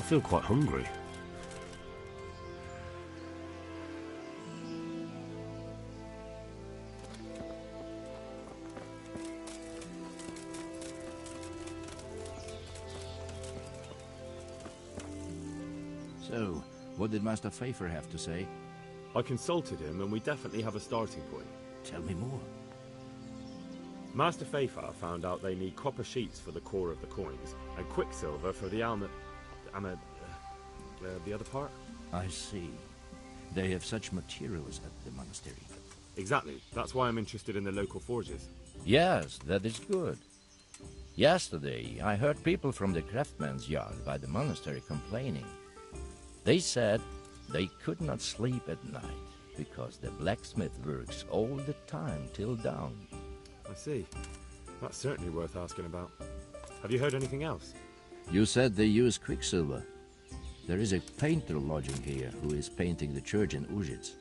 feel quite hungry. So, what did Master Pfeiffer have to say? I consulted him and we definitely have a starting point. Tell me more. Master Pfeiffer found out they need copper sheets for the core of the coins, and quicksilver for the the other part? I see. They have such materials at the monastery. Exactly. That's why I'm interested in the local forges. Yes, that is good. Yesterday, I heard people from the craftsman's yard by the monastery complaining. They said they could not sleep at night because the blacksmith works all the time till dawn. I see. That's certainly worth asking about. Have you heard anything else? You said they use quicksilver. There is a painter lodging here who is painting the church in Ujits.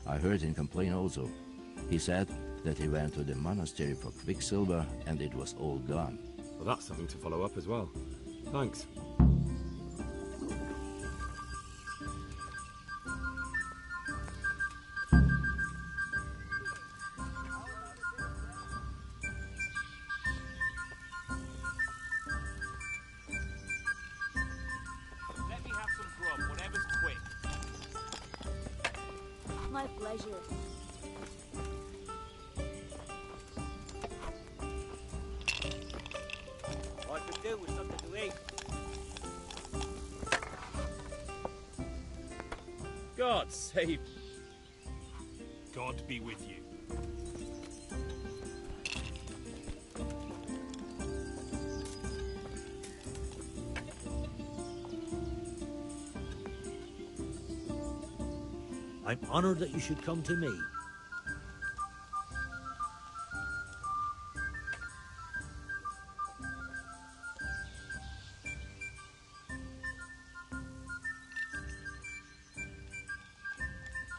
I heard him complain also. He said that he went to the monastery for quicksilver and it was all gone. Well, that's something to follow up as well. Thanks. My pleasure. What I could do with something to eat. God save... God be with you. I'm honored that you should come to me.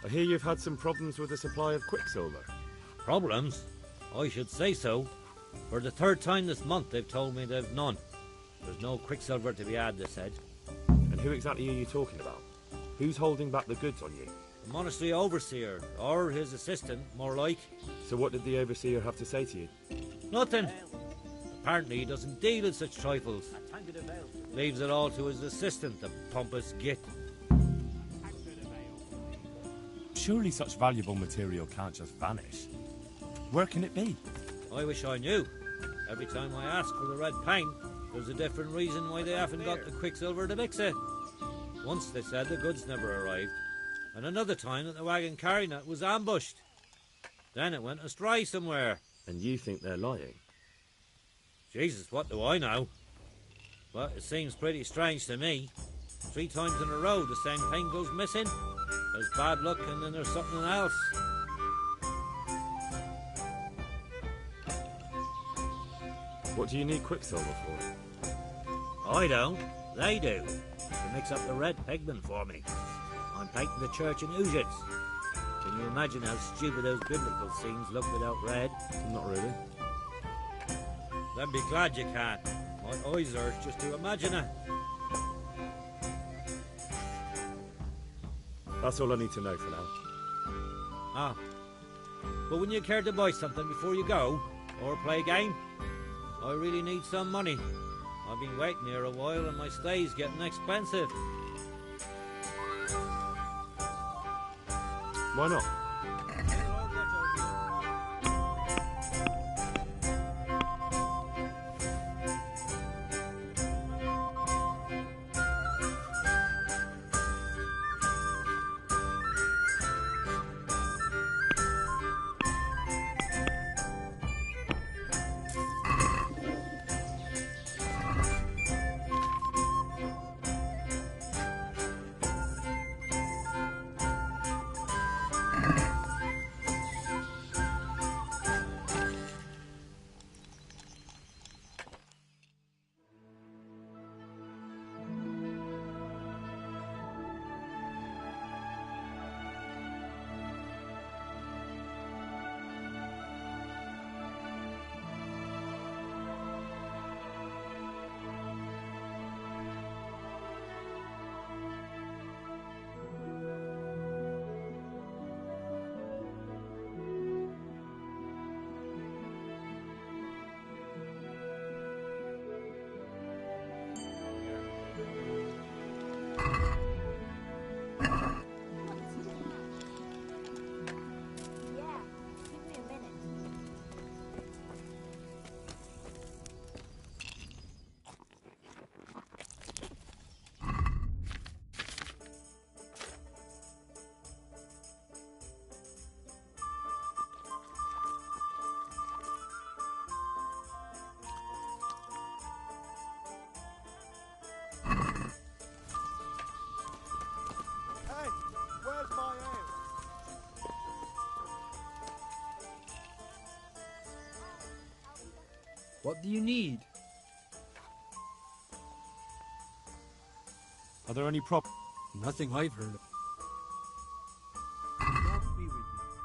I hear you've had some problems with the supply of quicksilver. Problems? I should say so. For the third time this month they've told me they've none. There's no quicksilver to be had, they said. And who exactly are you talking about? Who's holding back the goods on you? The monastery overseer, or his assistant, more like. So what did the overseer have to say to you? Nothing. Apparently he doesn't deal in such trifles. Leaves it all to his assistant, the pompous git. Surely such valuable material can't just vanish. Where can it be? I wish I knew. Every time I ask for the red paint, there's a different reason why they haven't got the quicksilver to mix it. Once they said the goods never arrived, and another time that the wagon carrying it was ambushed. Then it went astray somewhere. And you think they're lying? Jesus, what do I know? But it seems pretty strange to me. 3 times in a row the same thing goes missing. There's bad luck and then there's something else. What do you need quicksilver for? I don't. They do. To mix up the red pigment for me. I'm painting the church in Ujits. Can you imagine how stupid those biblical scenes look without red? Not really. Then be glad you can't. My eyes hurt just to imagine it. That's all I need to know for now. Ah. But wouldn't you care to buy something before you go? Or play a game? I really need some money. I've been waiting here a while and my stay's getting expensive. Why not? What do you need? Are there any prop? Nothing I've heard of. God be with you.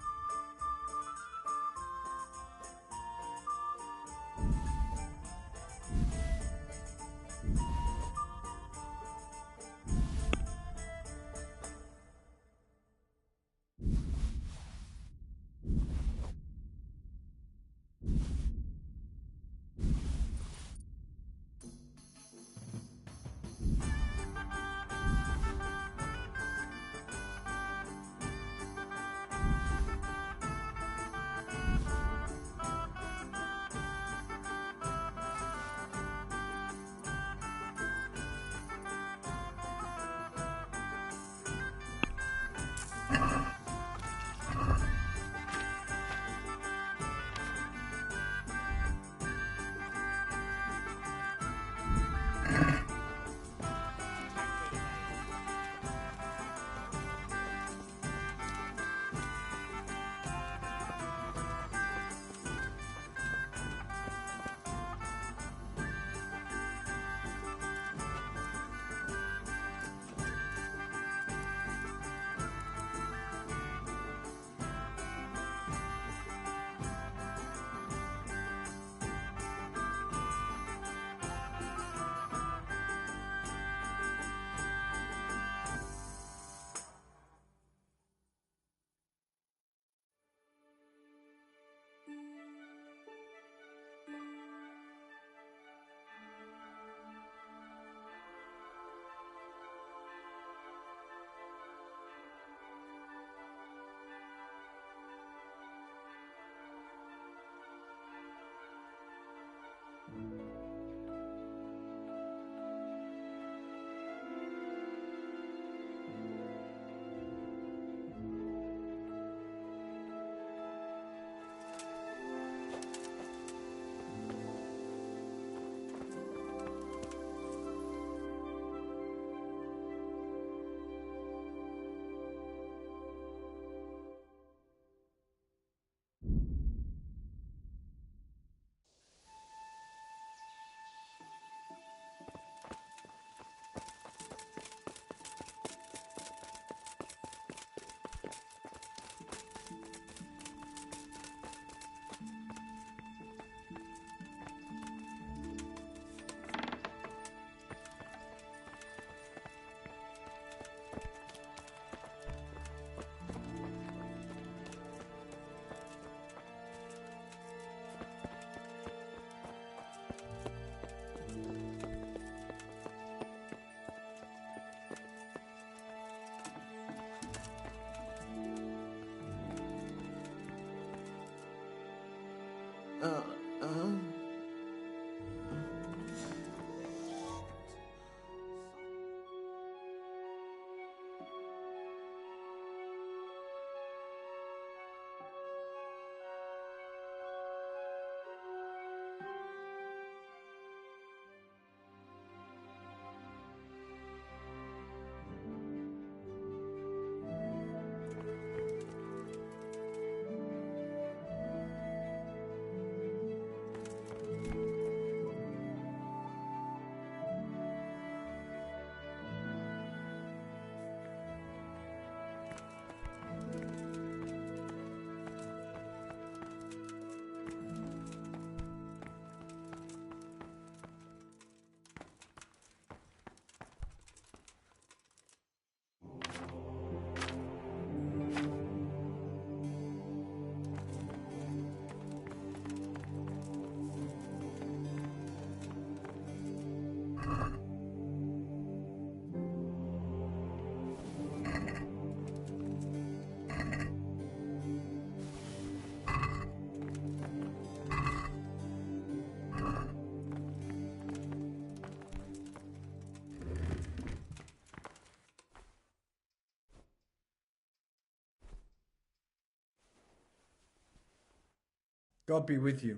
God be with you.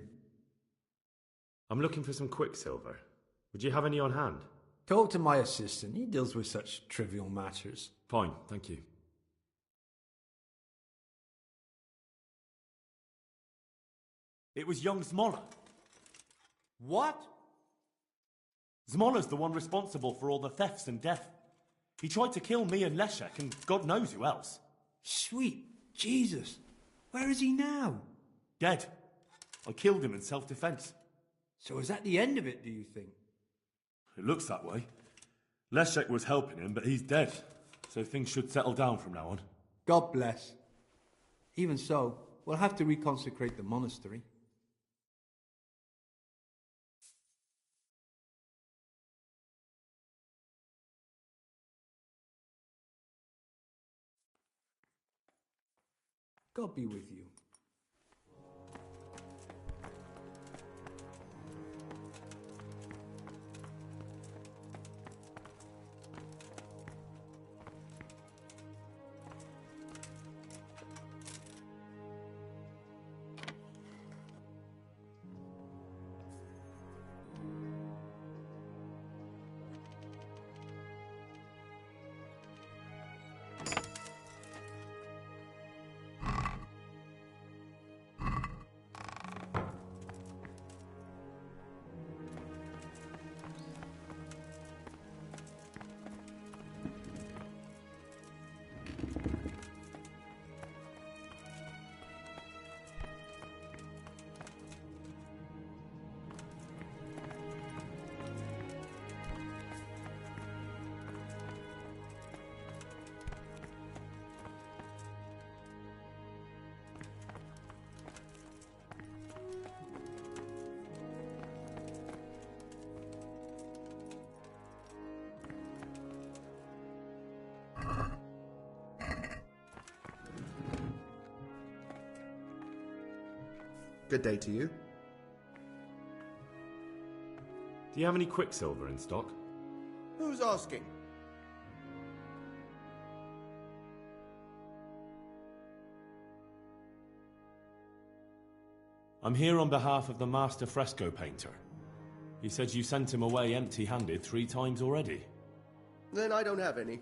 I'm looking for some quicksilver. Would you have any on hand? Talk to my assistant. He deals with such trivial matters. Fine, thank you. It was young Smoller. What? Zmola's the one responsible for all the thefts and death. He tried to kill me and Leszek, and God knows who else. Sweet Jesus. Where is he now? Dead. I killed him in self-defense. So is that the end of it, do you think? It looks that way. Leszek was helping him, but he's dead. So things should settle down from now on. God bless. Even so, we'll have to reconsecrate the monastery. God be with you. Good day to you. Do you have any quicksilver in stock? Who's asking? I'm here on behalf of the master fresco painter. He said you sent him away empty-handed 3 times already. Then I don't have any.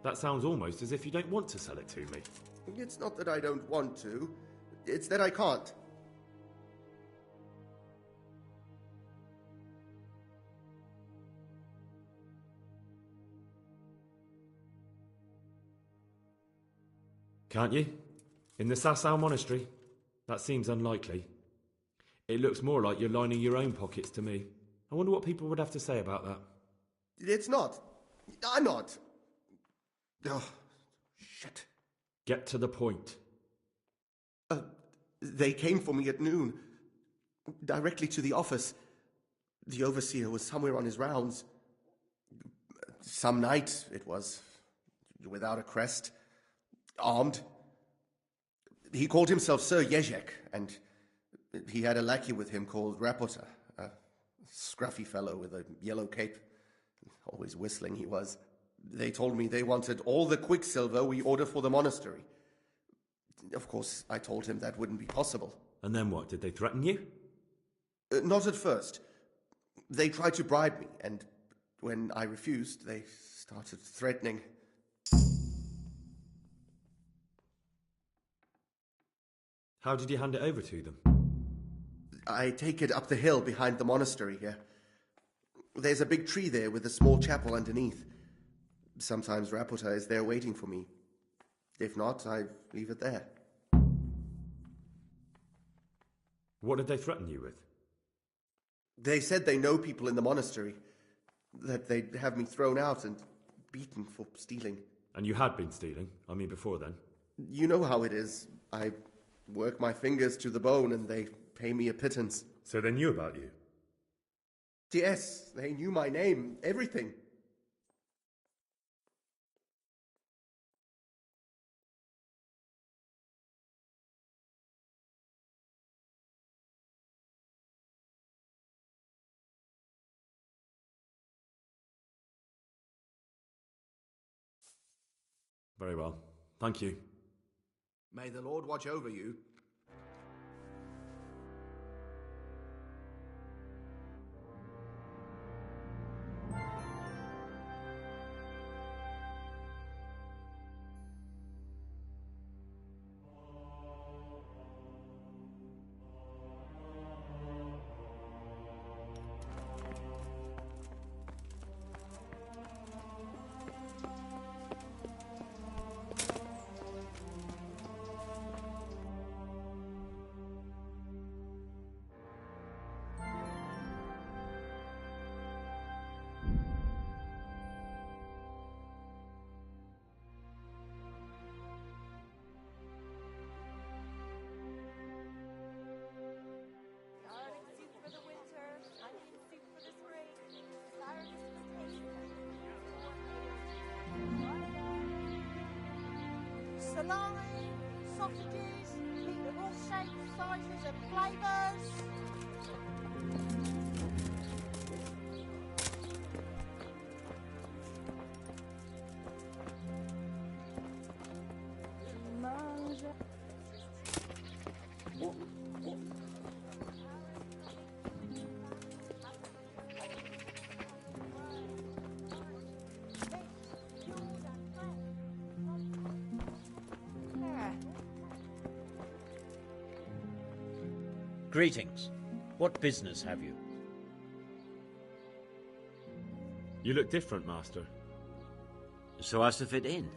That sounds almost as if you don't want to sell it to me. It's not that I don't want to. It's that I can't. Can't you? In the Sasau monastery? That seems unlikely. It looks more like you're lining your own pockets to me. I wonder what people would have to say about that. It's not. I'm not. Oh, shit. Get to the point. They came for me at noon. Directly to the office. The overseer was somewhere on his rounds. Some night, it was. Without a crest. Armed. He called himself Sir Jezek, and he had a lackey with him called Rapota, a scruffy fellow with a yellow cape. Always whistling he was. They told me they wanted all the quicksilver we order for the monastery. Of course, I told him that wouldn't be possible. And then what? Did they threaten you? Not at first. They tried to bribe me, and when I refused, they started threatening. How did you hand it over to them? I take it up the hill behind the monastery here. There's a big tree there with a small chapel underneath. Sometimes Rapota is there waiting for me. If not, I leave it there. What did they threaten you with? They said they know people in the monastery, that they'd have me thrown out and beaten for stealing. And you had been stealing? I mean, before then? You know how it is. I work my fingers to the bone and they pay me a pittance. So they knew about you? Yes, they knew my name, everything. Very well. Thank you. May the Lord watch over you. salami, sausages, meat of all shapes, sizes and flavours. Greetings. What business have you? You look different, Master. So as to fit in.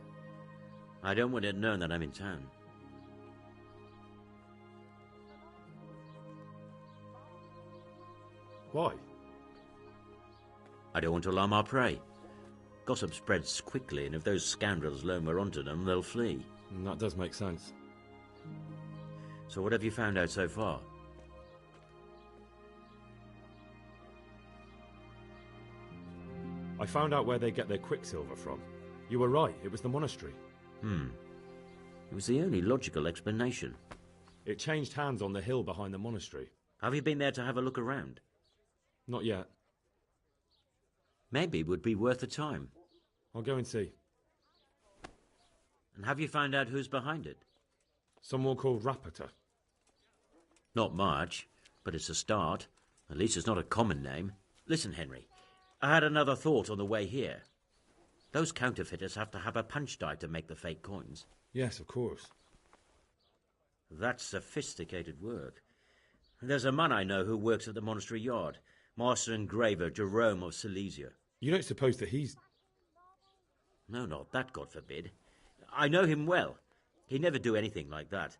I don't want it known that I'm in town. Why? I don't want to alarm our prey. Gossip spreads quickly, and if those scoundrels learn we're onto them, they'll flee. That does make sense. So what have you found out so far? I found out where they get their quicksilver from. You were right, it was the monastery. It was the only logical explanation. It changed hands on the hill behind the monastery. Have you been there to have a look around? Not yet. Maybe it would be worth the time. I'll go and see. And have you found out who's behind it? Someone called Rapita. Not much, but it's a start. At least it's not a common name. Listen, Henry, I had another thought on the way here. Those counterfeiters have to have a punch die to make the fake coins. Yes, of course. That's sophisticated work. There's a man I know who works at the monastery yard, Master Engraver Jerome of Silesia. You don't suppose that he's... No, not that, God forbid. I know him well. He'd never do anything like that.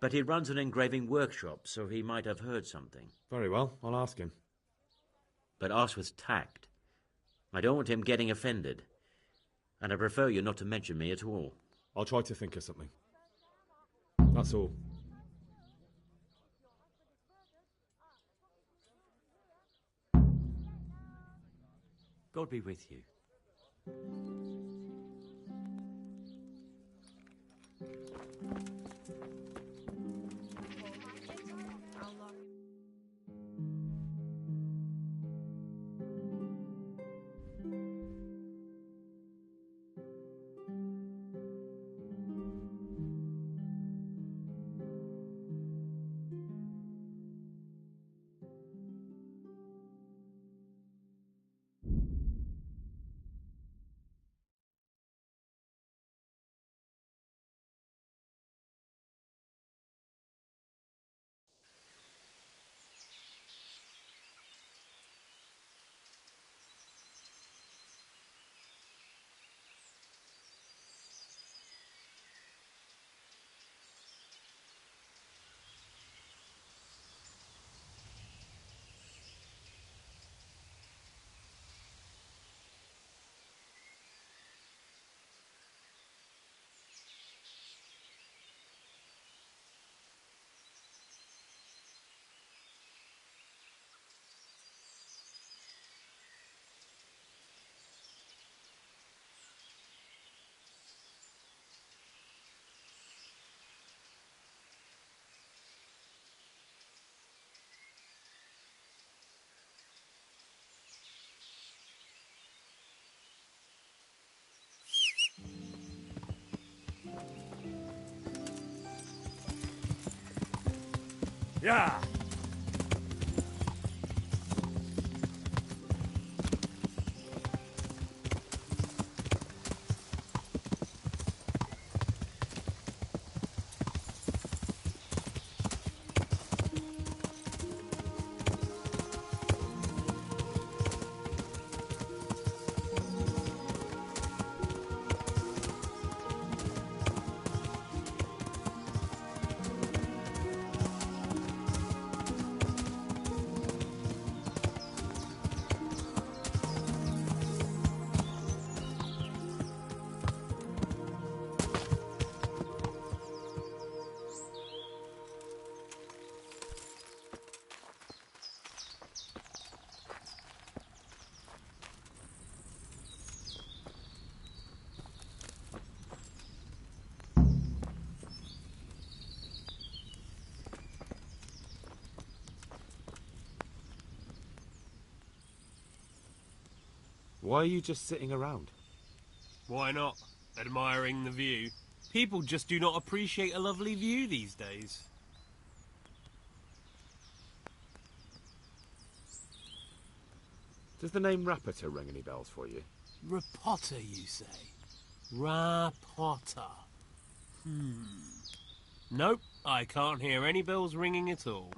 But he runs an engraving workshop, so he might have heard something. Very well, I'll ask him. But ask with tact. I don't want him getting offended. And I prefer you not to mention me at all. I'll try to think of something. That's all. God be with you. Yeah! Why are you just sitting around? Why not? Admiring the view. People just do not appreciate a lovely view these days. Does the name Rapiter ring any bells for you? Rapota, you say? Rapota. Nope, I can't hear any bells ringing at all.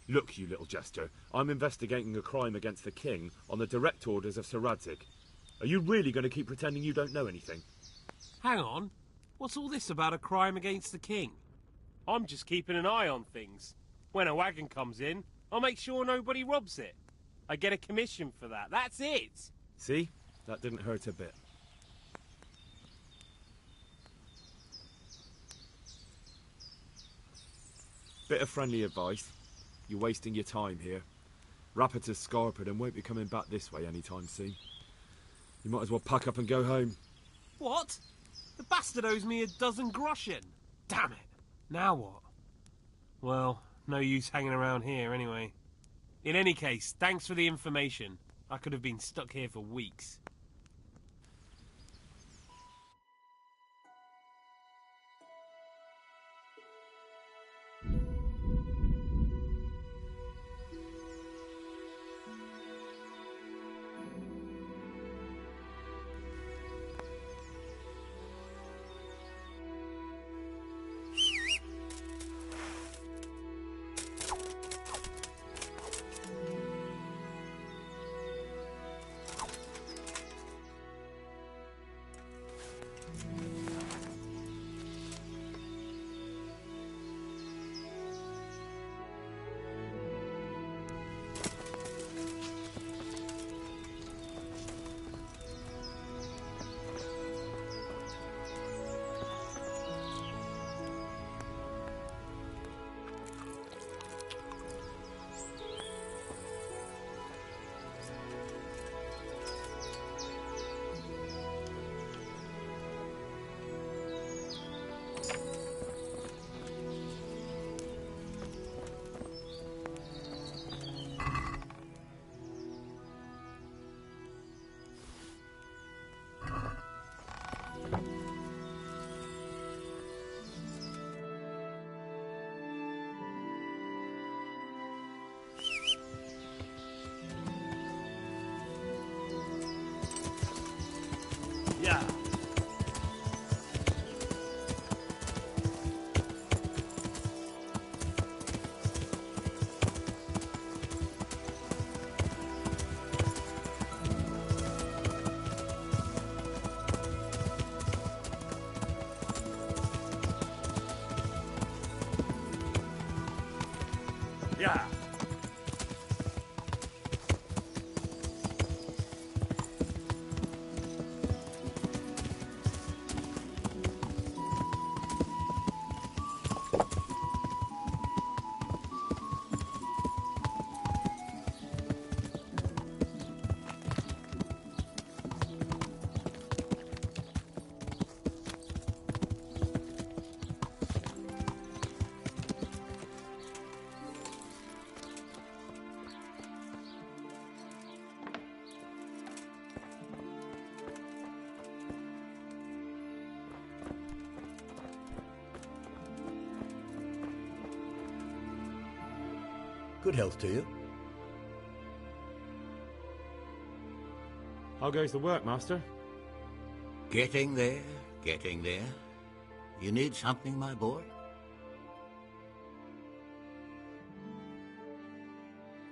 Look, you little jester, I'm investigating a crime against the king on the direct orders of Sir Radzig. Are you really going to keep pretending you don't know anything? Hang on, what's all this about a crime against the king? I'm just keeping an eye on things. When a wagon comes in, I'll make sure nobody robs it. I get a commission for that, that's it! See? That didn't hurt a bit. Bit of friendly advice. You're wasting your time here. Rapiter's scarpered and won't be coming back this way anytime soon. You might as well pack up and go home. What? The bastard owes me 12 groschen. Damn it. Now what? Well, no use hanging around here anyway. In any case, thanks for the information. I could have been stuck here for weeks. Yeah. Yeah. Good health to you. How goes the work, Master? Getting there, getting there. You need something, my boy?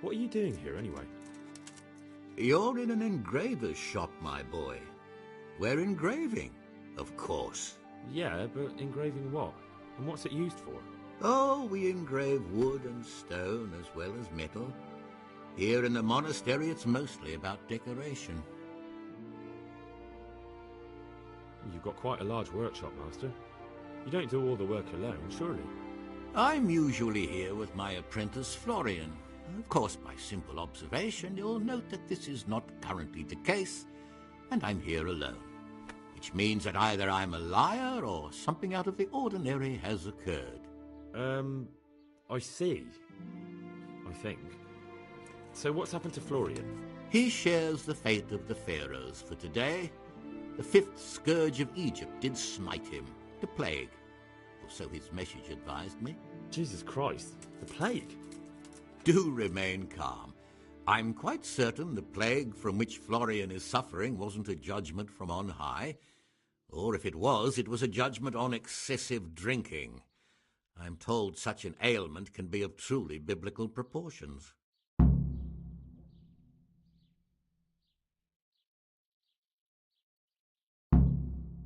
What are you doing here, anyway? You're in an engraver's shop, my boy. We're engraving, of course. Yeah, but engraving what? And what's it used for? Oh, we engrave wood and stone as well as metal. Here in the monastery, it's mostly about decoration. You've got quite a large workshop, Master. You don't do all the work alone, surely? I'm usually here with my apprentice, Florian. Of course, by simple observation, you'll note that this is not currently the case, and I'm here alone. Which means that either I'm a liar or something out of the ordinary has occurred. I see. I think. So what's happened to Florian? He shares the fate of the pharaohs for today. The 5th scourge of Egypt did smite him, the plague. Or so his message advised me. Jesus Christ, the plague? Do remain calm. I'm quite certain the plague from which Florian is suffering wasn't a judgment from on high. Or if it was a judgment on excessive drinking. I'm told such an ailment can be of truly biblical proportions.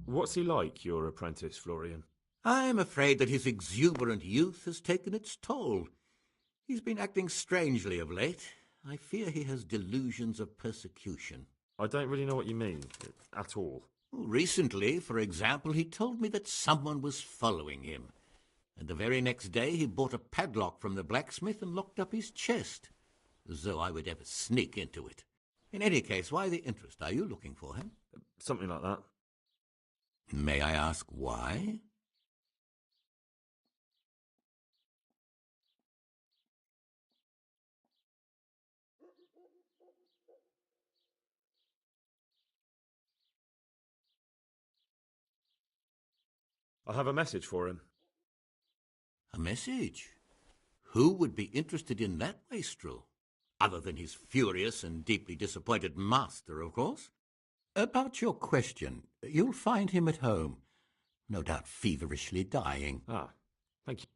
What's he like, your apprentice, Florian? I'm afraid that his exuberant youth has taken its toll. He's been acting strangely of late. I fear he has delusions of persecution. I don't really know what you mean, at all. Recently, for example, he told me that someone was following him. And the very next day he bought a padlock from the blacksmith and locked up his chest, as though I would ever sneak into it. In any case, why the interest? Are you looking for him? Something like that. May I ask why? I have a message for him. A message? Who would be interested in that wastrel? Other than his furious and deeply disappointed master, of course. About your question, you'll find him at home. No doubt feverishly dying. Ah, thank you.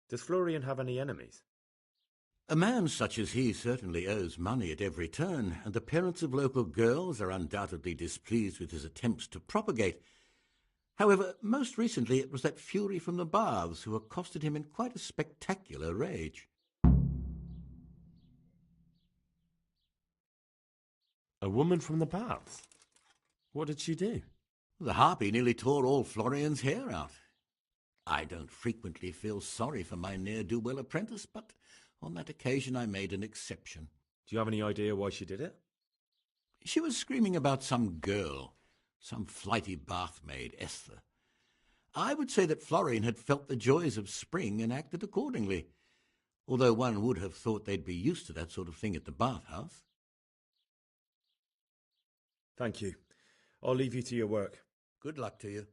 Does Florian have any enemies? A man such as he certainly owes money at every turn, and the parents of local girls are undoubtedly displeased with his attempts to propagate. However, most recently it was that fury from the baths who accosted him in quite a spectacular rage. A woman from the baths? What did she do? The harpy nearly tore all Florian's hair out. I don't frequently feel sorry for my ne'er-do-well apprentice, but on that occasion I made an exception. Do you have any idea why she did it? She was screaming about some girl, some flighty bath-maid, Esther. I would say that Florian had felt the joys of spring and acted accordingly, although one would have thought they'd be used to that sort of thing at the bathhouse. Thank you. I'll leave you to your work. Good luck to you.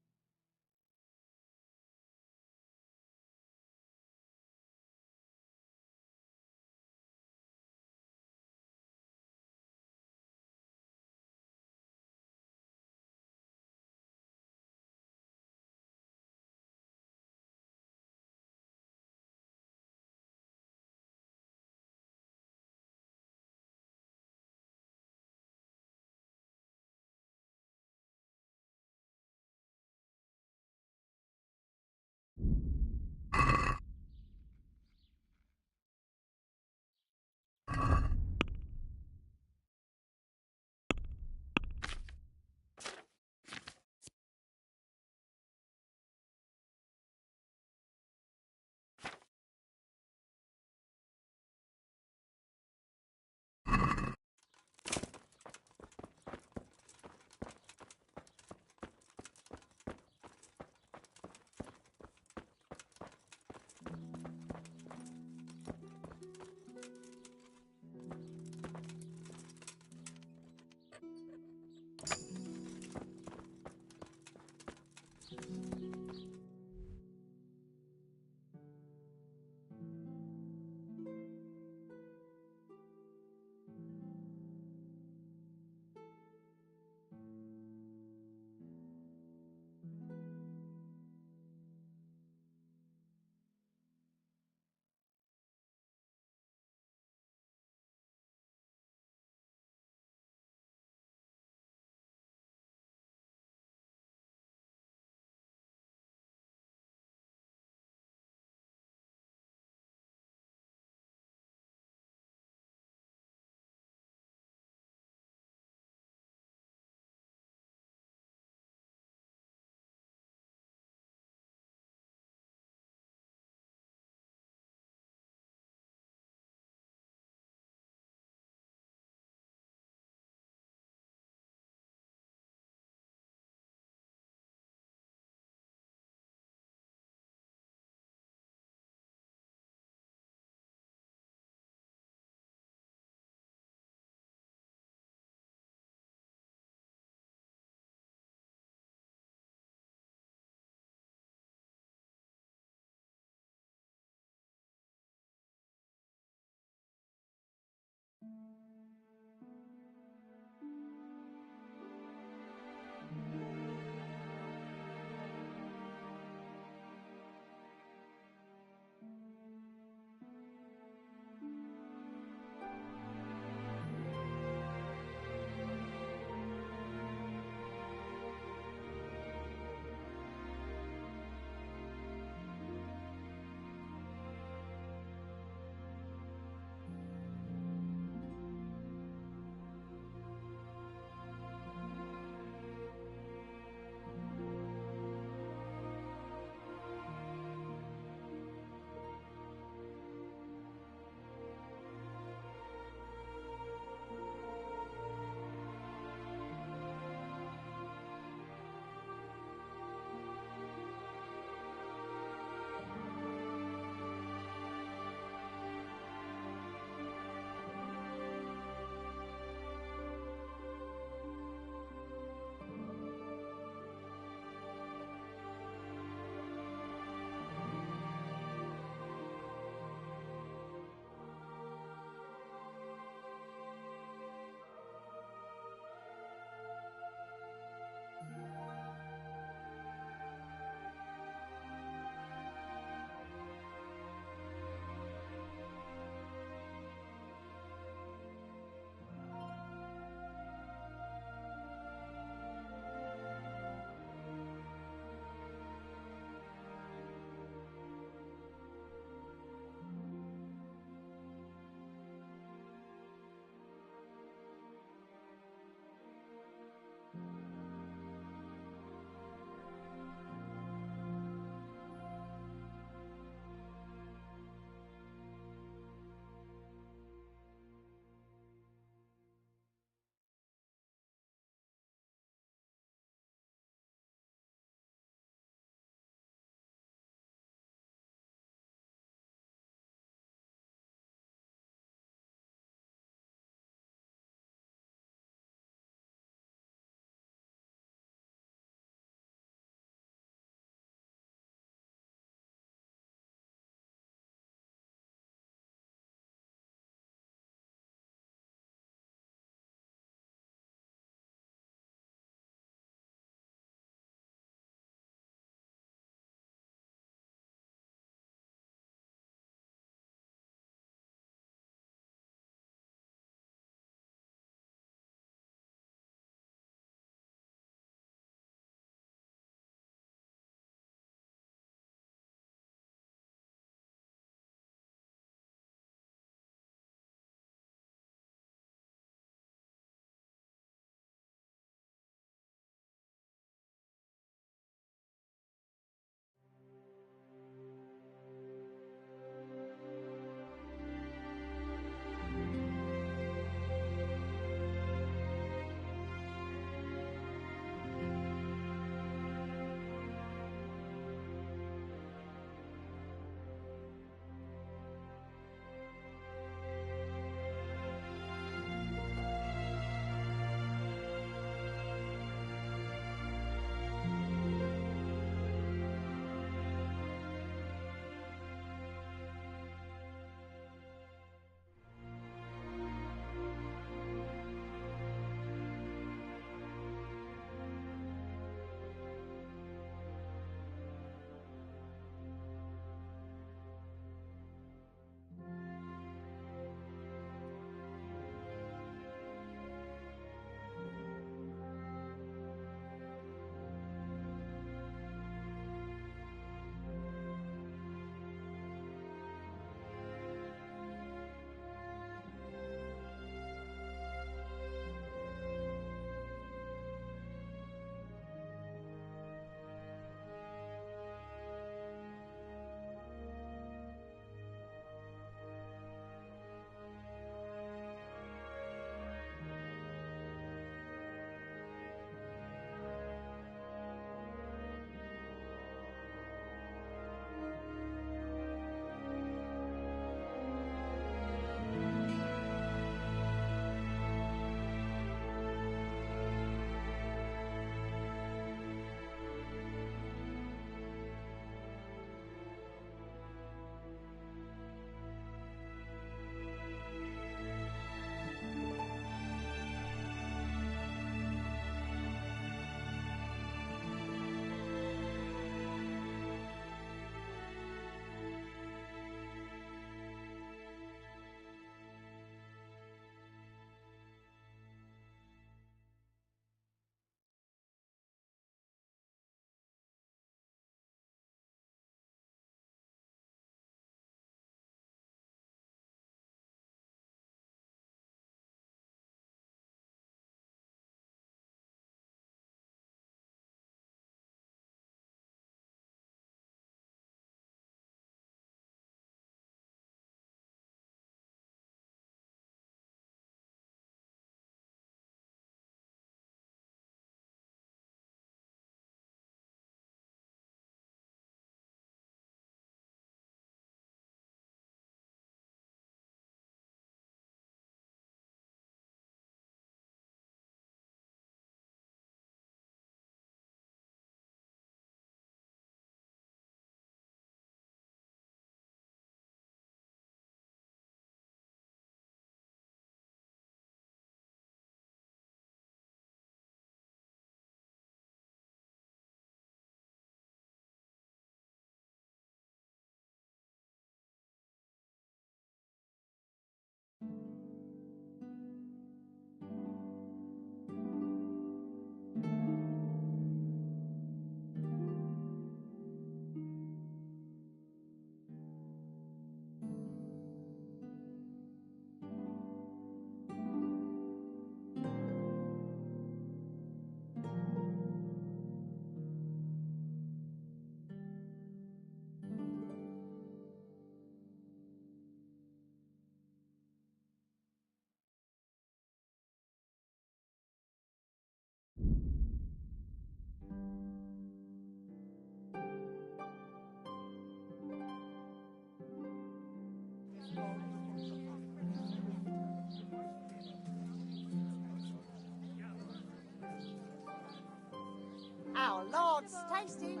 tasting,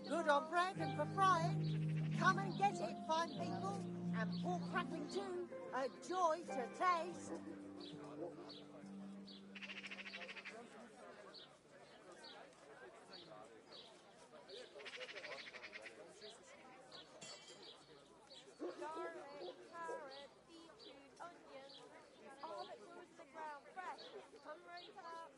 good on bread and for frying. Come and get it, fine people, and pork crackling too, a joy to taste. Garlic, carrot, beetroot, onion, all that grows in the ground fresh. Come right up.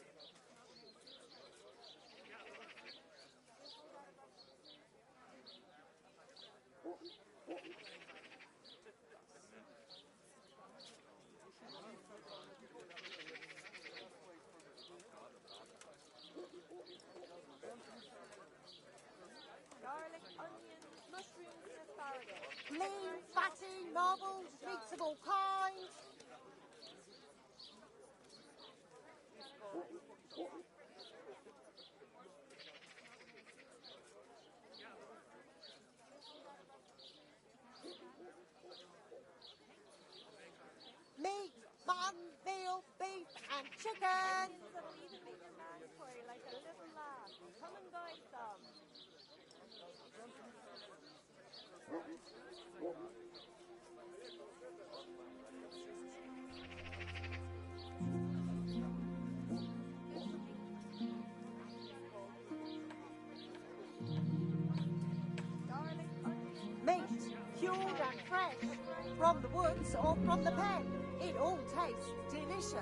Garlic, onions, mushrooms, and asparagus. Lean, fatty, marbles, meats of all kinds. Meat, mutton, veal, beef, and chicken. That'll even make your man cry like a little lamb. Come and buy some. Meat, cured and fresh, from the woods or from the pen. It all tastes delicious.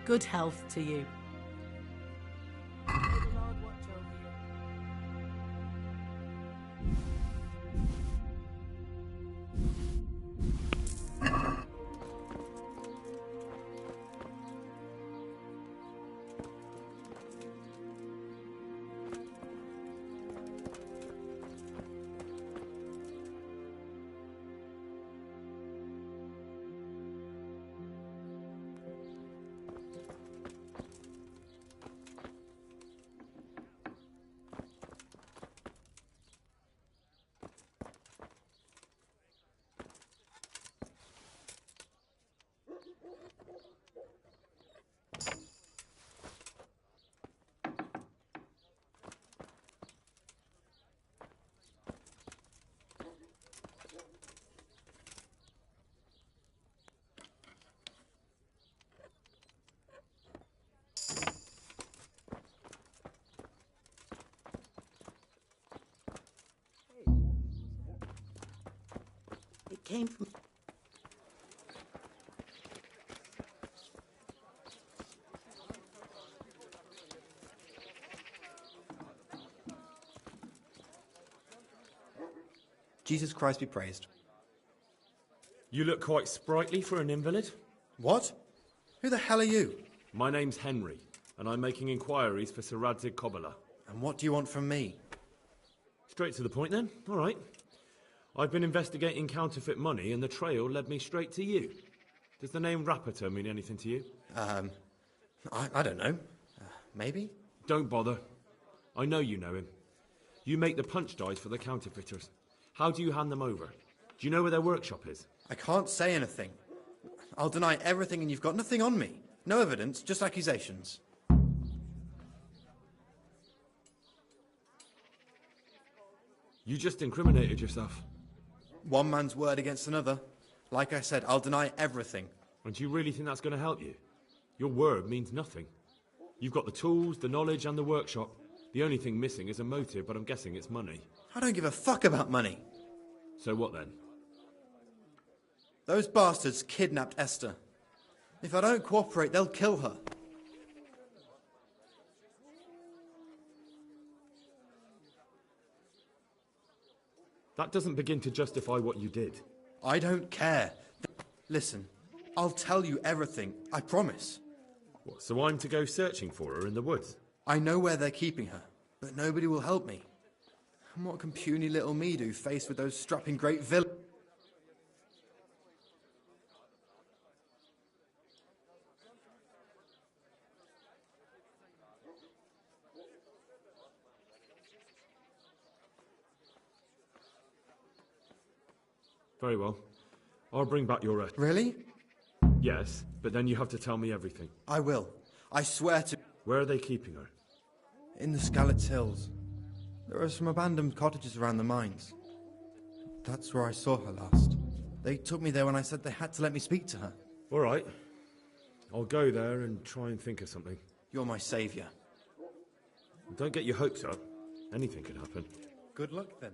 Good health to you. It came from... Jesus Christ be praised. You look quite sprightly for an invalid. What? Who the hell are you? My name's Henry, and I'm making inquiries for Sir Radzig Kobyla. And what do you want from me? Straight to the point then. All right. I've been investigating counterfeit money, and the trail led me straight to you. Does the name Rapiter mean anything to you? I don't know. Maybe? Don't bother. I know you know him. You make the punch dice for the counterfeiters. How do you hand them over? Do you know where their workshop is? I can't say anything. I'll deny everything and you've got nothing on me. No evidence, just accusations. You just incriminated yourself. One man's word against another. Like I said, I'll deny everything. And do you really think that's going to help you? Your word means nothing. You've got the tools, the knowledge and the workshop. The only thing missing is a motive, but I'm guessing it's money. I don't give a fuck about money. So what then? Those bastards kidnapped Esther. If I don't cooperate, they'll kill her. That doesn't begin to justify what you did. I don't care. Listen, I'll tell you everything, I promise. What, so I'm to go searching for her in the woods? I know where they're keeping her, but nobody will help me. And what can puny little me do faced with those strapping great villains? Very well. I'll bring back your... Really? Yes, but then you have to tell me everything. I will. I swear to... Where are they keeping her? In the Skalitz hills. There are some abandoned cottages around the mines. That's where I saw her last. They took me there when I said they had to let me speak to her. All right. I'll go there and try and think of something. You're my saviour. Don't get your hopes up. Anything could happen. Good luck, then.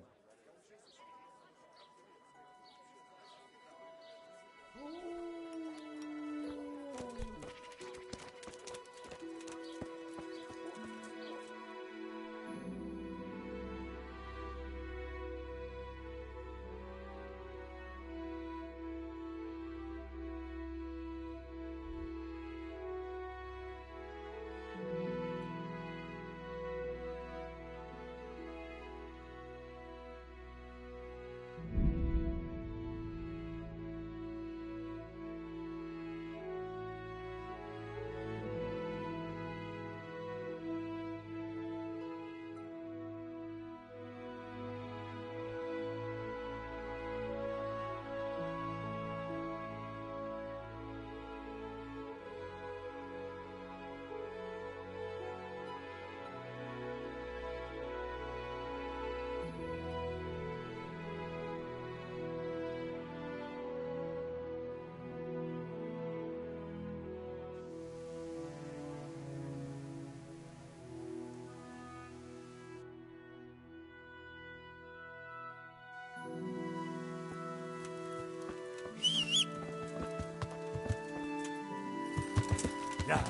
Yeah.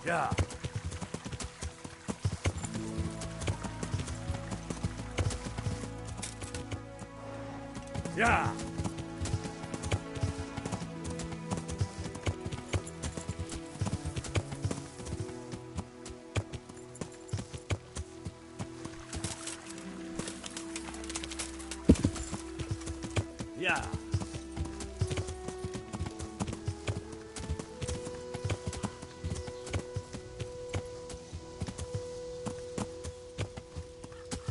Yeah. Yeah. Yeah. Yeah.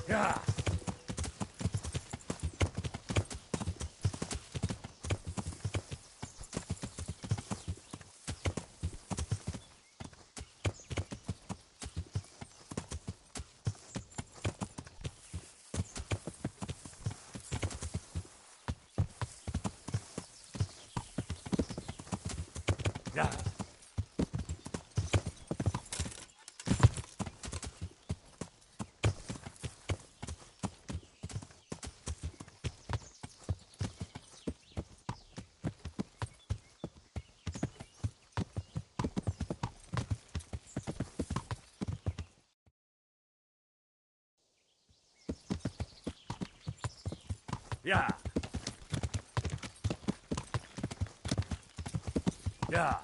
Yeah. Yeah. Yeah. Yeah.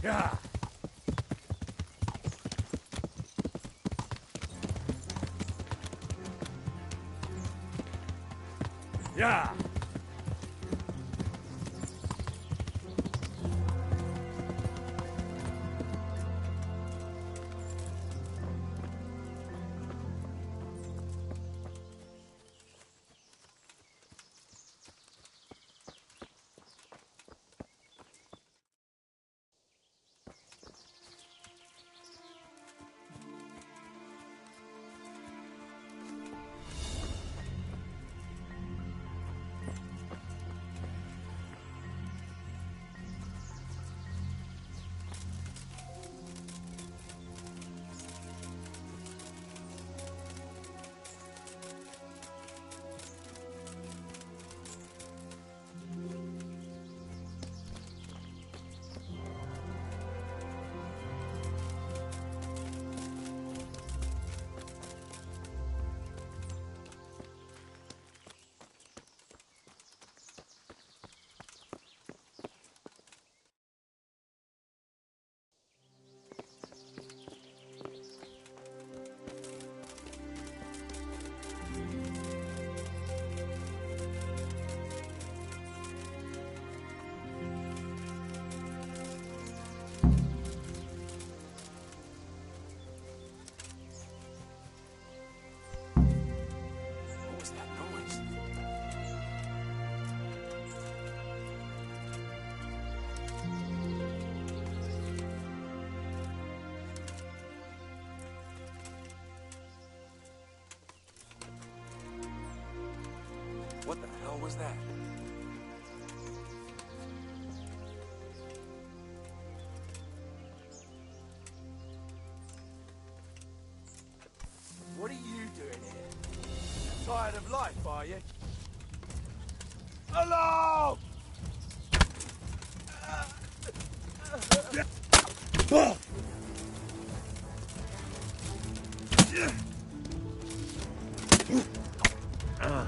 Yeah. Yeah. What the hell was that? What are you doing here? Tired of life, are you? Hello! Alarm!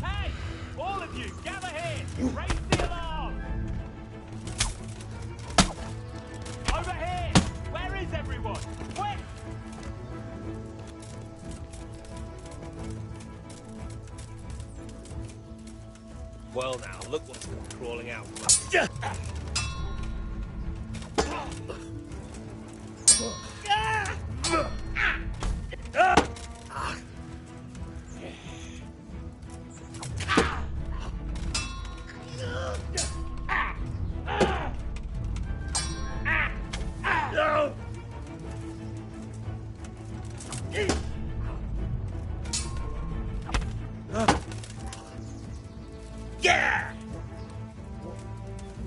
Hey! All of you, gather here! Raise the alarm! Over here! Where is everyone? Quick! Well now, look what's come crawling out. Yeah!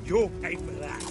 You'll pay for that.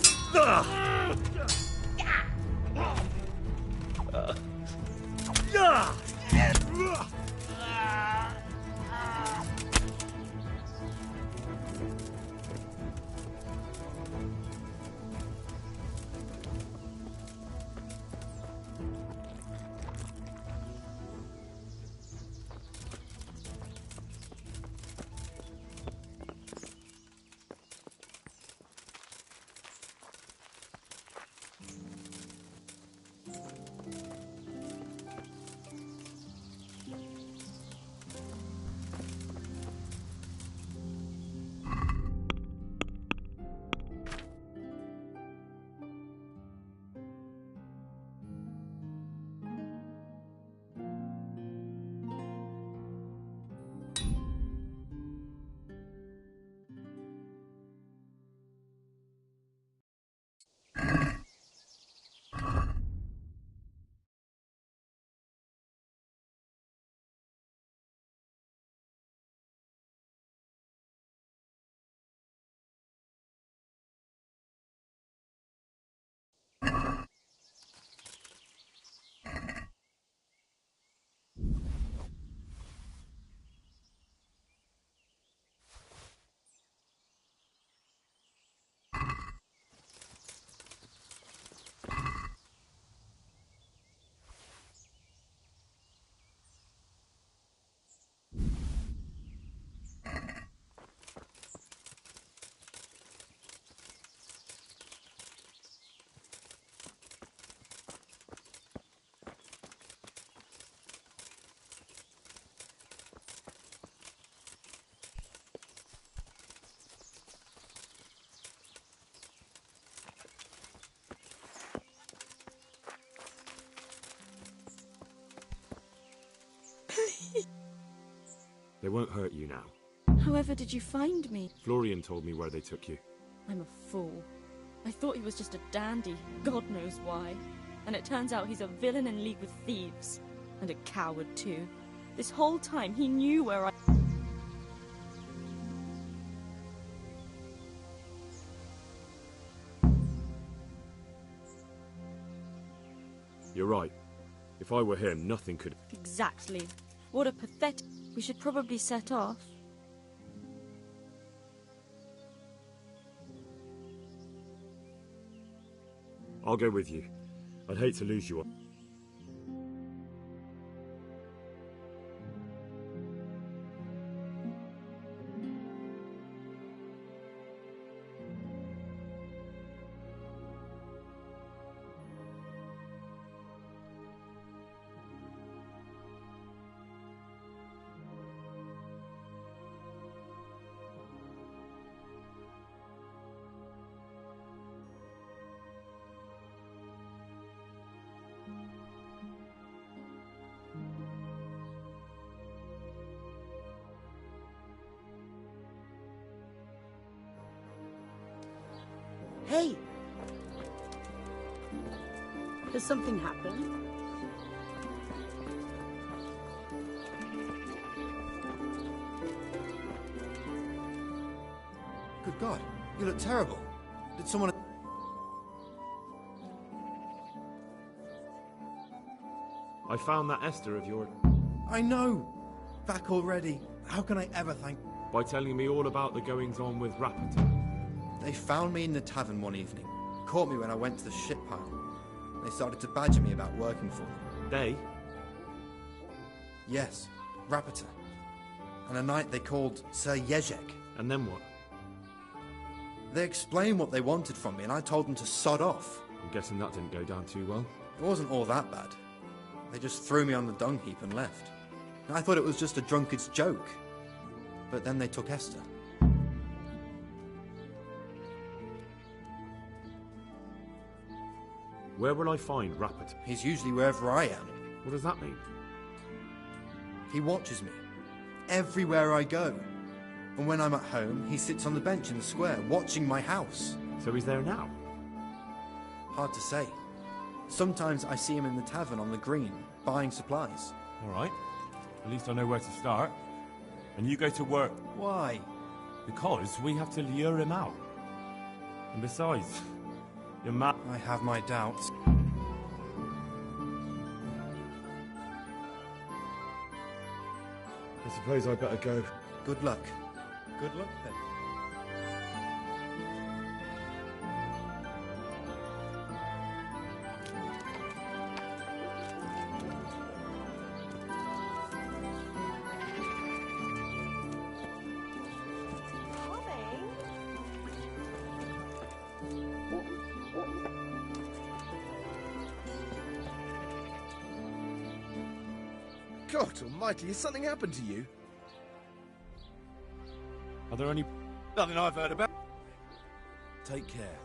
They won't hurt you now. However did you find me? Florian told me where they took you. I'm a fool. I thought he was just a dandy, God knows why. And it turns out he's a villain in league with thieves. And a coward too. This whole time he knew where I... You're right. If I were him, nothing could... Exactly. What a pathetic... We should probably set off. I'll go with you. I'd hate to lose you. Hey! Has something happened? Good God, you look terrible. Did someone... I found that Esther of your... I know! Back already. How can I ever thank... By telling me all about the goings-on with Rapperton. They found me in the tavern one evening. Caught me when I went to the ship pile. They started to badger me about working for them. They? Yes, Rapperton. And a knight they called Sir Jezek. And then what? They explained what they wanted from me, and I told them to sod off. I'm guessing that didn't go down too well. It wasn't all that bad. They just threw me on the dung heap and left. I thought it was just a drunkard's joke. But then they took Esther. Where will I find Rapperton? He's usually wherever I am. What does that mean? He watches me. Everywhere I go. And when I'm at home, he sits on the bench in the square, watching my house. So he's there now? Hard to say. Sometimes I see him in the tavern on the green, buying supplies. All right. At least I know where to start. And you go to work. Why? Because we have to lure him out. And besides, you're mad. I have my doubts. I suppose I better go. Good luck. Good luck, then. God almighty, has something happened to you? Are there any... Nothing I've heard about. Take care.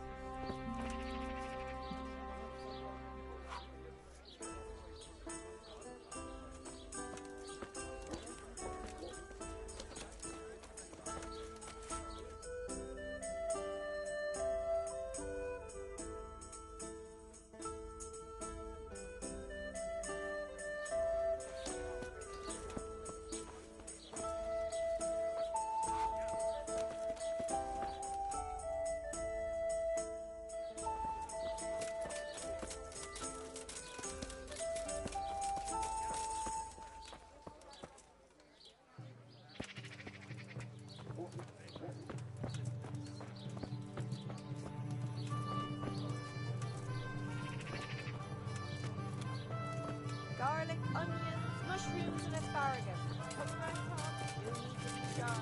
Garlic, onions, mushrooms, and asparagus. Come right on. You'll need to be shy.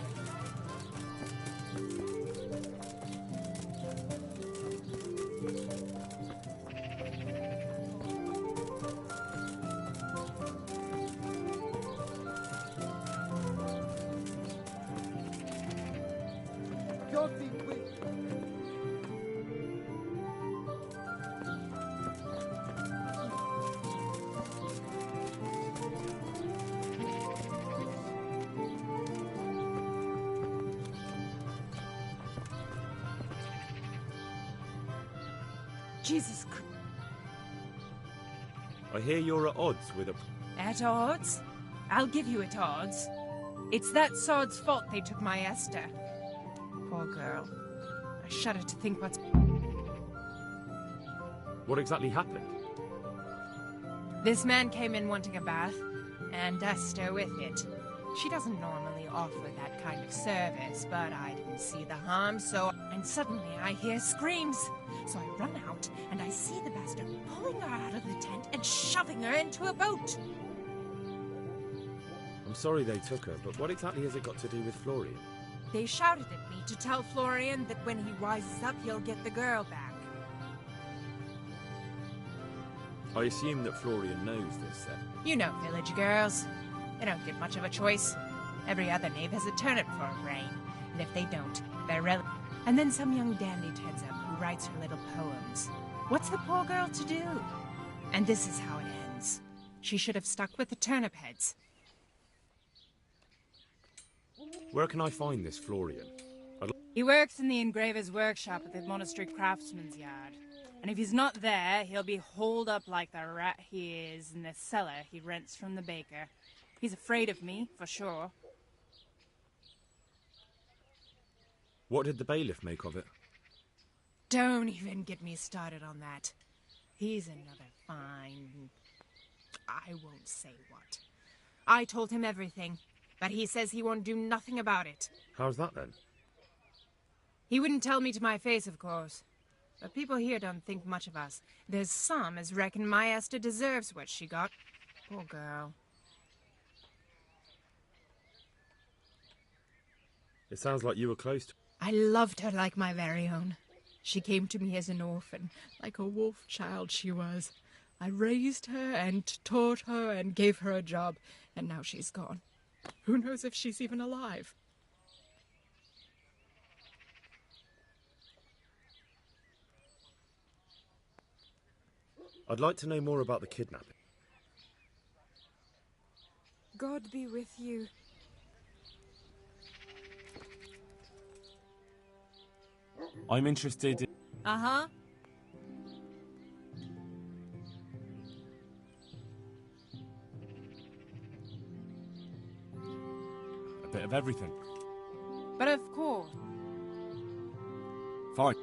God be with you. Jesus Christ. I hear you're at odds with a... At odds? I'll give you at odds. It's that sod's fault they took my Esther. Poor girl. I shudder to think what's... What exactly happened? This man came in wanting a bath, and Esther with it. She doesn't normally offer that kind of service, but I didn't see the harm, so... And suddenly I hear screams. So I run out, and I see the bastard pulling her out of the tent and shoving her into a boat. I'm sorry they took her, but what exactly has it got to do with Florian? They shouted at me to tell Florian that when he rises up, he'll get the girl back. I assume that Florian knows this, then. You know village girls. They don't get much of a choice. Every other knave has a turnip for a brain, and if they don't, they're And then some young dandy turns up who writes her little poems. What's the poor girl to do? And this is how it ends. She should have stuck with the turnip heads. Where can I find this Florian? He works in the engraver's workshop at the monastery craftsman's yard. And if he's not there, he'll be holed up like the rat he is in the cellar he rents from the baker. He's afraid of me, for sure. What did the bailiff make of it? Don't even get me started on that. He's another fine... I won't say what. I told him everything, but he says he won't do nothing about it. How's that then? He wouldn't tell me to my face, of course. But people here don't think much of us. There's some as reckon my Esther deserves what she got. Poor girl. It sounds like you were close to... I loved her like my very own. She came to me as an orphan, like a wolf child she was. I raised her and taught her and gave her a job, and now she's gone. Who knows if she's even alive? I'd like to know more about the kidnapping. God be with you. I'm interested in... Uh-huh. a bit of everything. But of course. Fine.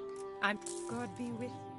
I'm... God be with you.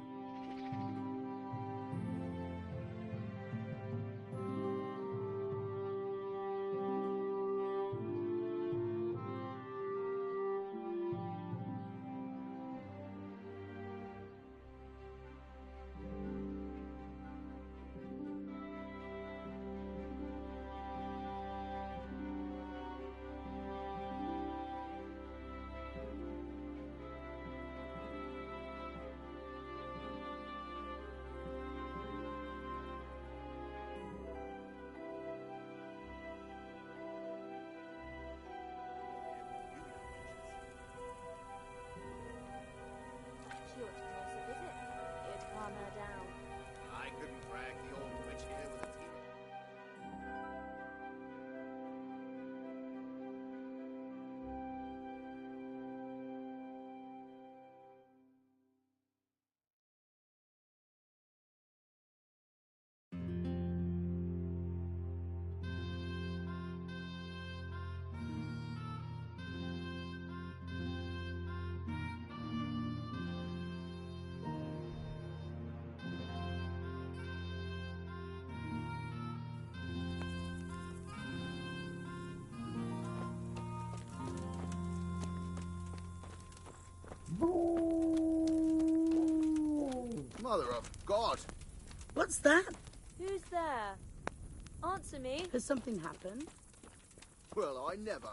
She ought to pay us a visit. It'd calm her down. I couldn't drag the old witch here with a team. Mother of God! What's that? Who's there? Answer me. Has something happened? Well, I never.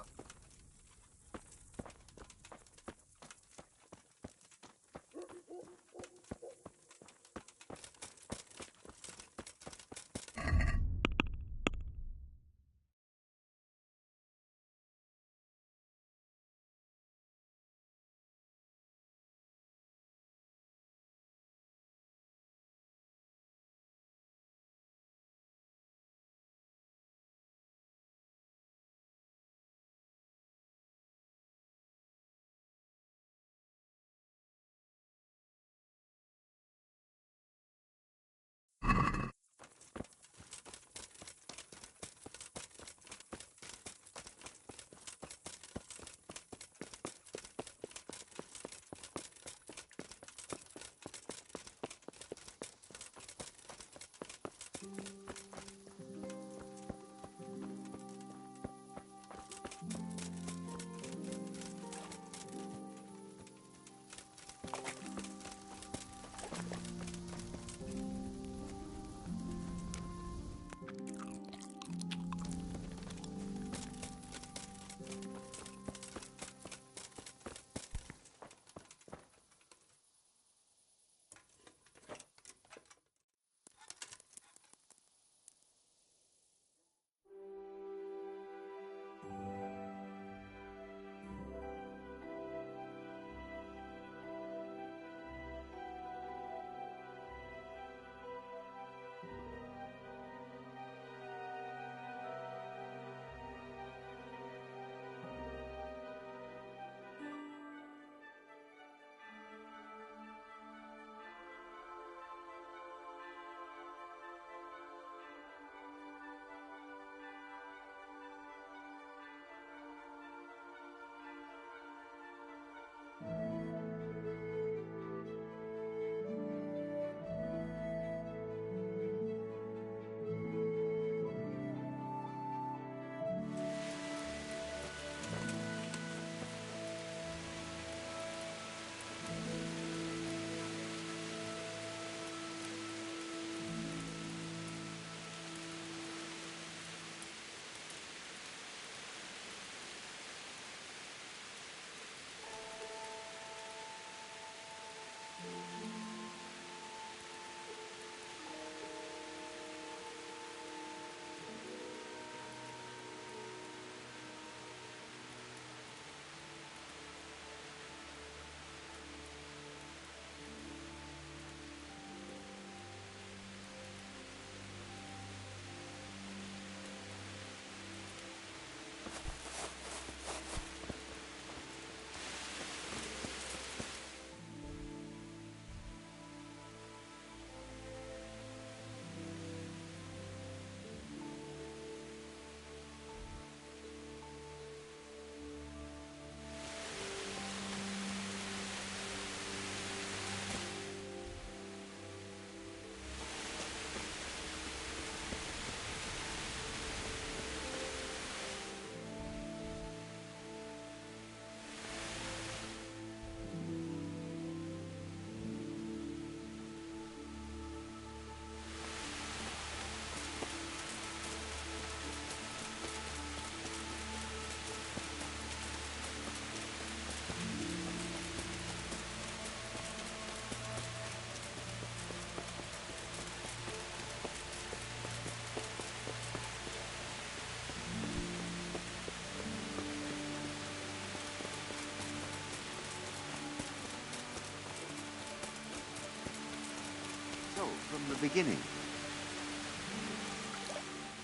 well, from the beginning.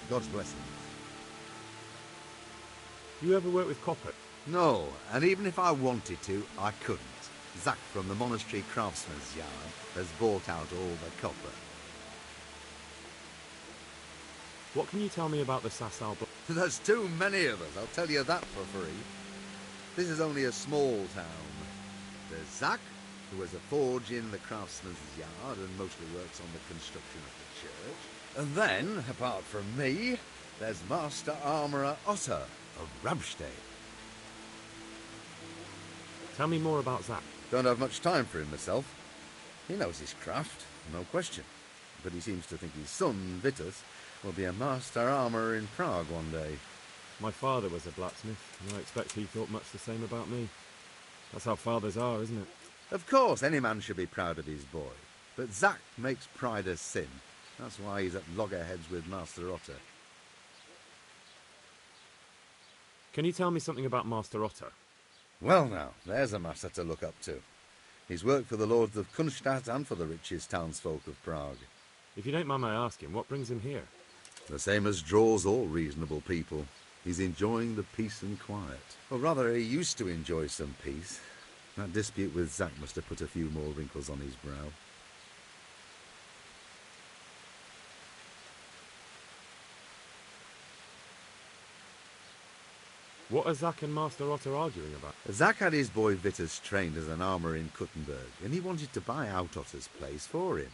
God's blessing. You ever work with copper? No, and even if I wanted to, I couldn't. Zach from the monastery craftsman's yard has bought out all the copper. What can you tell me about the Sasau? There's too many of us, I'll tell you that for free. This is only a small town. There's Zach, who has a forge in the craftsman's yard and mostly works on the construction of the church. And then, apart from me, there's Master Armourer Otter of Ramstein. Tell me more about Zach. Don't have much time for him myself. He knows his craft, no question. But he seems to think his son, Vitus, will be a master armourer in Prague one day. My father was a blacksmith, and I expect he thought much the same about me. That's how fathers are, isn't it? Of course, any man should be proud of his boy. But Zach makes pride a sin. That's why he's at loggerheads with Master Otter. Can you tell me something about Master Otter? Well now, there's a master to look up to. He's worked for the lords of Kunstadt and for the richest townsfolk of Prague. If you don't mind my asking, what brings him here? The same as draws all reasonable people. He's enjoying the peace and quiet. Or rather, he used to enjoy some peace. That dispute with Zach must have put a few more wrinkles on his brow. What are Zach and Master Otter arguing about? Zach had his boy Vitus trained as an armourer in Kuttenberg, and he wanted to buy out Otter's place for him.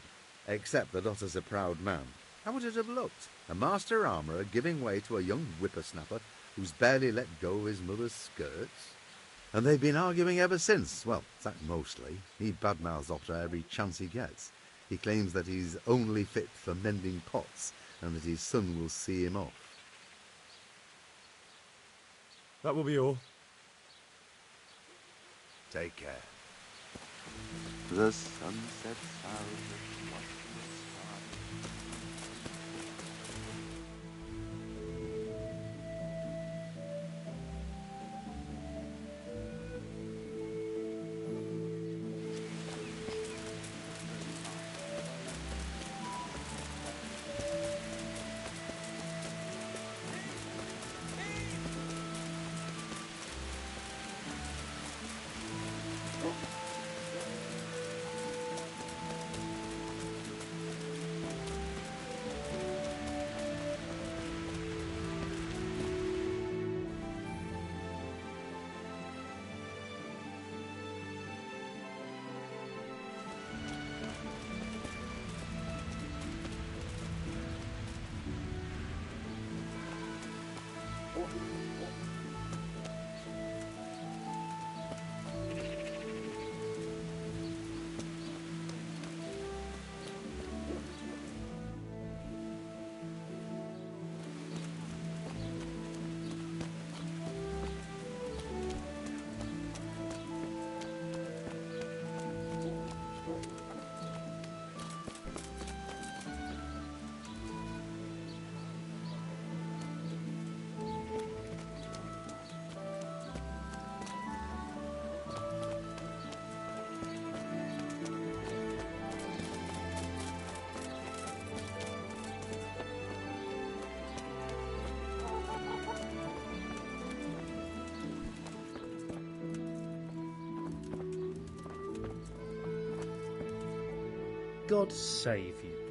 Except that Otter's a proud man. How would it have looked? A master armourer giving way to a young whippersnapper who's barely let go of his mother's skirts? And they've been arguing ever since. Well, Zach mostly. He badmouths Otter every chance he gets. He claims that he's only fit for mending pots, and that his son will see him off. That will be all. Take care. The sun sets out. God save you.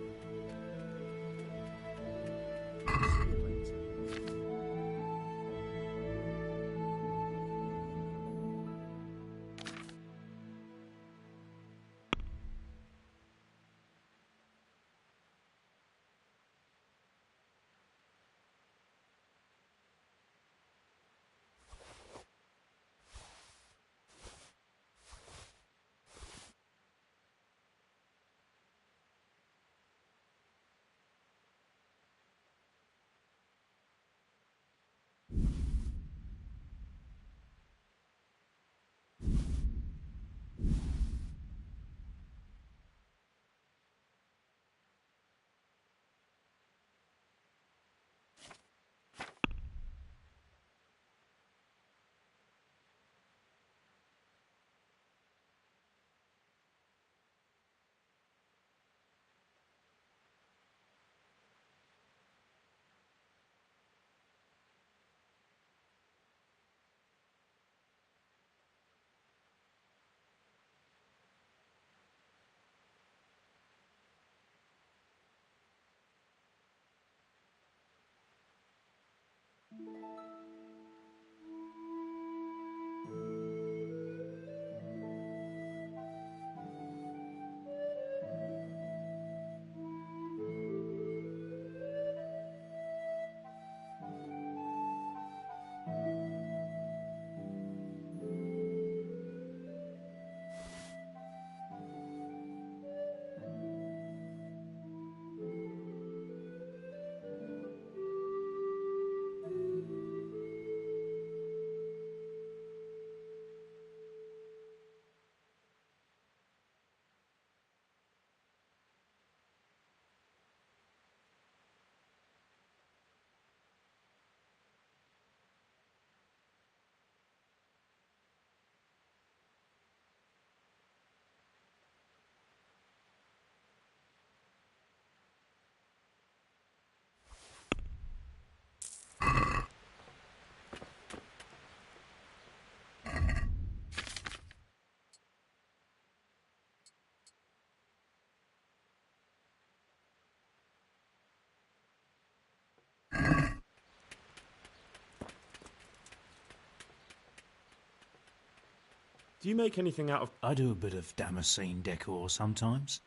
Do you make anything out of... I do a bit of Damascene decor sometimes.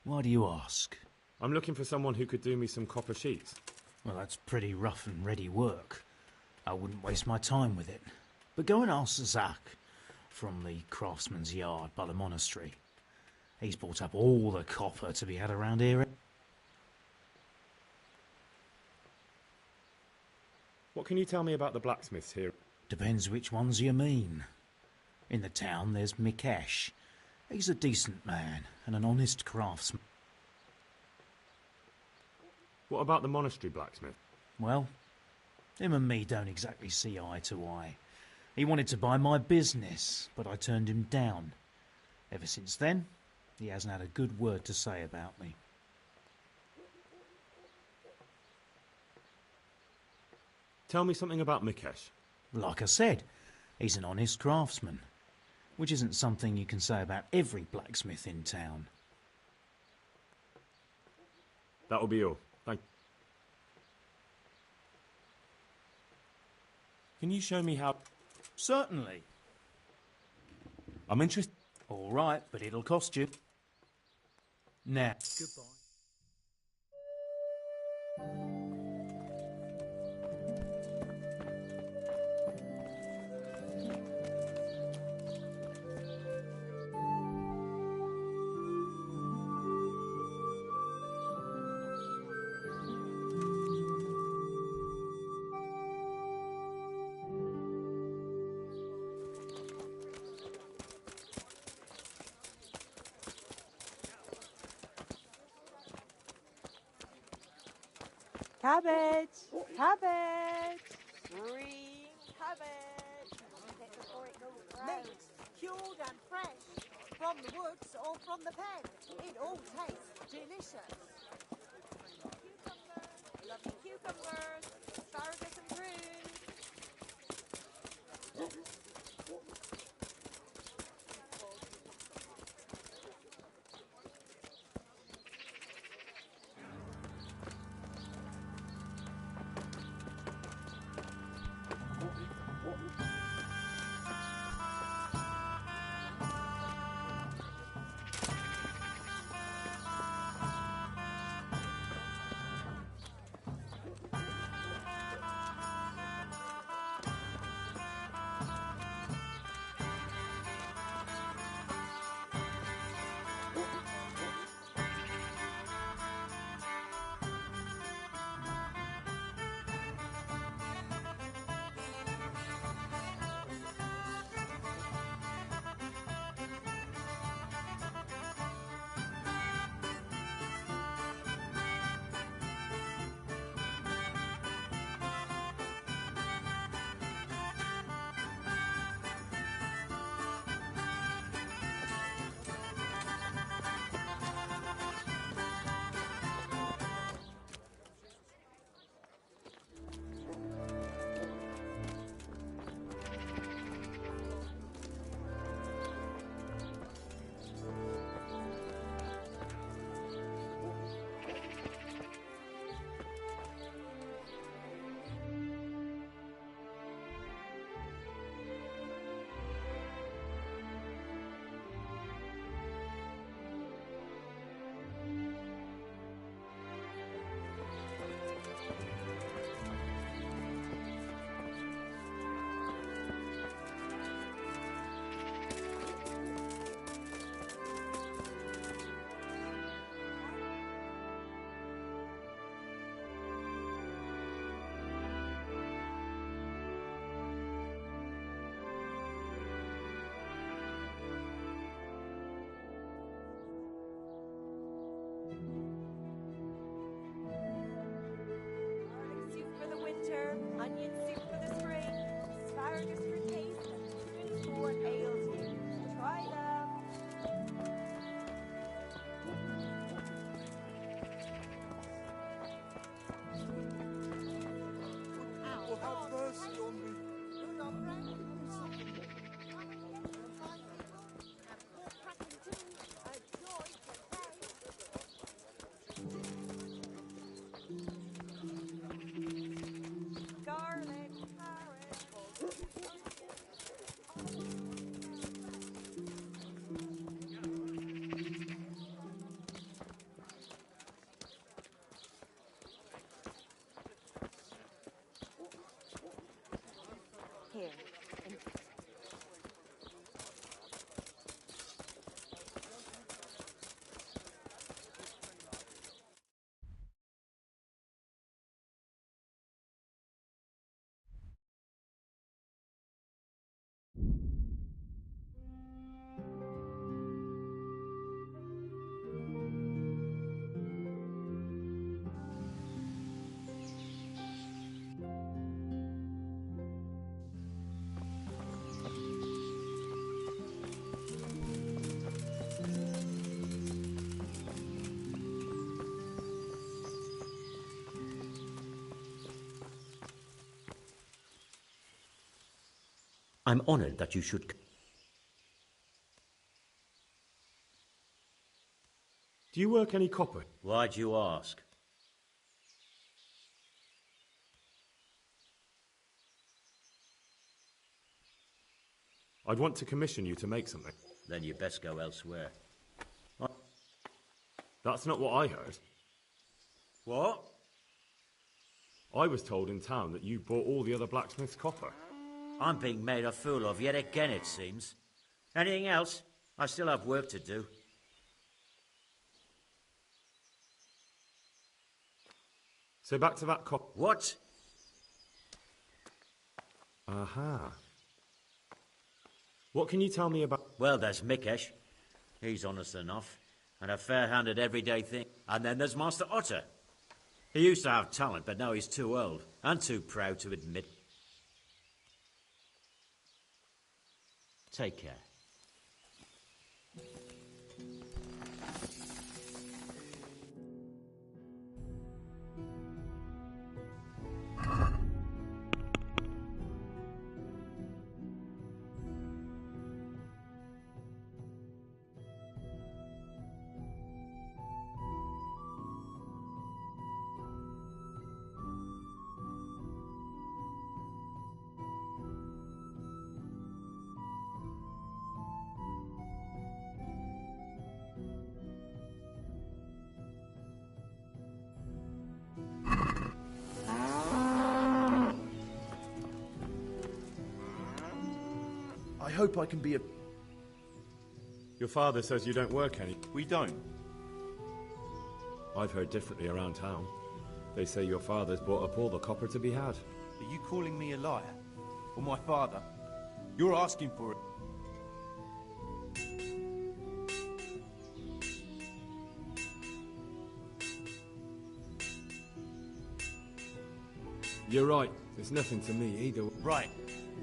Why do you ask? I'm looking for someone who could do me some copper sheets. Well, that's pretty rough and ready work. I wouldn't waste my time with it. But go and ask Zach from the craftsman's yard by the monastery. He's bought up all the copper to be had around here. What can you tell me about the blacksmiths here? Depends which ones you mean. In the town there's Mikesh. He's a decent man and an honest craftsman. What about the monastery blacksmith? Well, him and me don't exactly see eye to eye. He wanted to buy my business, but I turned him down. Ever since then, he hasn't had a good word to say about me. Tell me something about Mikesh. Like I said, he's an honest craftsman, which isn't something you can say about every blacksmith in town. That'll be all. Thank you. Can you show me how... Certainly. I'm interested... All right, but it'll cost you. Now, goodbye. Cabbage! Cabbage! Green cabbage! Mixed, cured and fresh, from the woods or from the pen. It all tastes delicious. Lovely cucumbers, asparagus and prunes. I'm honoured that you should... Do you work any copper? Why'd you ask? I'd want to commission you to make something. Then you best go elsewhere. That's not what I heard. What? I was told in town that you bought all the other blacksmith's copper. I'm being made a fool of yet again, it seems. Anything else? I still have work to do. So back to that copper. What? Aha. What can you tell me about... Well, there's Mikesh. He's honest enough, and a fair-handed everyday thing. And then there's Master Otter. He used to have talent, but now he's too old, and too proud to admit. Take care. I hope I can be a... Your father says you don't work any... We don't. I've heard differently around town. They say your father's bought up all the copper to be had. Are you calling me a liar? Or my father? You're asking for it. You're right. It's nothing to me either. Right.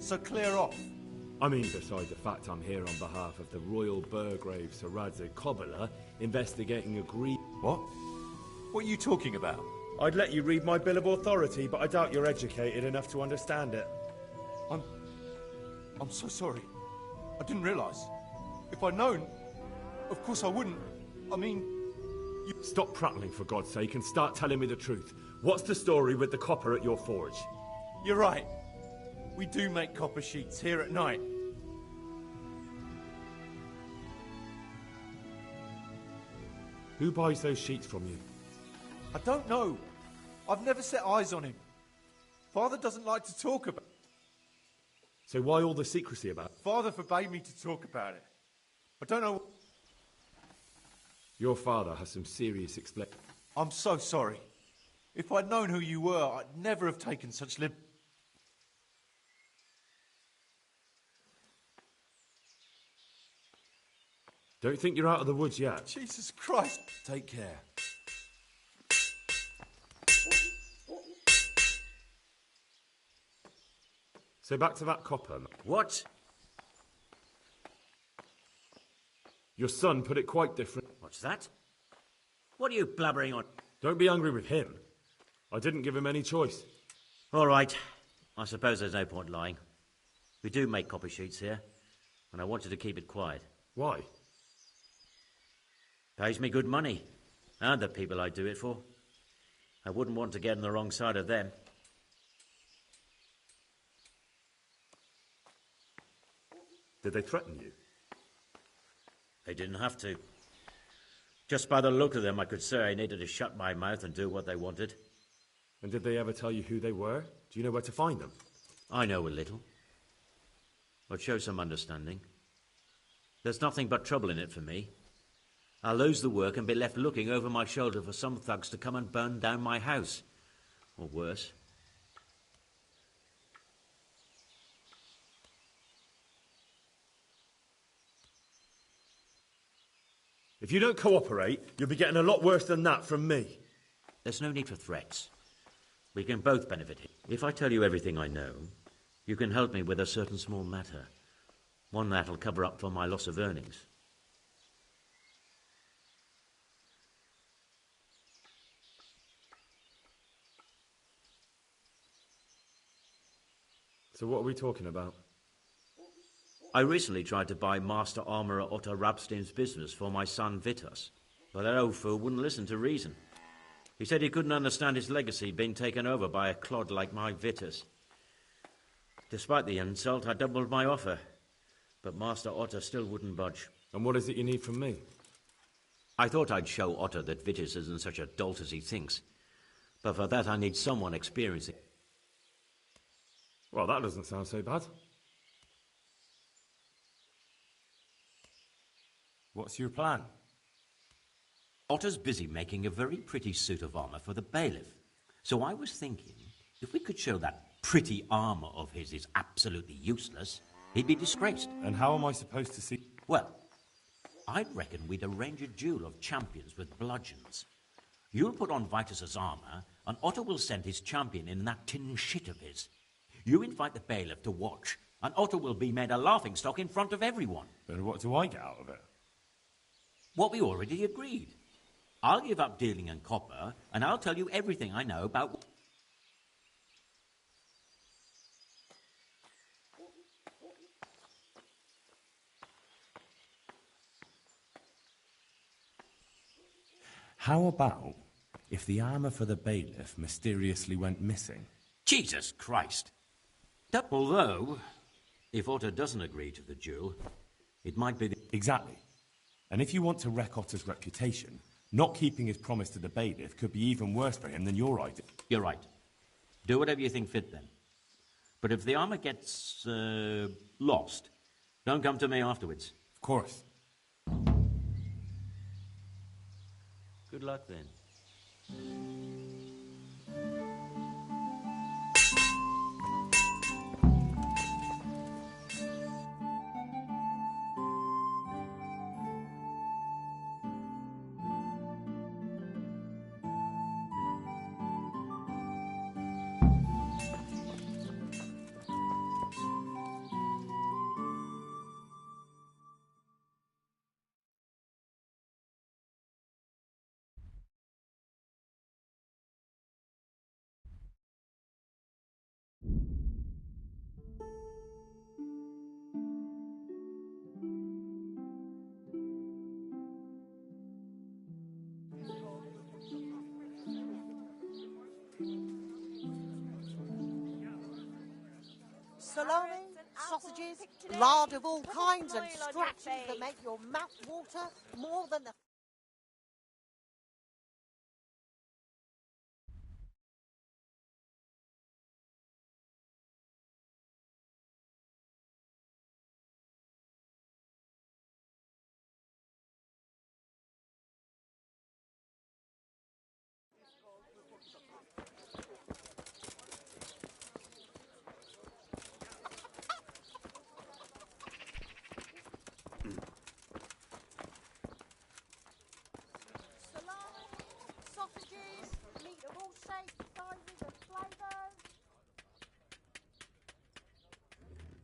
So clear off. I mean, besides the fact I'm here on behalf of the Royal Burgrave Sir Radzig Kobyla, investigating a grief... What? What are you talking about? I'd let you read my Bill of Authority, but I doubt you're educated enough to understand it. I'm so sorry. I didn't realise. If I'd known, of course I wouldn't. I mean... You... Stop prattling, for God's sake, and start telling me the truth. What's the story with the copper at your forge? You're right. We do make copper sheets here at night. Who buys those sheets from you? I don't know. I've never set eyes on him. Father doesn't like to talk about... So why all the secrecy about it? Father forbade me to talk about it. I don't know... Your father has some serious explain... I'm so sorry. If I'd known who you were, I'd never have taken such lib... Don't think you're out of the woods yet. Jesus Christ. Take care. So back to that copper. What? Your son put it quite different. What's that? What are you blabbering on? Don't be angry with him. I didn't give him any choice. All right. I suppose there's no point lying. We do make copper sheets here, and I want you to keep it quiet. Why? Pays me good money, and the people I do it for. I wouldn't want to get on the wrong side of them. Did they threaten you? They didn't have to. Just by the look of them, I could say I needed to shut my mouth and do what they wanted. And did they ever tell you who they were? Do you know where to find them? I know a little. I'd show some understanding. There's nothing but trouble in it for me. I'll lose the work and be left looking over my shoulder for some thugs to come and burn down my house. Or worse. If you don't cooperate, you'll be getting a lot worse than that from me. There's no need for threats. We can both benefit here. If I tell you everything I know, you can help me with a certain small matter. One that'll cover up for my loss of earnings. So what are we talking about? I recently tried to buy Master Armourer Otto Rabstein's business for my son Vitus, but that old fool wouldn't listen to reason. He said he couldn't understand his legacy being taken over by a clod like my Vitus. Despite the insult, I doubled my offer, but Master Otto still wouldn't budge. And what is it you need from me? I thought I'd show Otto that Vitus isn't such a dolt as he thinks, but for that I need someone experienced. Well, that doesn't sound so bad. What's your plan? Otto's busy making a very pretty suit of armour for the bailiff. So I was thinking, if we could show that pretty armour of his is absolutely useless, he'd be disgraced. And how am I supposed to see... Well, I'd reckon we'd arrange a duel of champions with bludgeons. You'll put on Vitus's armour, and Otto will send his champion in that tin shit of his. You invite the bailiff to watch, and Otto will be made a laughingstock in front of everyone. But what do I get out of it? What we already agreed. I'll give up dealing in copper, and I'll tell you everything I know about... How about if the armour for the bailiff mysteriously went missing? Jesus Christ! Although, if Otto doesn't agree to the duel, it might be... Exactly. And if you want to wreck Otto's reputation, not keeping his promise to the bailiff could be even worse for him than your idea. You're right. Do whatever you think fit then. But if the armour gets, lost, don't come to me afterwards. Of course. Good luck then. Salami, sausages, lard of all kinds, and scratches that make your mouth water more than the...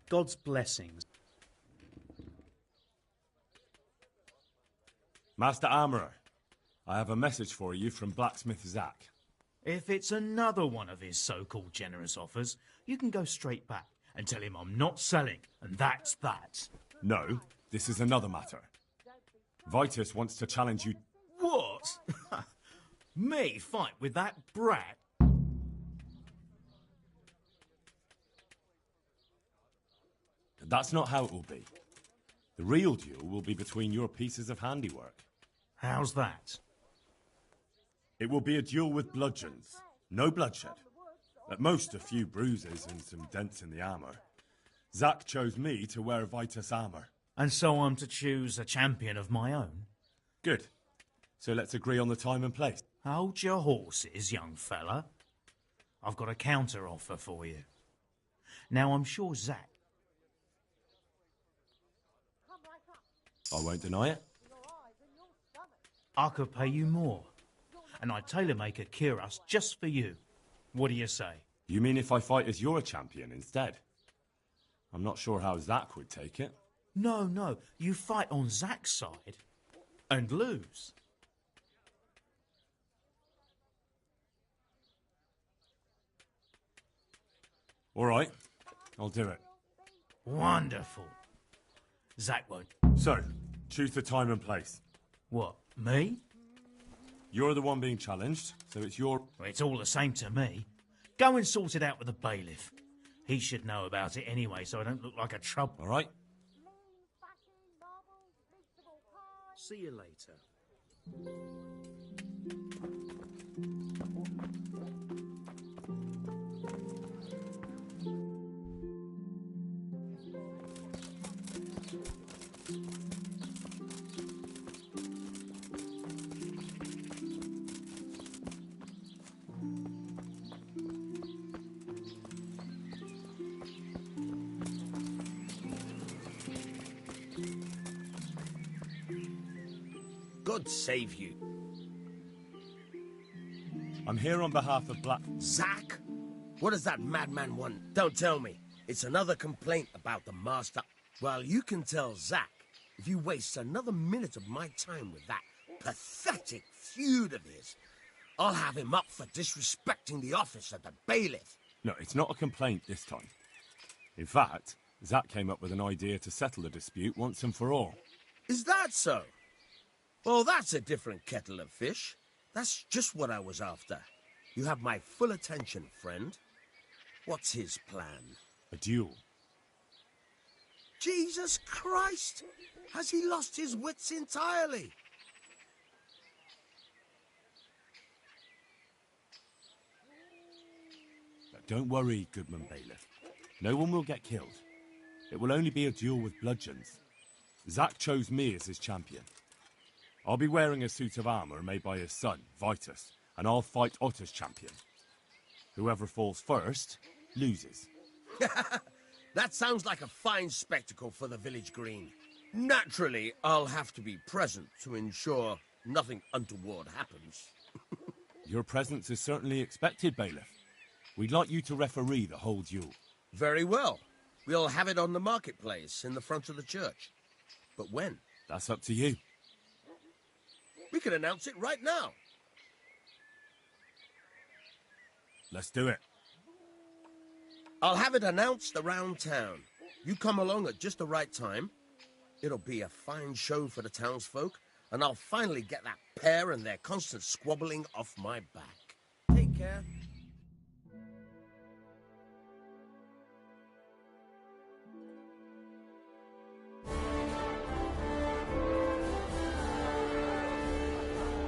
God's blessings. Master Armourer, I have a message for you from blacksmith Zach. If it's another one of his so-called generous offers, you can go straight back and tell him I'm not selling, and that's that. No, this is another matter. Vitus wants to challenge you... What? Me fight with that brat? That's not how it will be. The real duel will be between your pieces of handiwork. How's that? It will be a duel with bludgeons. No bloodshed. At most, a few bruises and some dents in the armour. Zach chose me to wear Vitus armour. And so I'm to choose a champion of my own? Good. So let's agree on the time and place. Hold your horses, young fella. I've got a counter offer for you. Now, I'm sure Zach... I won't deny it. I could pay you more, and I'd tailor-make a cuirass just for you. What do you say? You mean if I fight as your champion instead? I'm not sure how Zach would take it. No, you fight on Zach's side and lose. All right, I'll do it. Wonderful. Zach won't. So, choose the time and place. What, me? You're the one being challenged, so it's your... Well, it's all the same to me. Go and sort it out with the bailiff. He should know about it anyway, so I don't look like a trouble. All right. See you later. God save you. I'm here on behalf of Zach? What does that madman want? Don't tell me. It's another complaint about the master. Well, you can tell Zach if you waste another minute of my time with that pathetic feud of his. I'll have him up for disrespecting the office of the bailiff. No, it's not a complaint this time. In fact, Zach came up with an idea to settle the dispute once and for all. Is that so? Well, that's a different kettle of fish. That's just what I was after. You have my full attention, friend. What's his plan? A duel. Jesus Christ! Has he lost his wits entirely? Now, don't worry, Goodman Bailiff. No one will get killed. It will only be a duel with bludgeons. Zach chose me as his champion. I'll be wearing a suit of armour made by his son, Vitus, and I'll fight Otter's champion. Whoever falls first, loses. That sounds like a fine spectacle for the village green. Naturally, I'll have to be present to ensure nothing untoward happens. Your presence is certainly expected, Bailiff. We'd like you to referee the whole duel. Very well. We'll have it on the marketplace in the front of the church. But when? That's up to you. We can announce it right now. Let's do it. I'll have it announced around town. You come along at just the right time. It'll be a fine show for the townsfolk, and I'll finally get that pair and their constant squabbling off my back. Take care.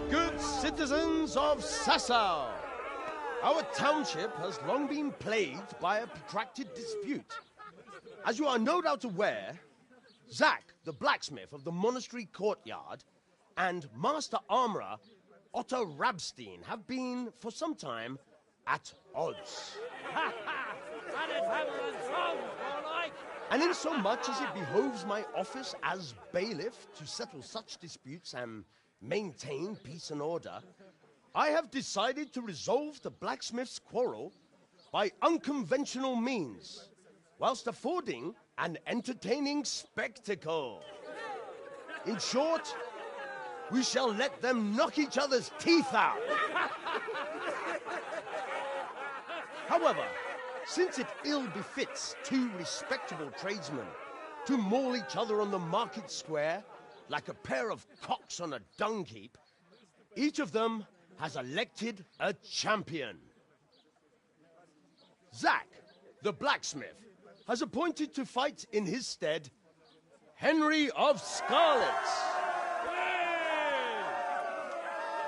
Good citizens of Sasau, our township has long been plagued by a protracted dispute. As you are no doubt aware, Zach, the blacksmith of the monastery courtyard, and Master Armourer Otto Rabstein have been, for some time, at odds. And in so much as it behoves my office as bailiff to settle such disputes and maintain peace and order, I have decided to resolve the blacksmith's quarrel by unconventional means, whilst affording an entertaining spectacle. In short, we shall let them knock each other's teeth out. However, since it ill befits two respectable tradesmen to maul each other on the market square like a pair of cocks on a dung heap, each of them has elected a champion. Zach, the blacksmith, has appointed to fight in his stead Henry of Skalitz.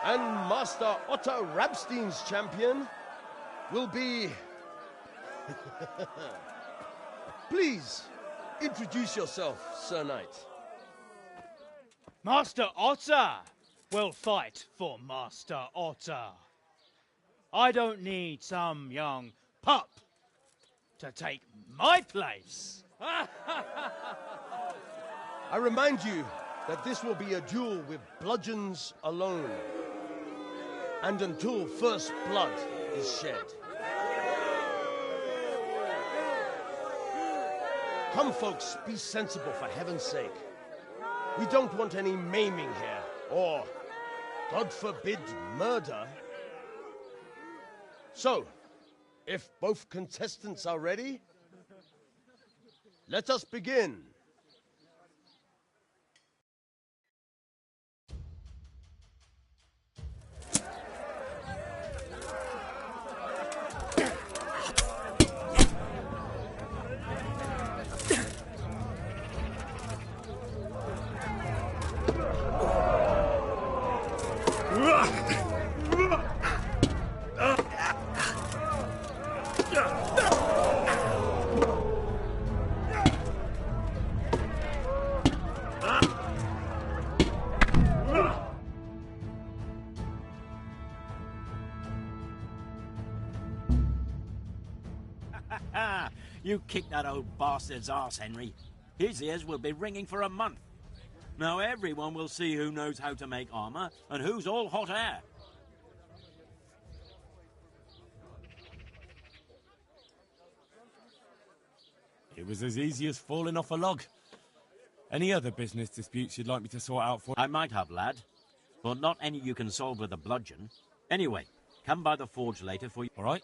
And Master Otto Rabstein's champion will be... Please, introduce yourself, Sir Knight. Master Otter will fight for Master Otter. I don't need some young pup to take my place. I remind you that this will be a duel with bludgeons alone, and until first blood is shed. Come, folks, be sensible for heaven's sake. We don't want any maiming here, or, God forbid, murder. So, if both contestants are ready, let us begin. You kicked that old bastard's arse, Henry. His ears will be ringing for a month. Now everyone will see who knows how to make armor and who's all hot air. It was as easy as falling off a log. Any other business disputes you'd like me to sort out for? I might have, lad, but not any you can solve with a bludgeon. Anyway, come by the forge later for you. All right.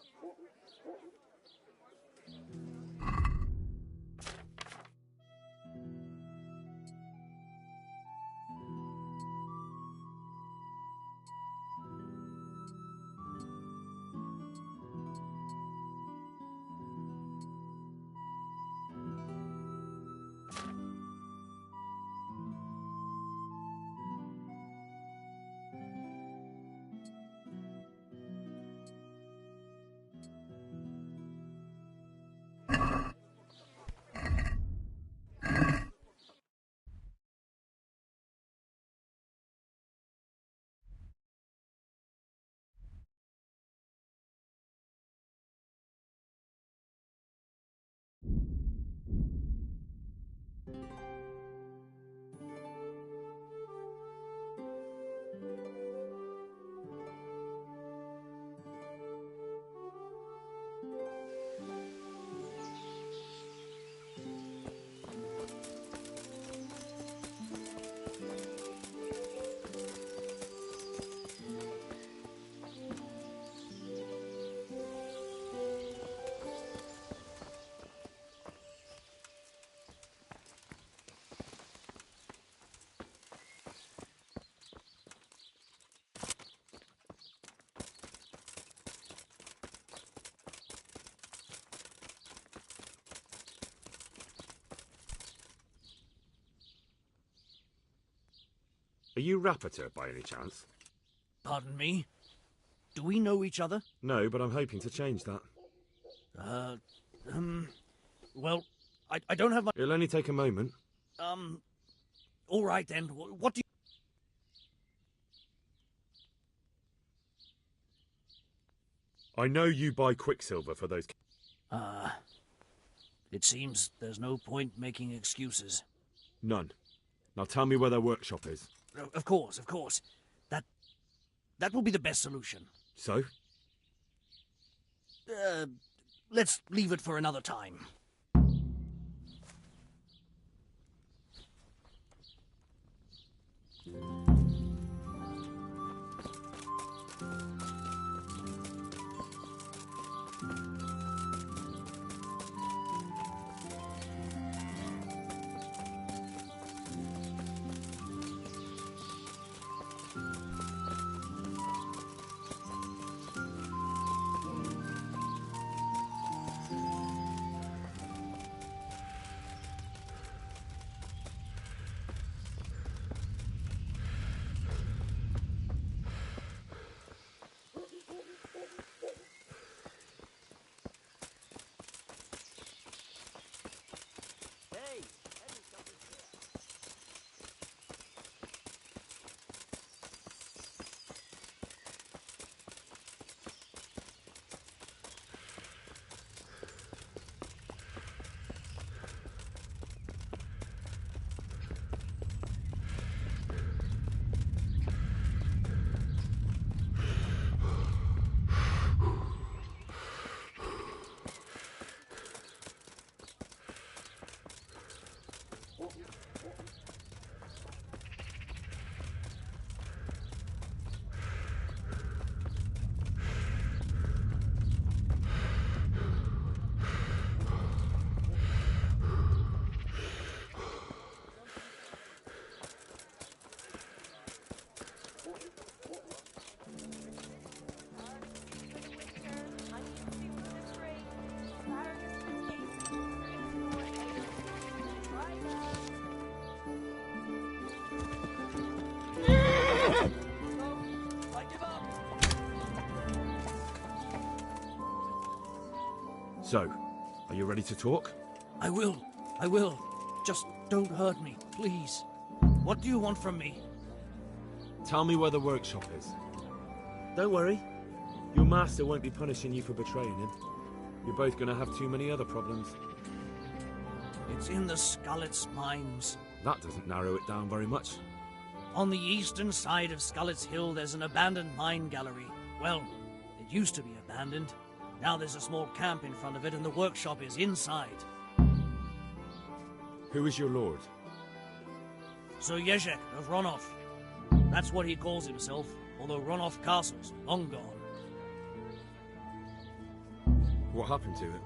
Are you Rappator by any chance? Pardon me? Do we know each other? No, but I'm hoping to change that. Well, I don't have my... It'll only take a moment. All right then. What do you... I know you buy quicksilver for those... It seems there's no point making excuses. None. Now tell me where their workshop is. Of course. That will be the best solution. So? Let's leave it for another time. So, are you ready to talk? I will. Just don't hurt me, please. What do you want from me? Tell me where the workshop is. Don't worry. Your master won't be punishing you for betraying him. You're both gonna have too many other problems. It's in the Skalitz mines. That doesn't narrow it down very much. On the eastern side of Skalitz Hill, there's an abandoned mine gallery. Well, it used to be abandoned. Now there's a small camp in front of it, and the workshop is inside. Who is your lord? Sir Jezek of Ronov. That's what he calls himself, although Ronov Castle's long gone. What happened to it?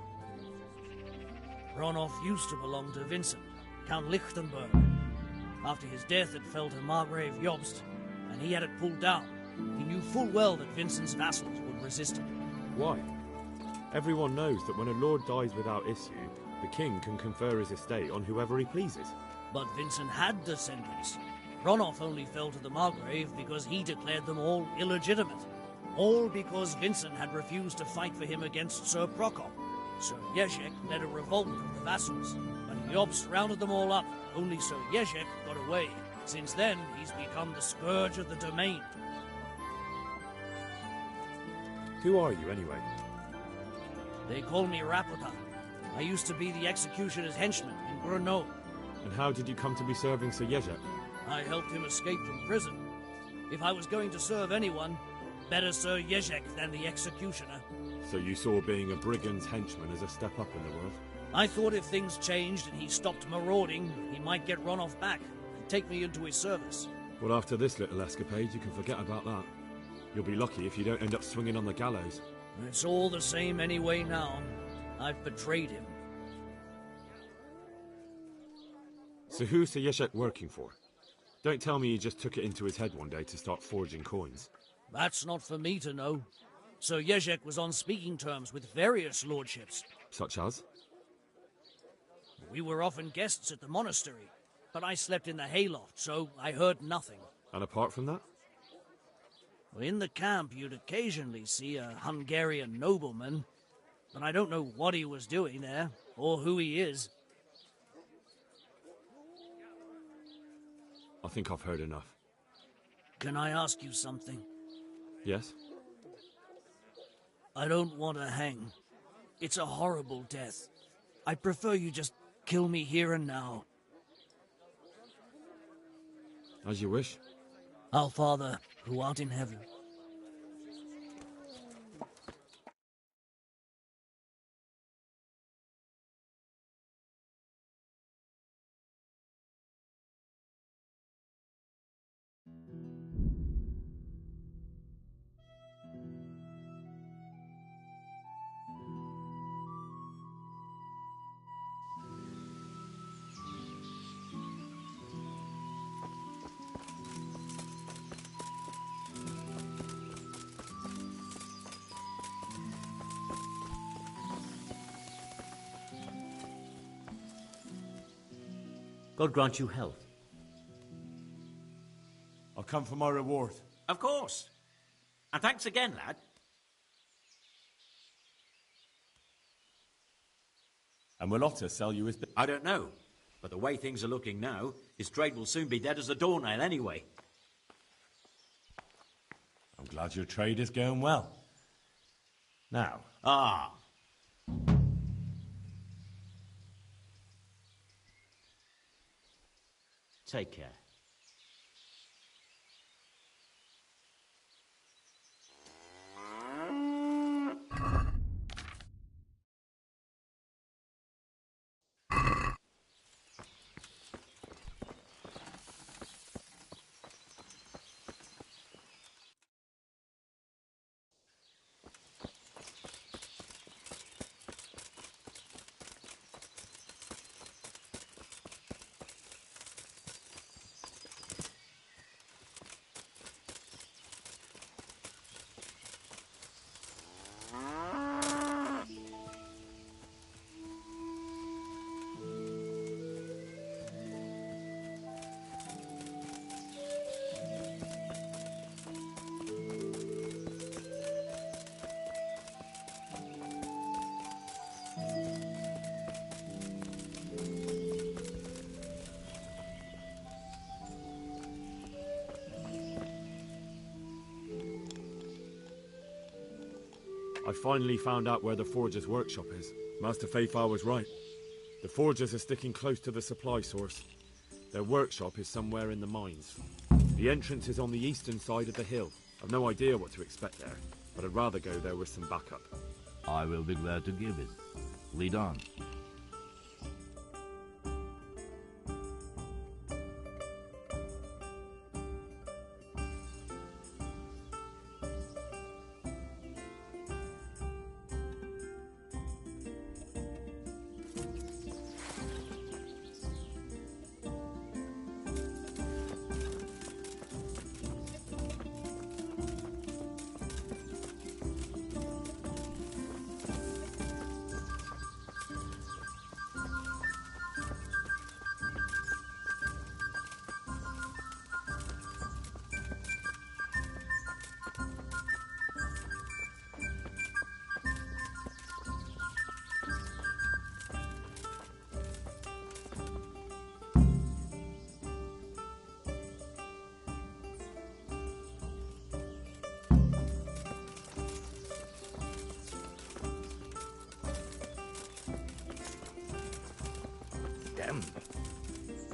Ronov used to belong to Vincent, Count Lichtenberg. After his death, it fell to Margrave Jobst, and he had it pulled down. He knew full well that Vincent's vassals would resist it. Why? Everyone knows that when a lord dies without issue, the king can confer his estate on whoever he pleases. But Vincent had descendants. Ronov only fell to the Margrave because he declared them all illegitimate. All because Vincent had refused to fight for him against Sir Prokop. Sir Jezek led a revolt of the vassals, but Jobst rounded them all up. Only Sir Jezek got away. Since then, he's become the scourge of the domain. Who are you, anyway? They call me Rapota. I used to be the executioner's henchman in Brno. And how did you come to be serving Sir Jezek? I helped him escape from prison. If I was going to serve anyone, better Sir Jezek than the executioner. So you saw being a brigand's henchman as a step up in the world? I thought if things changed and he stopped marauding, he might get Ronov back and take me into his service. Well, after this little escapade, you can forget about that. You'll be lucky if you don't end up swinging on the gallows. It's all the same anyway now. I've betrayed him. So who's Sir Jezek working for? Don't tell me he just took it into his head one day to start forging coins. That's not for me to know. Sir Jezek was on speaking terms with various lordships. Such as? We were often guests at the monastery, but I slept in the hayloft, so I heard nothing. And apart from that? In the camp, you'd occasionally see a Hungarian nobleman, but I don't know what he was doing there, or who he is. I think I've heard enough. Can I ask you something? Yes? I don't want to hang. It's a horrible death. I prefer you just kill me here and now. As you wish. Our Father, who art in heaven. God grant you health. I'll come for my reward. Of course. And thanks again, lad. And will Otter sell you his... I don't know. But the way things are looking now, his trade will soon be dead as a doornail anyway. I'm glad your trade is going well. Now... Ah. Take care. I finally found out where the Forger's workshop is. Master Fayfar was right. The Forgers are sticking close to the supply source. Their workshop is somewhere in the mines. The entrance is on the eastern side of the hill. I've no idea what to expect there, but I'd rather go there with some backup. I will be glad to give it. Lead on.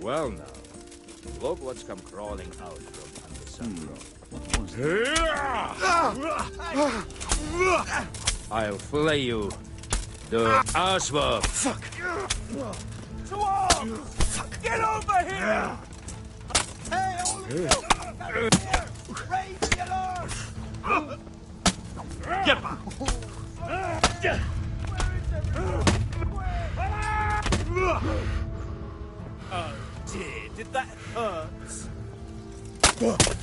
Well now, look what's come crawling out from under some rock. I'll flay you, the arsewolf. Fuck! Get over here! Hey, all of you! Raise the alarm! Get back! Oh dear, did that hurt?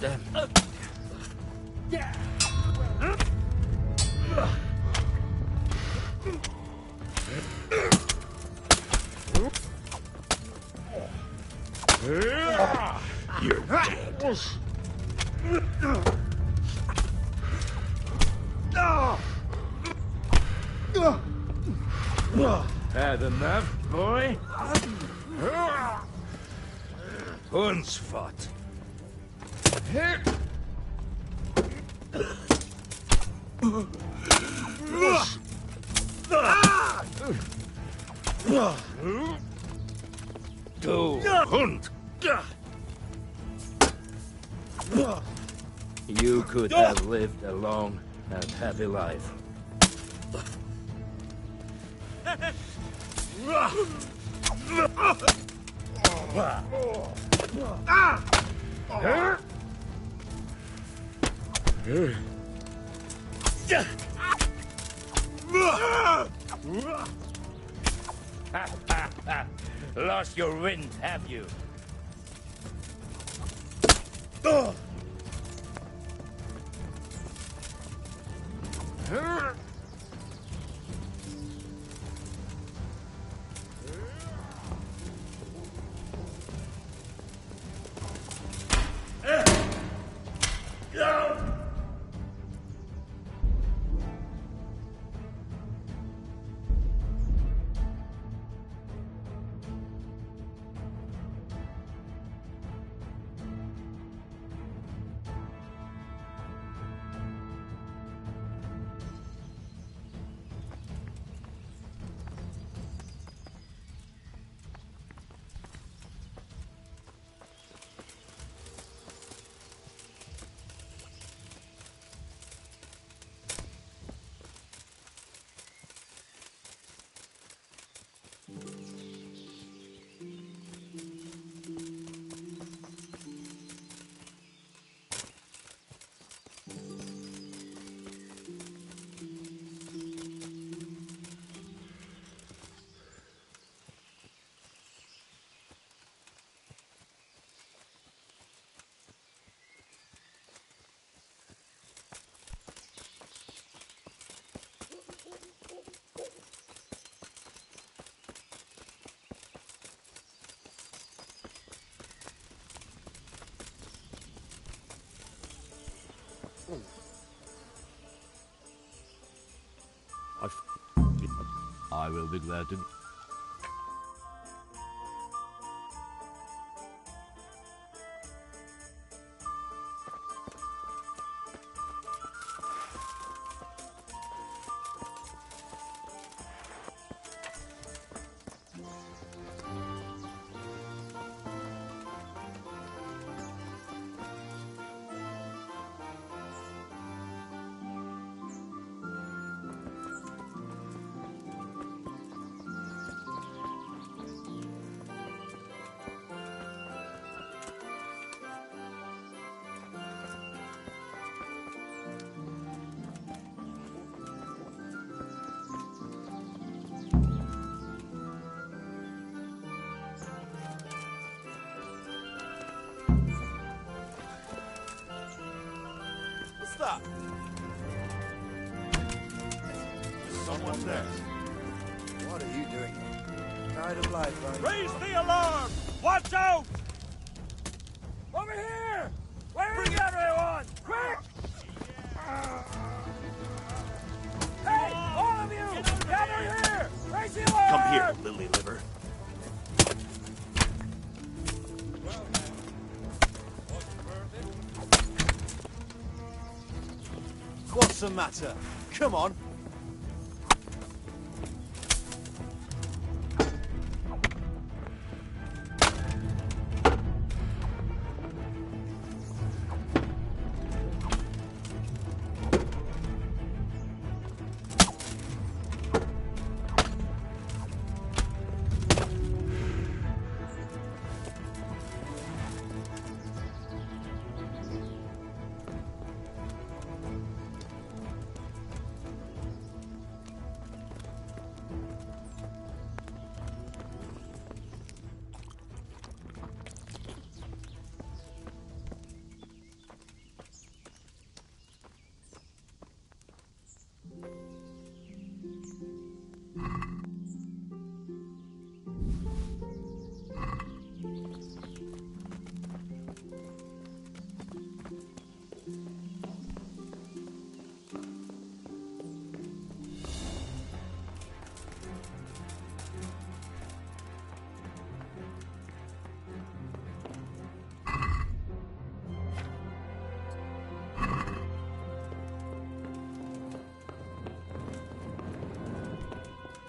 Damn. You're dead. Had enough, boy? Hundsfot. Du Hund! You could have lived a long and happy life. Lost your wind, have you? I will be glad to... that? There's someone there. What are you doing? Tired of life, right? Raise the alarm! Watch out! Over here! Where is everyone? Quick! Hey, all of you! Gather here! Raise the alarm! Come here, lily liver. What's the matter? Come on.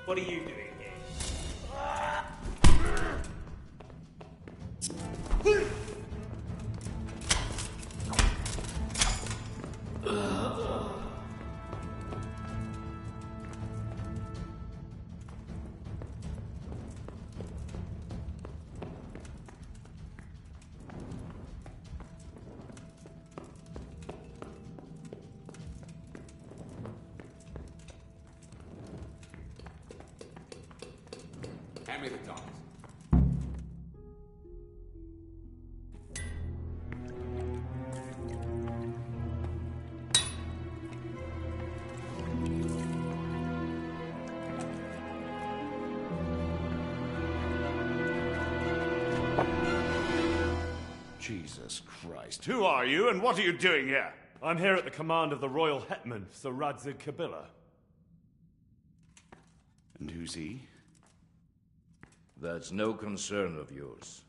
What are you doing here? Hand me the tongs. Jesus Christ. Who are you and what are you doing here? I'm here at the command of the royal hetman, Sir Radzig Kobyla. And who's he? That's no concern of yours.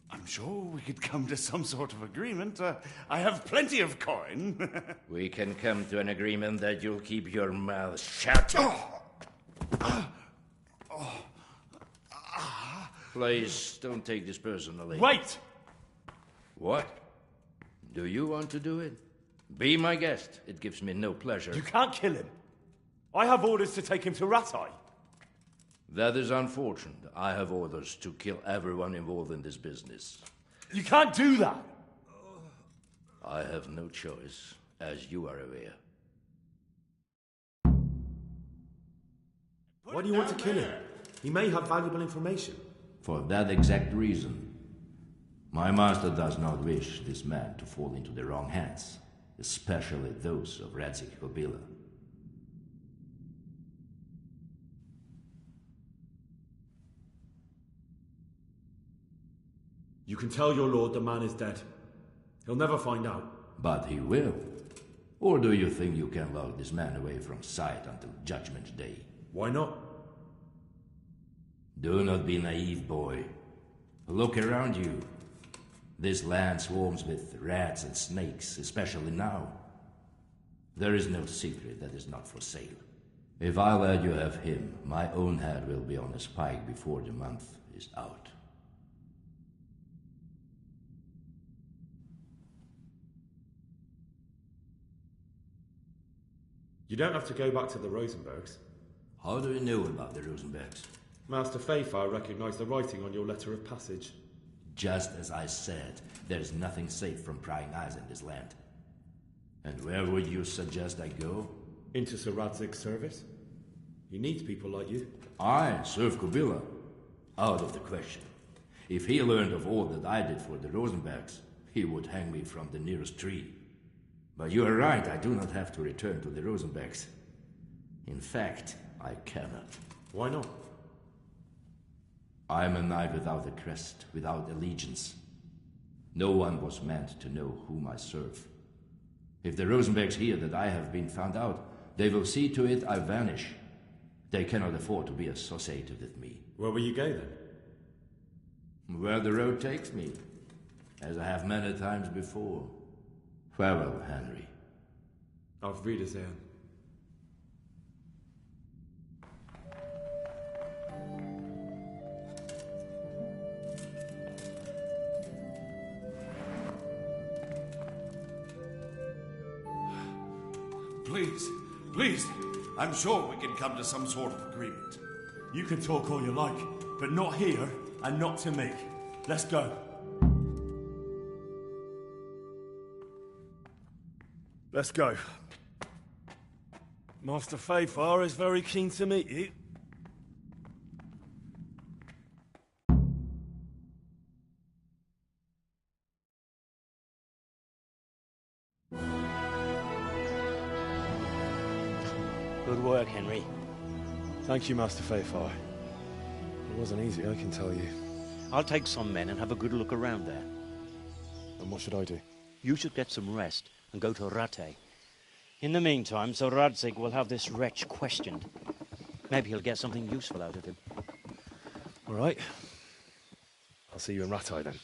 I'm sure we could come to some sort of agreement. I have plenty of coin. We can come to an agreement that you'll keep your mouth shut. Please, don't take this personally. Wait! What? Do you want to do it? Be my guest. It gives me no pleasure. You can't kill him. I have orders to take him to Ratai. That is unfortunate. I have orders to kill everyone involved in this business. You can't do that! I have no choice, as you are aware. Why do you want to kill him? He may have valuable information. For that exact reason. My master does not wish this man to fall into the wrong hands, especially those of Radzig Kobyla. You can tell your lord the man is dead. He'll never find out. But he will. Or do you think you can lock this man away from sight until Judgment Day? Why not? Do not be naive, boy. Look around you. This land swarms with rats and snakes, especially now. There is no secret that is not for sale. If I let you have him, my own head will be on a spike before the month is out. You don't have to go back to the Rosenbergs. How do you know about the Rosenbergs? Master Fayfire recognized the writing on your letter of passage. Just as I said, there is nothing safe from prying eyes in this land. And where would you suggest I go? Into Sir Radzig's service. He needs people like you. I serve Kobyla. Out of the question. If he learned of all that I did for the Rosenbergs, he would hang me from the nearest tree. But you are right, I do not have to return to the Rosenbergs. In fact, I cannot. Why not? I am a knight without a crest, without allegiance. No one was meant to know whom I serve. If the Rosenbergs hear that I have been found out, they will see to it I vanish. They cannot afford to be associated with me. Where will you go then? Where the road takes me, as I have many times before. Farewell, Henry. Auf Wiedersehen. Please, I'm sure we can come to some sort of agreement. You can talk all you like, but not here and not to me. Let's go. Let's go. Master Fafar is very keen to meet you. Good work, Henry. Thank you, Master Fafar. It wasn't easy, I can tell you. I'll take some men and have a good look around there. And what should I do? You should get some rest and go to Rattay. In the meantime, Sir Radzig will have this wretch questioned. Maybe he'll get something useful out of him. All right. I'll see you in Rattay then.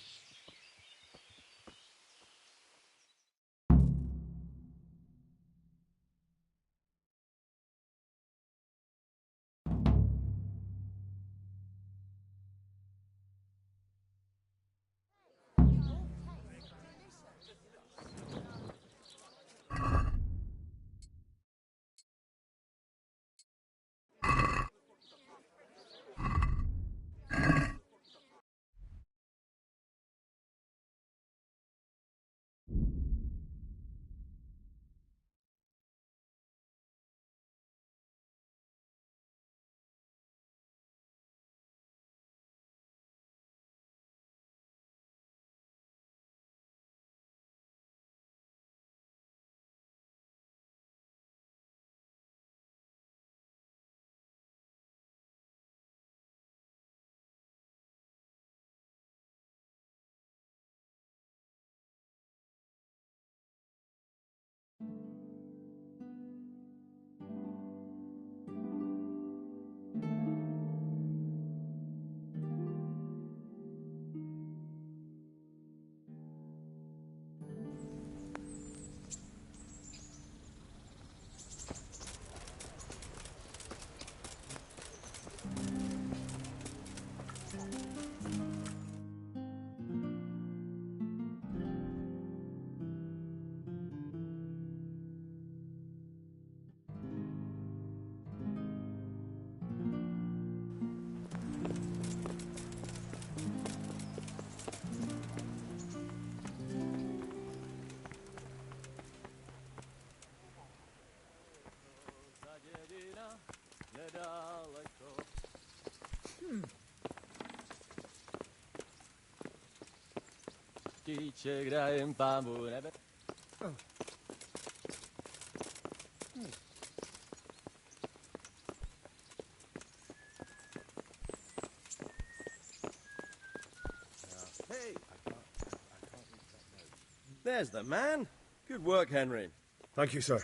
There's the man. Good work, Henry. Thank you, sir.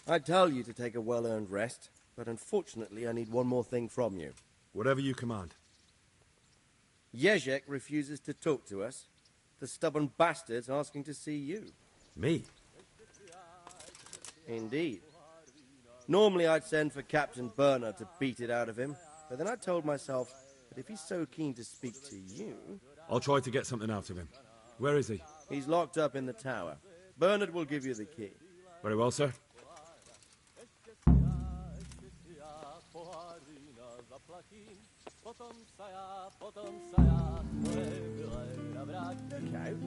I tell you to take a well-earned rest, but unfortunately I need one more thing from you. Whatever you command. Jezek refuses to talk to us. The stubborn bastard's asking to see you. Me? Indeed. Normally I'd send for Captain Bernard to beat it out of him, but then I told myself that if he's so keen to speak to you... I'll try to get something out of him. Where is he? He's locked up in the tower. Bernard will give you the key. Very well, sir.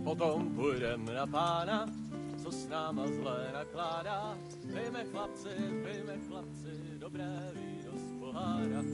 Potom půjdem na pána, co s náma zle nakládá. Pijme chlapci, dobré víno z pohára.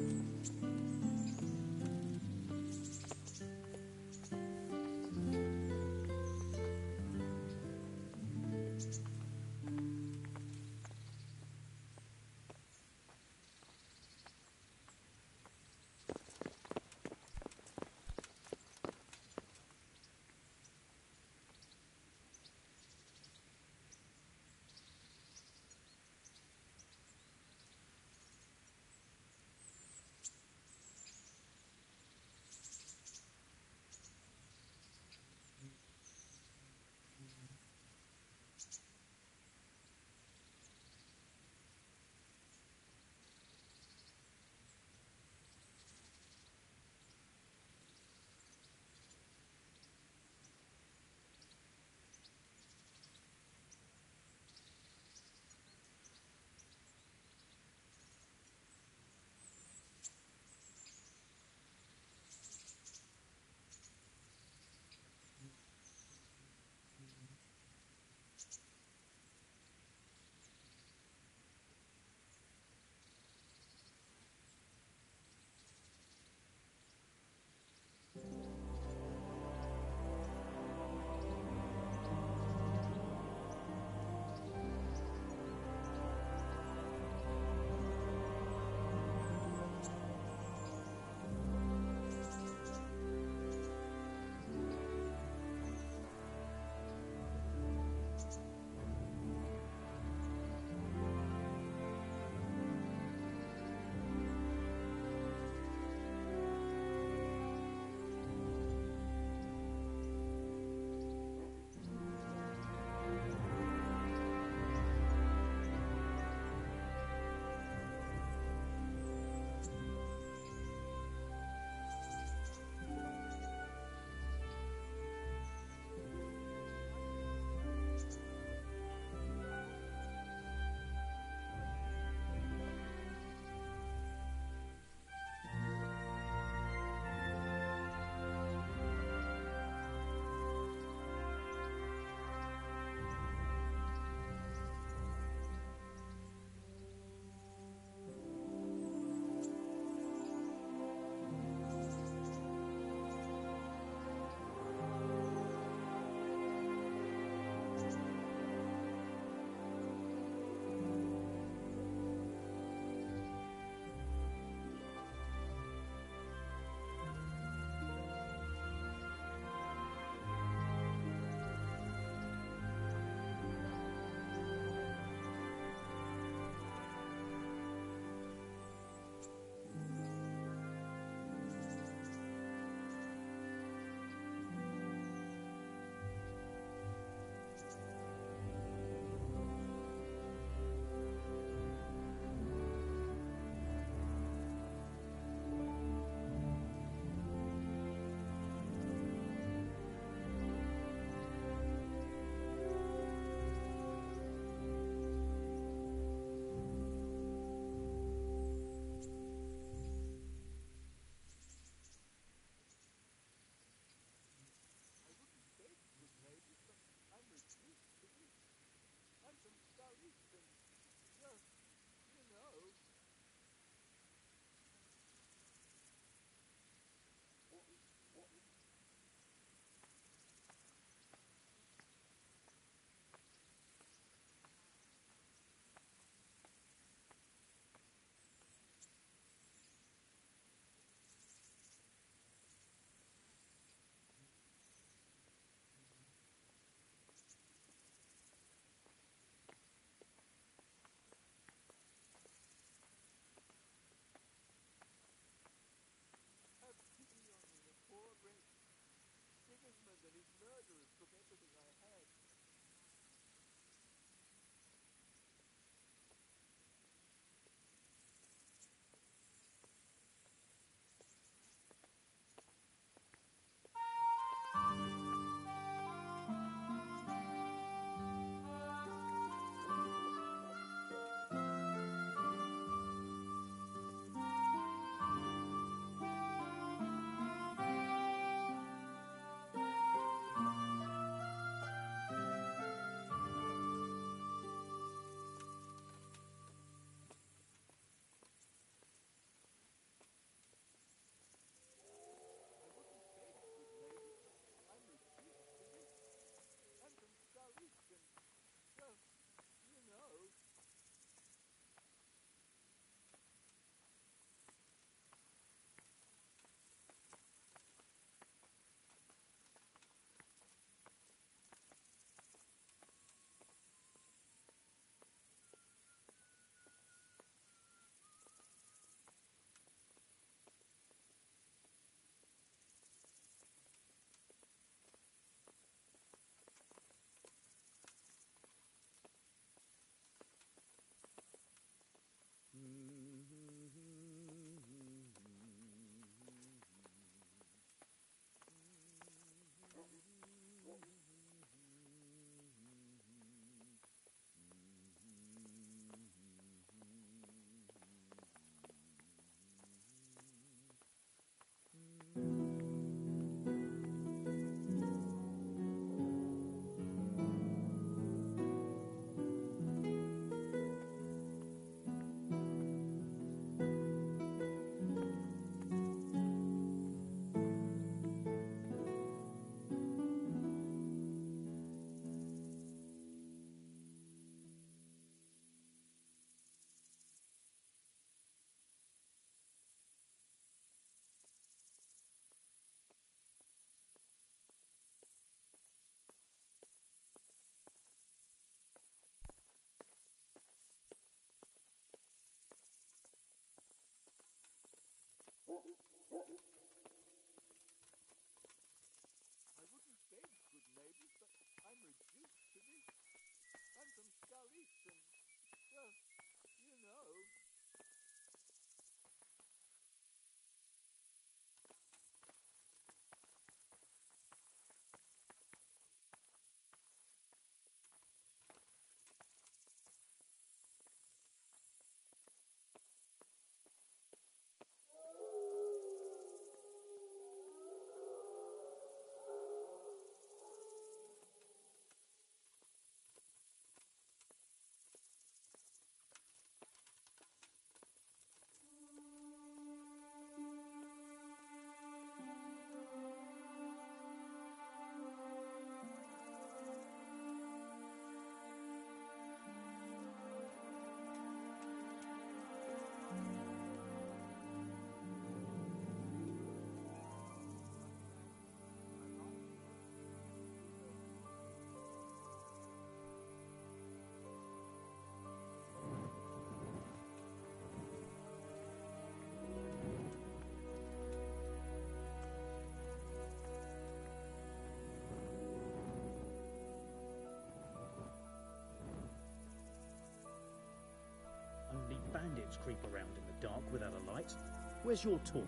creep around in the dark without a light. Where's your torch?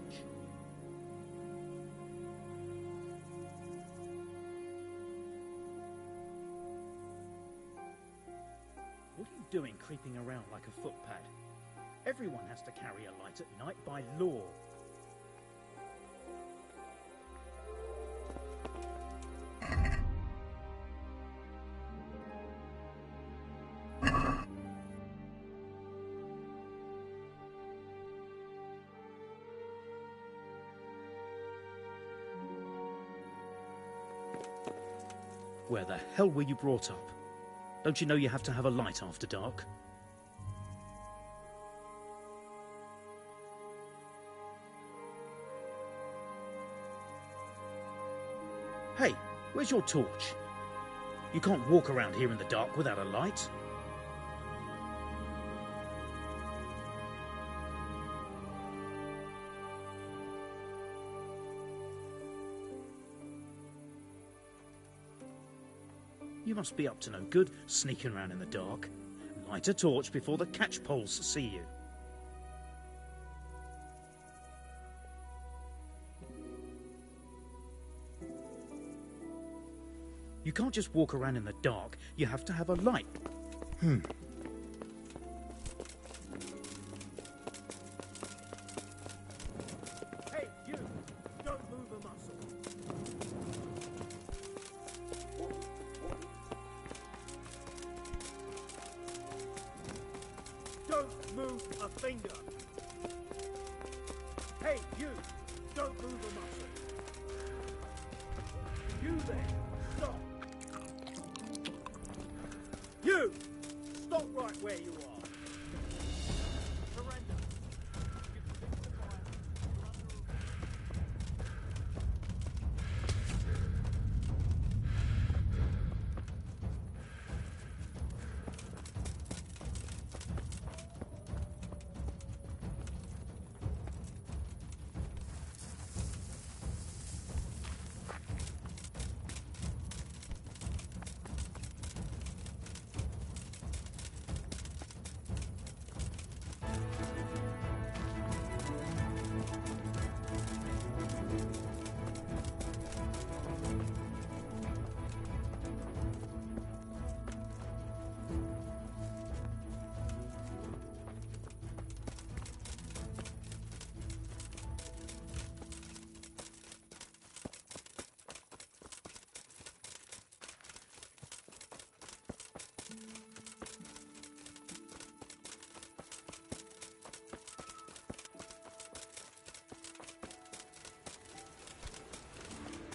What are you doing creeping around like a footpad? Everyone has to carry a light at night by law. Where the hell were you brought up? Don't you know you have to have a light after dark? Hey, where's your torch? You can't walk around here in the dark without a light. You must be up to no good, sneaking around in the dark. Light a torch before the catchpoles see you. You can't just walk around in the dark. You have to have a light. Hey, you! Don't move a muscle. Don't move a finger. Hey, you! Don't move a muscle. You there! Stop! You! Stop right where you are. Surrender.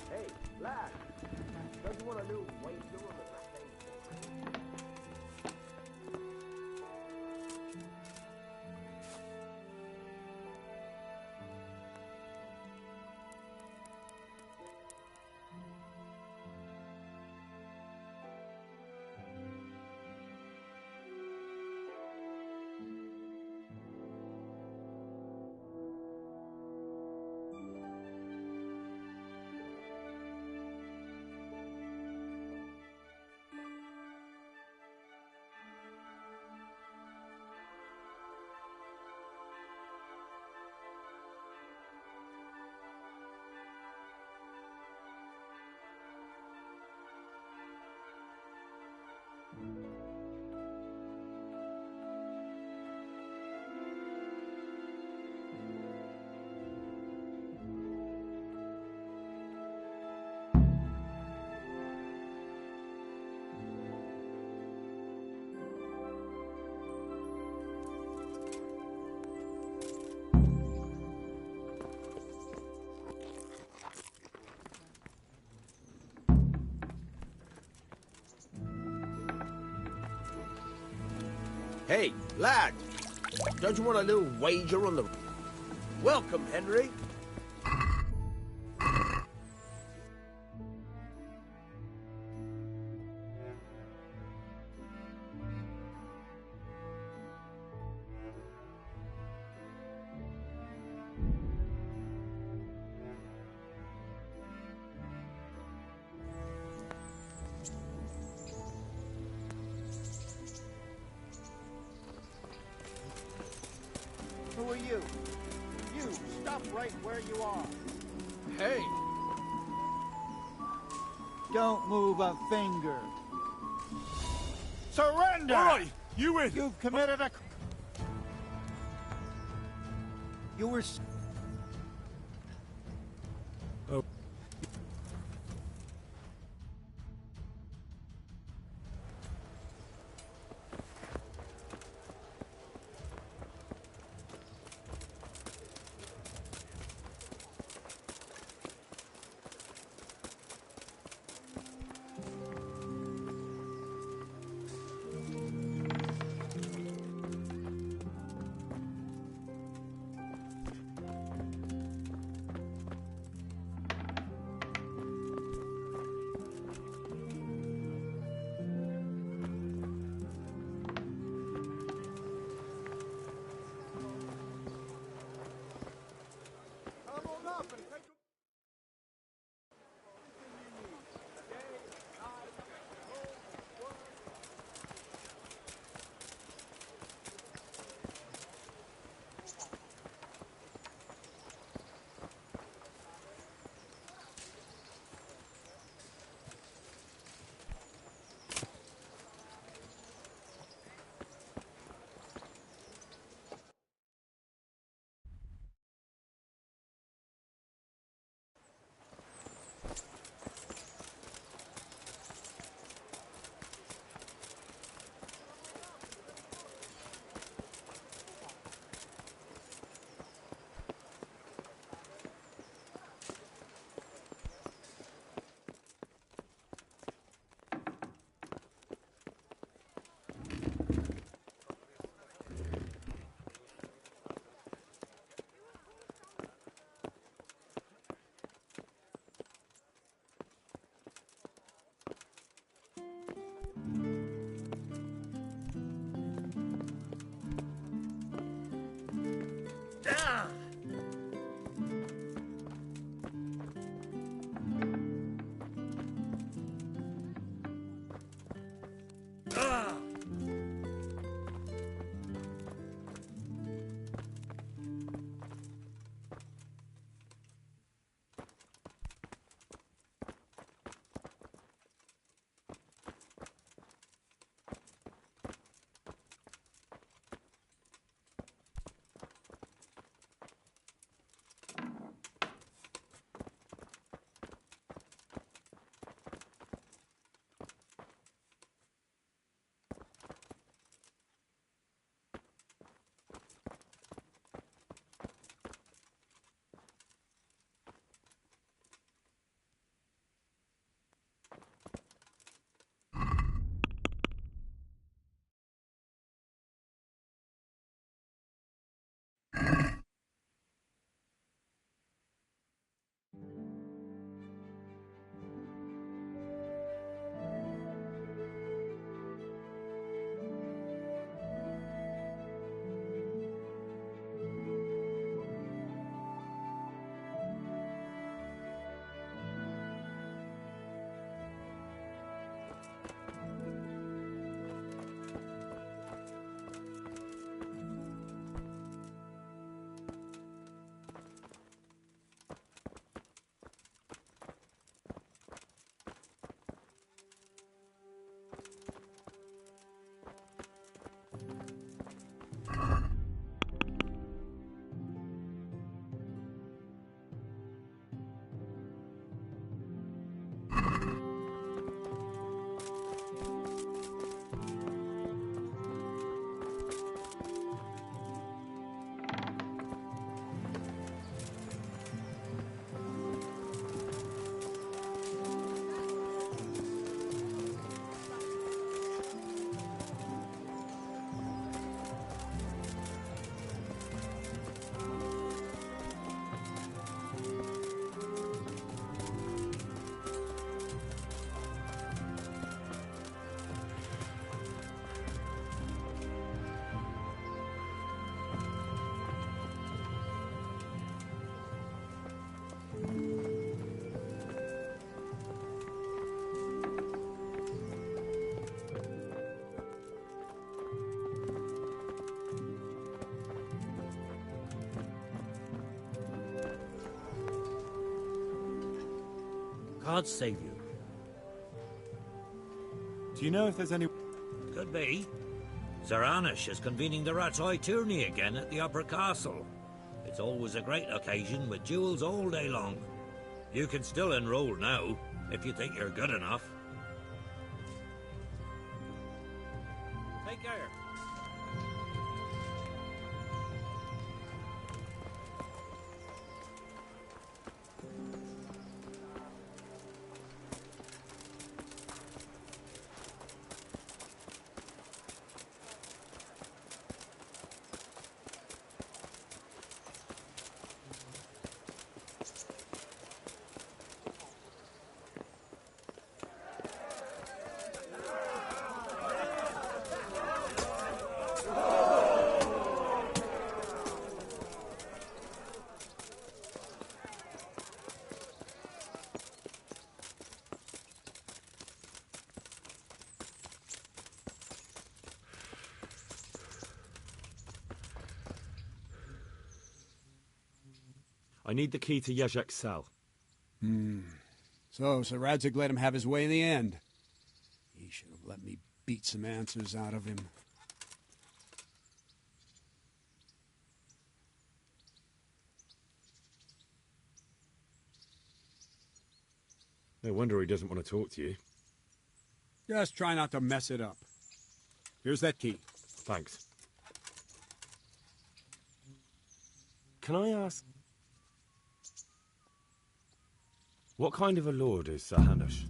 Hey, lad, don't you want a little wager on the back end? Hey, lad, don't you want a little wager on the... Welcome, Henry. you. You, stop right where you are. Hey! Don't move a finger. Surrender! All right, you win. You've committed a... You were... Oh. cards save you. Do you know if there's any... Could be. Sir Anish is convening the Ratoi tourney again at the Upper Castle. It's always a great occasion with duels all day long. You can still enroll now, if you think you're good enough. Take care. I need the key to Jezek's cell. So Sir Radzig let him have his way in the end. He should have let me beat some answers out of him. No wonder he doesn't want to talk to you. Just try not to mess it up. Here's that key. Thanks. Can I ask... What kind of a lord is Sir Hanush?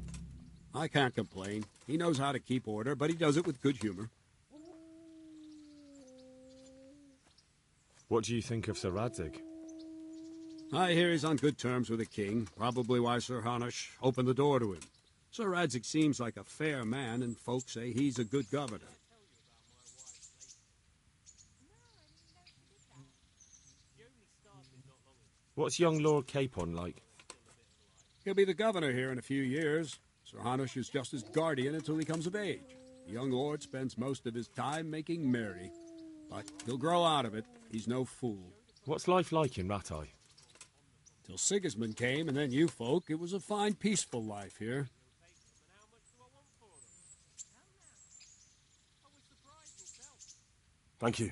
I can't complain. He knows how to keep order, but he does it with good humor. What do you think of Sir Radzig? I hear he's on good terms with the king, probably why Sir Hanush opened the door to him. Sir Radzig seems like a fair man, and folks say he's a good governor. What's young Lord Capon like? He'll be the governor here in a few years. Sir Hanush is just his guardian until he comes of age. The young lord spends most of his time making merry. But he'll grow out of it. He's no fool. What's life like in Rattay? Till Sigismund came, and then you folk, it was a fine, peaceful life here. Thank you.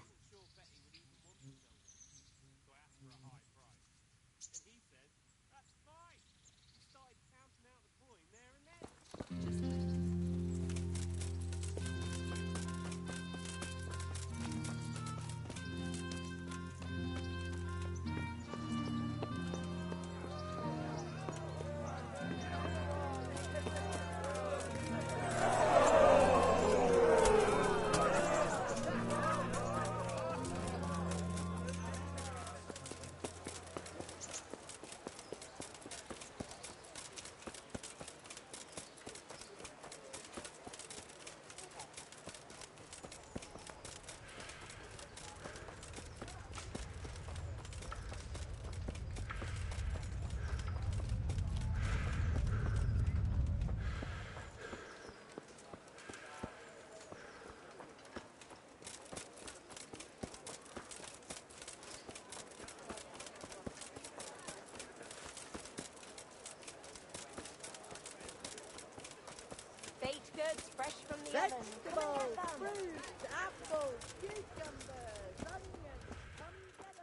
Baked goods fresh from the oven. Come and Vegetables, get them. fruits, apples, cucumbers, onions, come get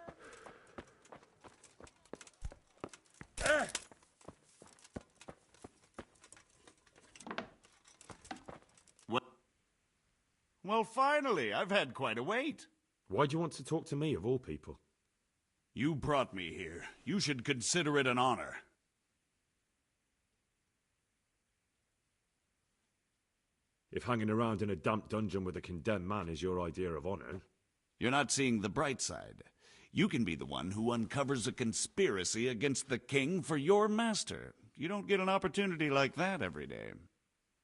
'em. Well, finally, I've had quite a wait. Why do you want to talk to me, of all people? You brought me here. You should consider it an honor. If hanging around in a damp dungeon with a condemned man is your idea of honor... You're not seeing the bright side. You can be the one who uncovers a conspiracy against the king for your master. You don't get an opportunity like that every day.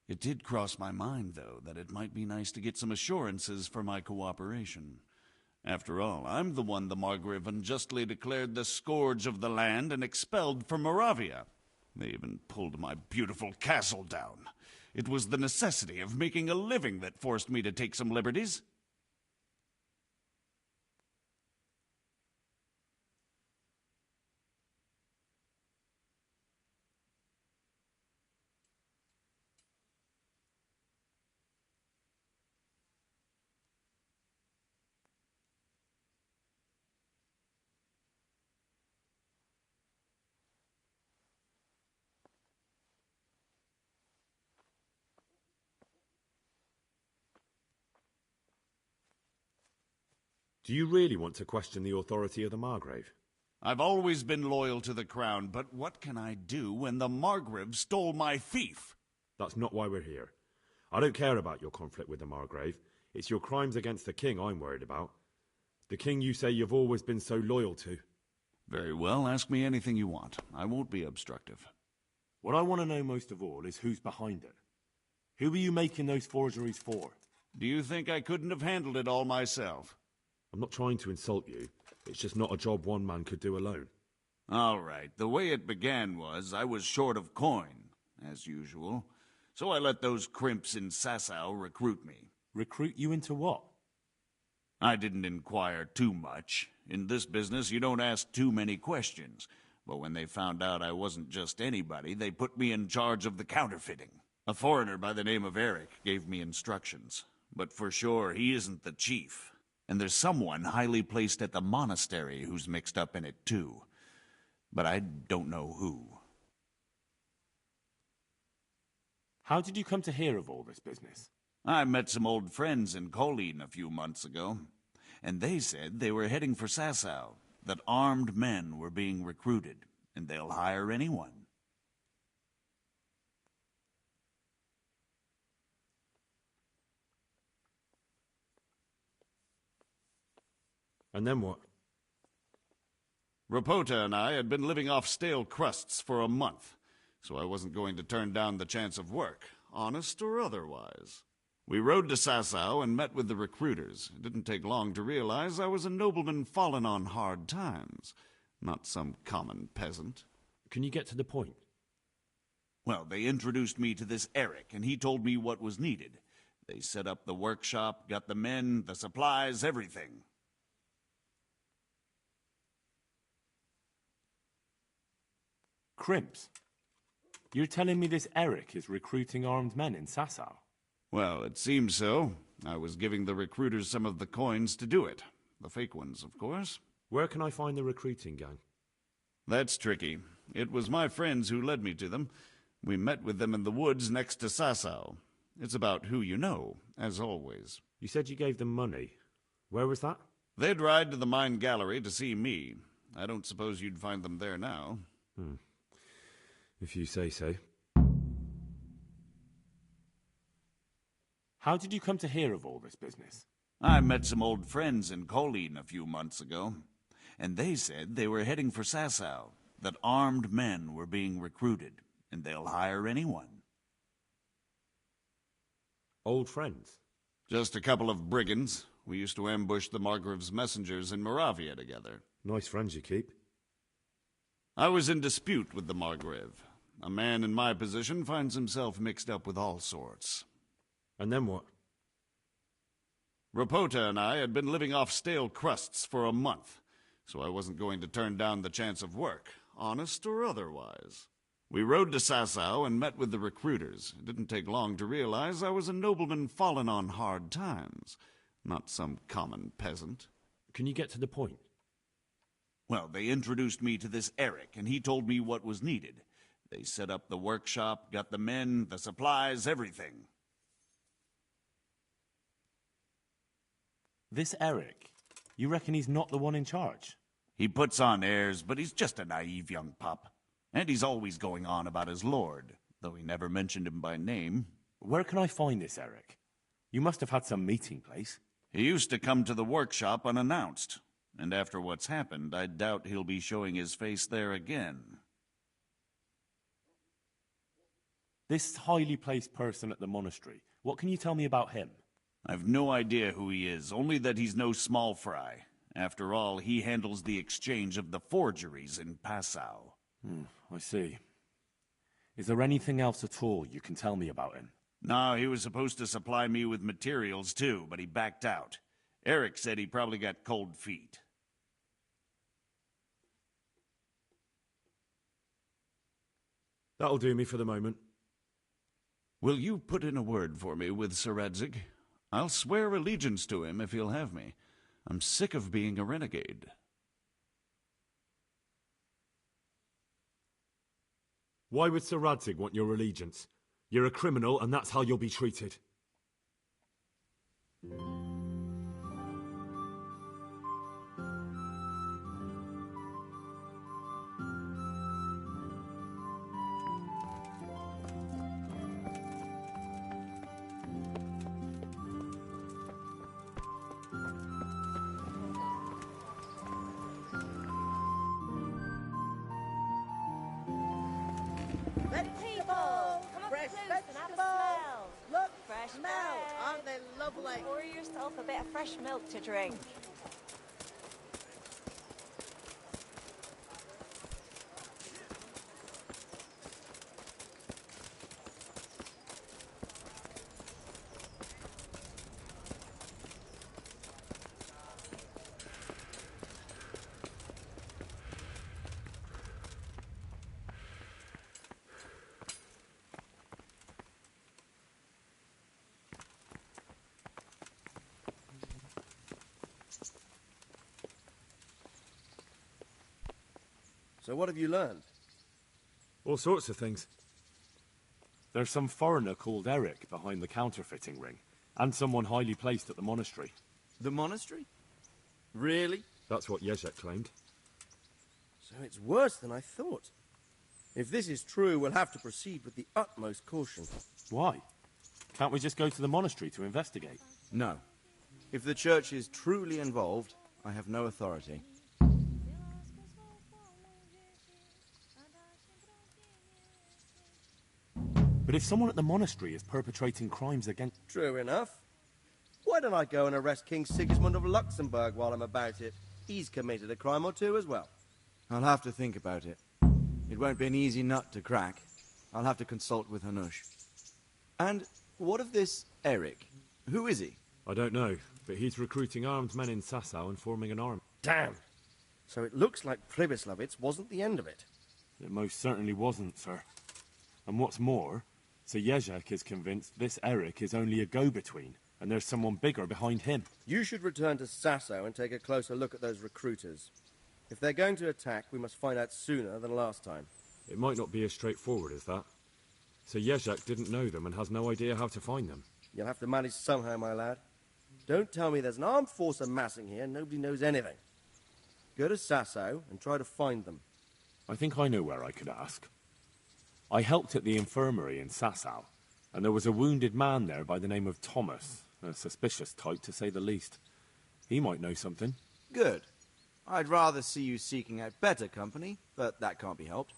It did cross my mind, though, that it might be nice to get some assurances for my cooperation. After all, I'm the one the Margrave unjustly declared the scourge of the land and expelled from Moravia. They even pulled my beautiful castle down. It was the necessity of making a living that forced me to take some liberties. Do you really want to question the authority of the Margrave? I've always been loyal to the crown, but what can I do when the Margrave stole my fief? That's not why we're here. I don't care about your conflict with the Margrave. It's your crimes against the king I'm worried about. The king you say you've always been so loyal to. Very well, ask me anything you want. I won't be obstructive. What I want to know most of all is who's behind it. Who are you making those forgeries for? Do you think I couldn't have handled it all myself? I'm not trying to insult you. It's just not a job one man could do alone. All right, the way it began was I was short of coin, as usual. So I let those crimps in Sasau recruit me. Recruit you into what? I didn't inquire too much. In this business, you don't ask too many questions. But when they found out I wasn't just anybody, they put me in charge of the counterfeiting. A foreigner by the name of Eric gave me instructions. But for sure, he isn't the chief. And there's someone highly placed at the monastery who's mixed up in it too. But I don't know who. How did you come to hear of all this business? I met some old friends in Colleen a few months ago, and they said they were heading for Sasau, that armed men were being recruited, and they'll hire anyone. And then what? Rapota and I had been living off stale crusts for a month, so I wasn't going to turn down the chance of work, honest or otherwise. We rode to Sasau and met with the recruiters. It didn't take long to realize I was a nobleman fallen on hard times, not some common peasant. Can you get to the point? Well, they introduced me to this Eric, and he told me what was needed. They set up the workshop, got the men, the supplies, everything. Crimps? You're telling me this Eric is recruiting armed men in Sasau? Well, it seems so. I was giving the recruiters some of the coins to do it. The fake ones, of course. Where can I find the recruiting gang? That's tricky. It was my friends who led me to them. We met with them in the woods next to Sasau. It's about who you know, as always. You said you gave them money. Where was that? They'd ride to the mine gallery to see me. I don't suppose you'd find them there now. If you say so. How did you come to hear of all this business? I met some old friends in Colleen a few months ago, and they said they were heading for Sasau, that armed men were being recruited, and they'll hire anyone. Old friends? Just a couple of brigands. We used to ambush the Margrave's messengers in Moravia together. Nice friends you keep. I was in dispute with the Margrave. A man in my position finds himself mixed up with all sorts. And then what? Rapota and I had been living off stale crusts for a month, so I wasn't going to turn down the chance of work, honest or otherwise. We rode to Sasau and met with the recruiters. It didn't take long to realize I was a nobleman fallen on hard times, not some common peasant. Can you get to the point? Well, they introduced me to this Eric, and he told me what was needed. They set up the workshop, got the men, the supplies, everything. This Eric, you reckon he's not the one in charge? He puts on airs, but he's just a naive young pup. And he's always going on about his lord, though he never mentioned him by name. Where can I find this Eric? You must have had some meeting place. He used to come to the workshop unannounced, and after what's happened, I doubt he'll be showing his face there again. This highly placed person at the monastery, what can you tell me about him? I've no idea who he is, only that he's no small fry. After all, he handles the exchange of the forgeries in Passau. I see. Is there anything else at all you can tell me about him? No, he was supposed to supply me with materials too, but he backed out. Eric said he probably got cold feet. That'll do me for the moment. Will you put in a word for me with Sir Radzig? I'll swear allegiance to him if he'll have me. I'm sick of being a renegade. Why would Sir Radzig want your allegiance? You're a criminal, and that's how you'll be treated. Vegetables! Come Fresh up close and have a vegetables! smell. Look, Fresh smell! bread. Aren't they lovely? Pour yourself a bit of fresh milk to drink. So what have you learned? All sorts of things. There's some foreigner called Eric behind the counterfeiting ring, and someone highly placed at the monastery. The monastery? Really? That's what Jezek claimed. So it's worse than I thought. If this is true, we'll have to proceed with the utmost caution. Why? Can't we just go to the monastery to investigate? No. If the church is truly involved, I have no authority. But if someone at the monastery is perpetrating crimes against... True enough. Why don't I go and arrest King Sigismund of Luxembourg while I'm about it? He's committed a crime or two as well. I'll have to think about it. It won't be an easy nut to crack. I'll have to consult with Hanush. And what of this Eric? Who is he? I don't know, but he's recruiting armed men in Sasau and forming an army. Damn! So it looks like Pribyslavitz wasn't the end of it. It most certainly wasn't, sir. And what's more, Sir Jezek is convinced this Eric is only a go-between, and there's someone bigger behind him. You should return to Sasau and take a closer look at those recruiters. If they're going to attack, we must find out sooner than last time. It might not be as straightforward as that. Sir Jezek didn't know them and has no idea how to find them. You'll have to manage somehow, my lad. Don't tell me there's an armed force amassing here and nobody knows anything. Go to Sasau and try to find them. I think I know where I could ask. I helped at the infirmary in Sasau, and there was a wounded man there by the name of Thomas, a suspicious type to say the least. He might know something. Good. I'd rather see you seeking out better company, but that can't be helped.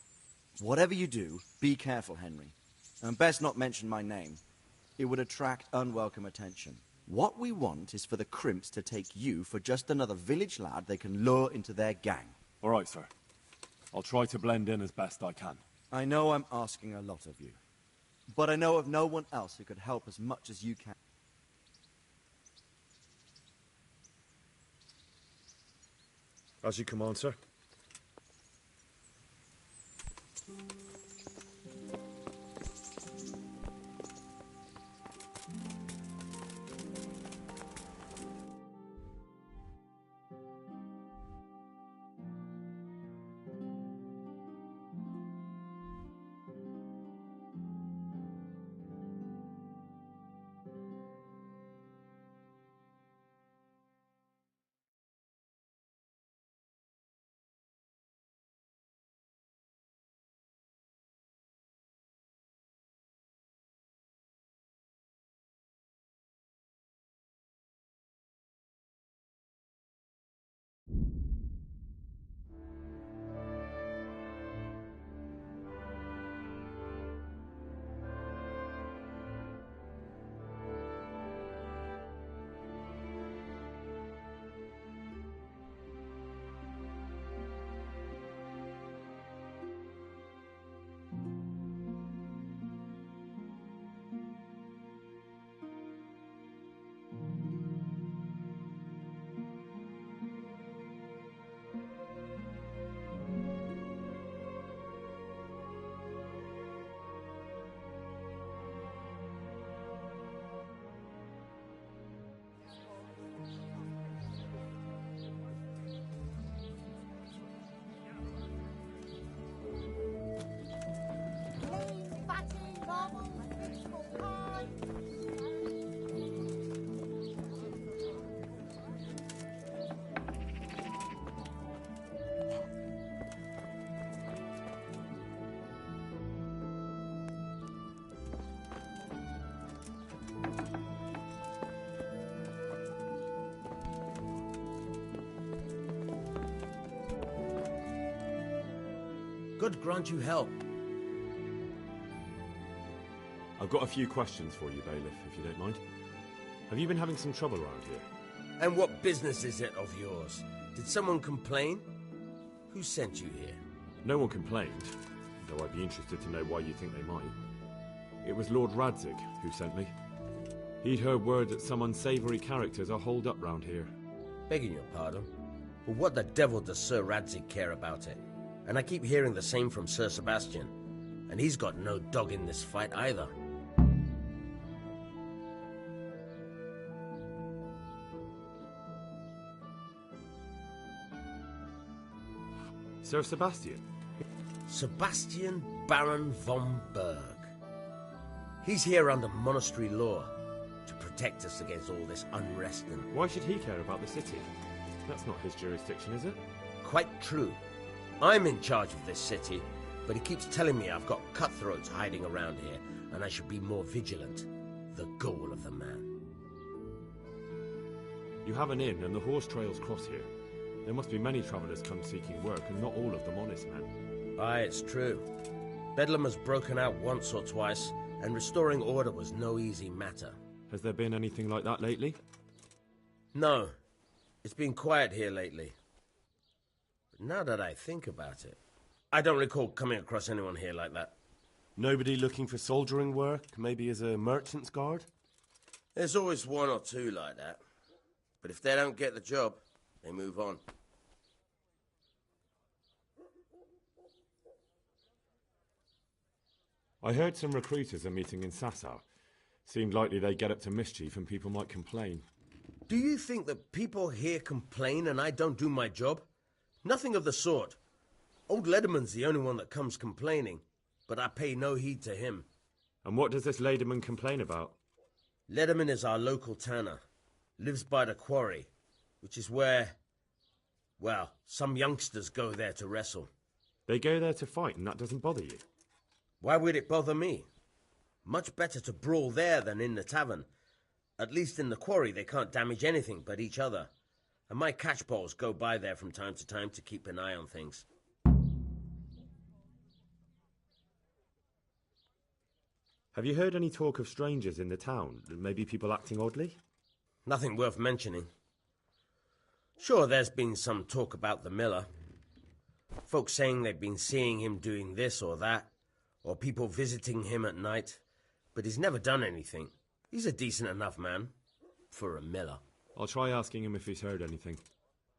Whatever you do, be careful, Henry. And best not mention my name. It would attract unwelcome attention. What we want is for the crimps to take you for just another village lad they can lure into their gang. All right, sir. I'll try to blend in as best I can. I know I'm asking a lot of you, but I know of no one else who could help as much as you can. As you command, sir. Lean, fatty, marbles, vegetable pie. God grant you help. I've got a few questions for you, Bailiff, if you don't mind. Have you been having some trouble around here? And what business is it of yours? Did someone complain? Who sent you here? No one complained, though I'd be interested to know why you think they might. It was Lord Radzig who sent me. He'd heard word that some unsavoury characters are holed up round here. Begging your pardon, but what the devil does Sir Radzig care about it? And I keep hearing the same from Sir Sebastian, and he's got no dog in this fight either. Sir Sebastian? Sebastian Baron von Berg. He's here under monastery law to protect us against all this unrest and... Why should he care about the city? That's not his jurisdiction, is it? Quite true. I'm in charge of this city, but he keeps telling me I've got cutthroats hiding around here, and I should be more vigilant. The goal of the man. You have an inn, and the horse trails cross here. There must be many travellers come seeking work, and not all of them honest men. Aye, it's true. Bedlam has broken out once or twice, and restoring order was no easy matter. Has there been anything like that lately? No. It's been quiet here lately. But now that I think about it, I don't recall coming across anyone here like that. Nobody looking for soldiering work, maybe as a merchant's guard? There's always one or two like that. But if they don't get the job, they move on. I heard some recruiters are meeting in Sasau. Seemed likely they get up to mischief and people might complain. Do you think that people here complain and I don't do my job? Nothing of the sort. Old Lederman's the only one that comes complaining, but I pay no heed to him. And what does this Lederman complain about? Lederman is our local tanner. Lives by the quarry, which is where, well, some youngsters go there to wrestle. They go there to fight and that doesn't bother you? Why would it bother me? Much better to brawl there than in the tavern. At least in the quarry they can't damage anything but each other. And my catchpoles go by there from time to keep an eye on things. Have you heard any talk of strangers in the town? Maybe people acting oddly? Nothing worth mentioning. Sure, there's been some talk about the miller. Folks saying they've been seeing him doing this or that, or people visiting him at night, but he's never done anything. He's a decent enough man, for a miller. I'll try asking him if he's heard anything.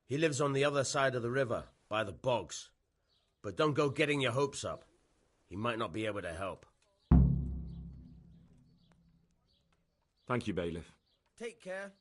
He lives on the other side of the river, by the bogs. But don't go getting your hopes up. He might not be able to help. Thank you, Bailiff. Take care.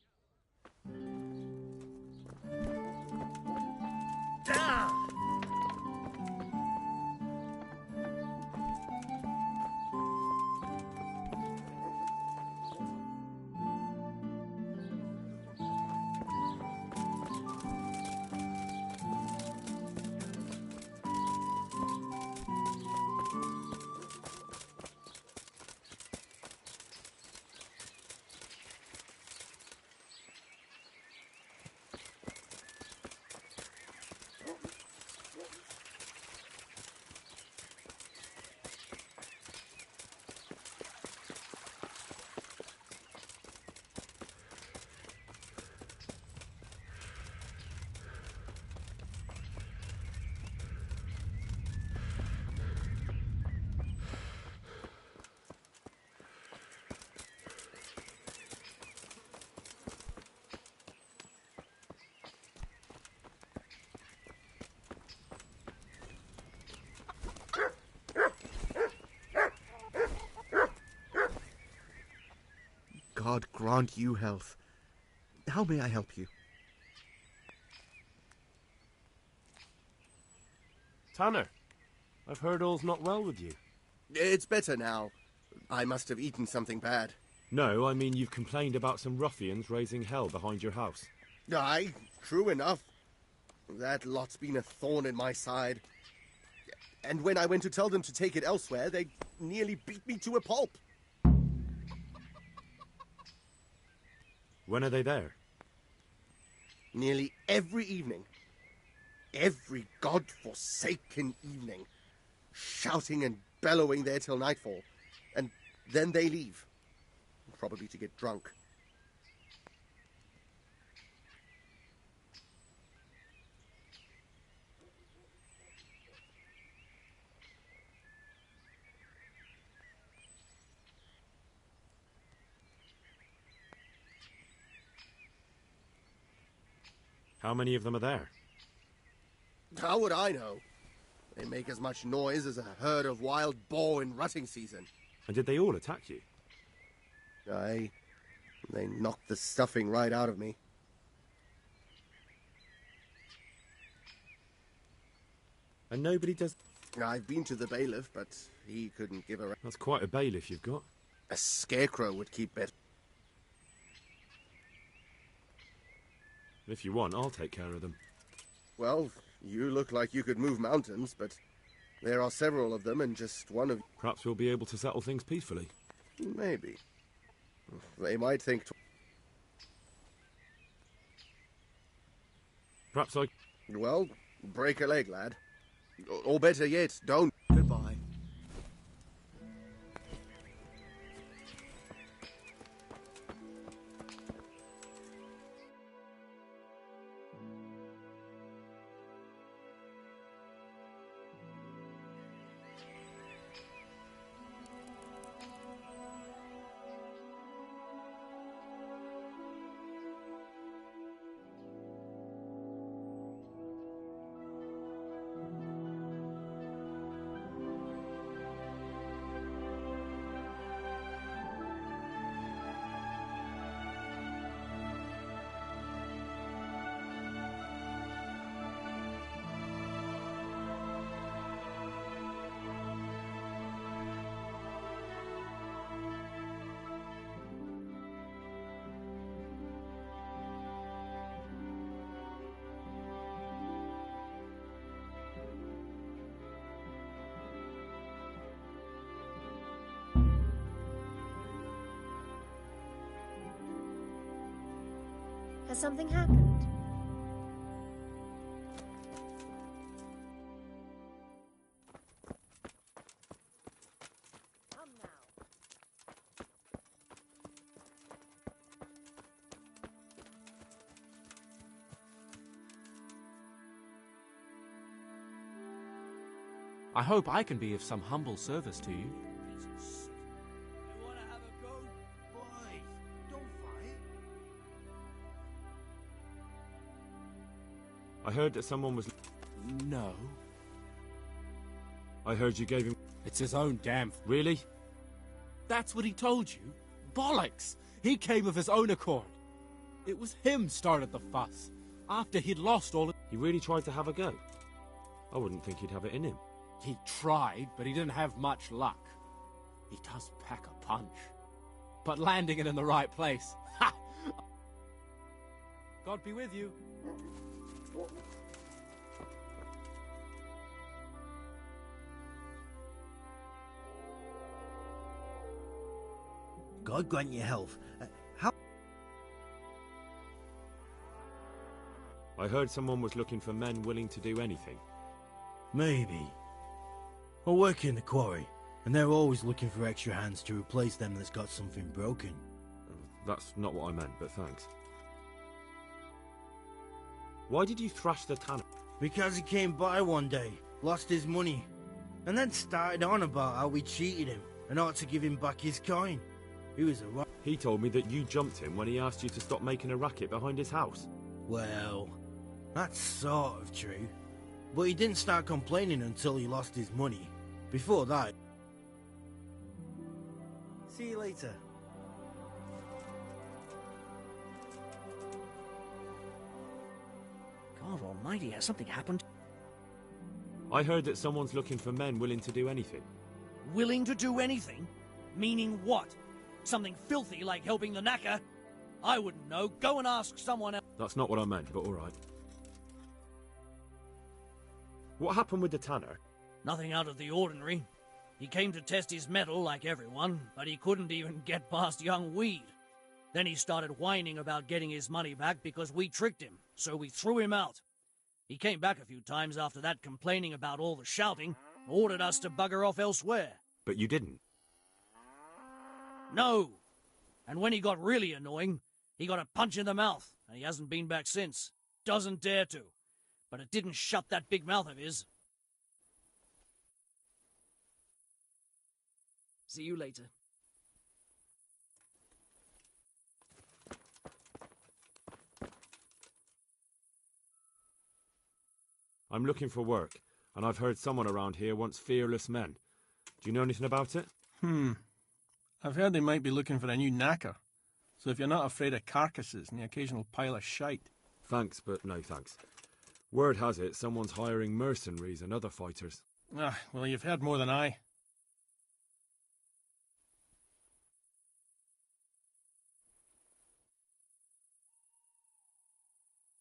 God grant you health. How may I help you? Tanner, I've heard all's not well with you. It's better now. I must have eaten something bad. No, I mean you've complained about some ruffians raising hell behind your house. Aye, true enough. That lot's been a thorn in my side. And when I went to tell them to take it elsewhere, they nearly beat me to a pulp. When are they there? Nearly every evening. Every godforsaken evening. Shouting and bellowing there till nightfall. And Then they leave. Probably to get drunk. How many of them are there? How would I know? They make as much noise as a herd of wild boar in rutting season. And did they all attack you? Aye. They knocked the stuffing right out of me. And nobody does... I've been to the bailiff, but he couldn't give a... That's quite a bailiff you've got. A scarecrow would keep better. If you want, I'll take care of them. Well, you look like you could move mountains, but there are several of them and just one of... Perhaps we'll be able to settle things peacefully. Maybe. They might think... Perhaps I... Well, break a leg, lad. Or better yet, don't. Goodbye. Has something happened? Come now. I hope I can be of some humble service to you. I heard that someone was... No. I heard you gave him... It's his own damn... Really? That's what he told you? Bollocks! He came of his own accord. It was him started the fuss. After he'd lost all... He really tried to have a go. I wouldn't think he'd have it in him. He tried, but he didn't have much luck. He does pack a punch. But landing it in the right place... Ha! God be with you. God grant you health. How... I heard someone was looking for men willing to do anything. Maybe. I work in the quarry, and they're always looking for extra hands to replace them that's got something broken. That's not what I meant, but thanks. Why did you thrash the tanner? Because he came by one day, lost his money, and then started on about how we cheated him and ought to give him back his coin. He was a... He told me that you jumped him when he asked you to stop making a racket behind his house. Well, that's sort of true. But he didn't start complaining until he lost his money. Before that... See you later. God almighty, has something happened? I heard that someone's looking for men willing to do anything. Willing to do anything? Meaning what? Something filthy like helping the knacker? I wouldn't know. Go and ask someone else. That's not what I meant, but alright. What happened with the tanner? Nothing out of the ordinary. He came to test his mettle like everyone, but he couldn't even get past young Weed. Then he started whining about getting his money back because we tricked him, so we threw him out. He came back a few times after that complaining about all the shouting, ordered us to bugger off elsewhere. But you didn't. No. And when he got really annoying, he got a punch in the mouth, and he hasn't been back since. Doesn't dare to. But it didn't shut that big mouth of his. See you later. I'm looking for work, and I've heard someone around here wants fearless men. Do you know anything about it? I've heard they might be looking for a new knacker. So if you're not afraid of carcasses and the occasional pile of shite... Thanks, but no thanks. Word has it someone's hiring mercenaries and other fighters. Ah, well, you've heard more than I.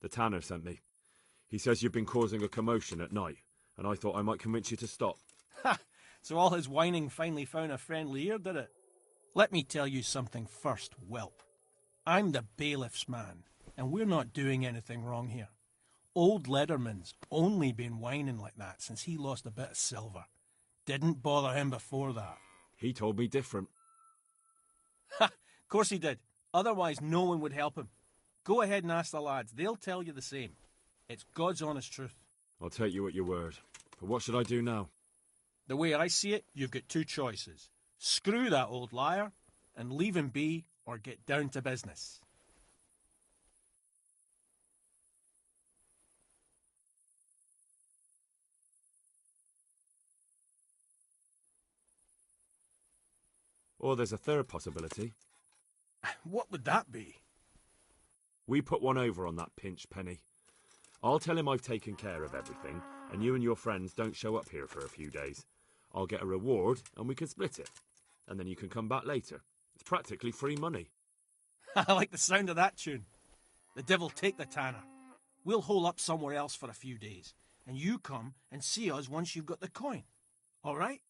The tanner sent me. He says you've been causing a commotion at night, and I thought I might convince you to stop. Ha! So all his whining finally found a friendly ear, did it? Let me tell you something first, whelp. I'm the bailiff's man, and we're not doing anything wrong here. Old Lederman's only been whining like that since he lost a bit of silver. Didn't bother him before that. He told me different. Ha! Of course he did. Otherwise no one would help him. Go ahead and ask the lads. They'll tell you the same. It's God's honest truth. I'll take you at your word. But what should I do now? The way I see it, you've got two choices. Screw that old liar and leave him be, or get down to business. Or there's a third possibility. What would that be? We put one over on that pinch penny. I'll tell him I've taken care of everything, and you and your friends don't show up here for a few days. I'll get a reward, and we can split it. And then you can come back later. It's practically free money. I like the sound of that tune. The devil take the tanner. We'll hole up somewhere else for a few days, and you come and see us once you've got the coin. All right?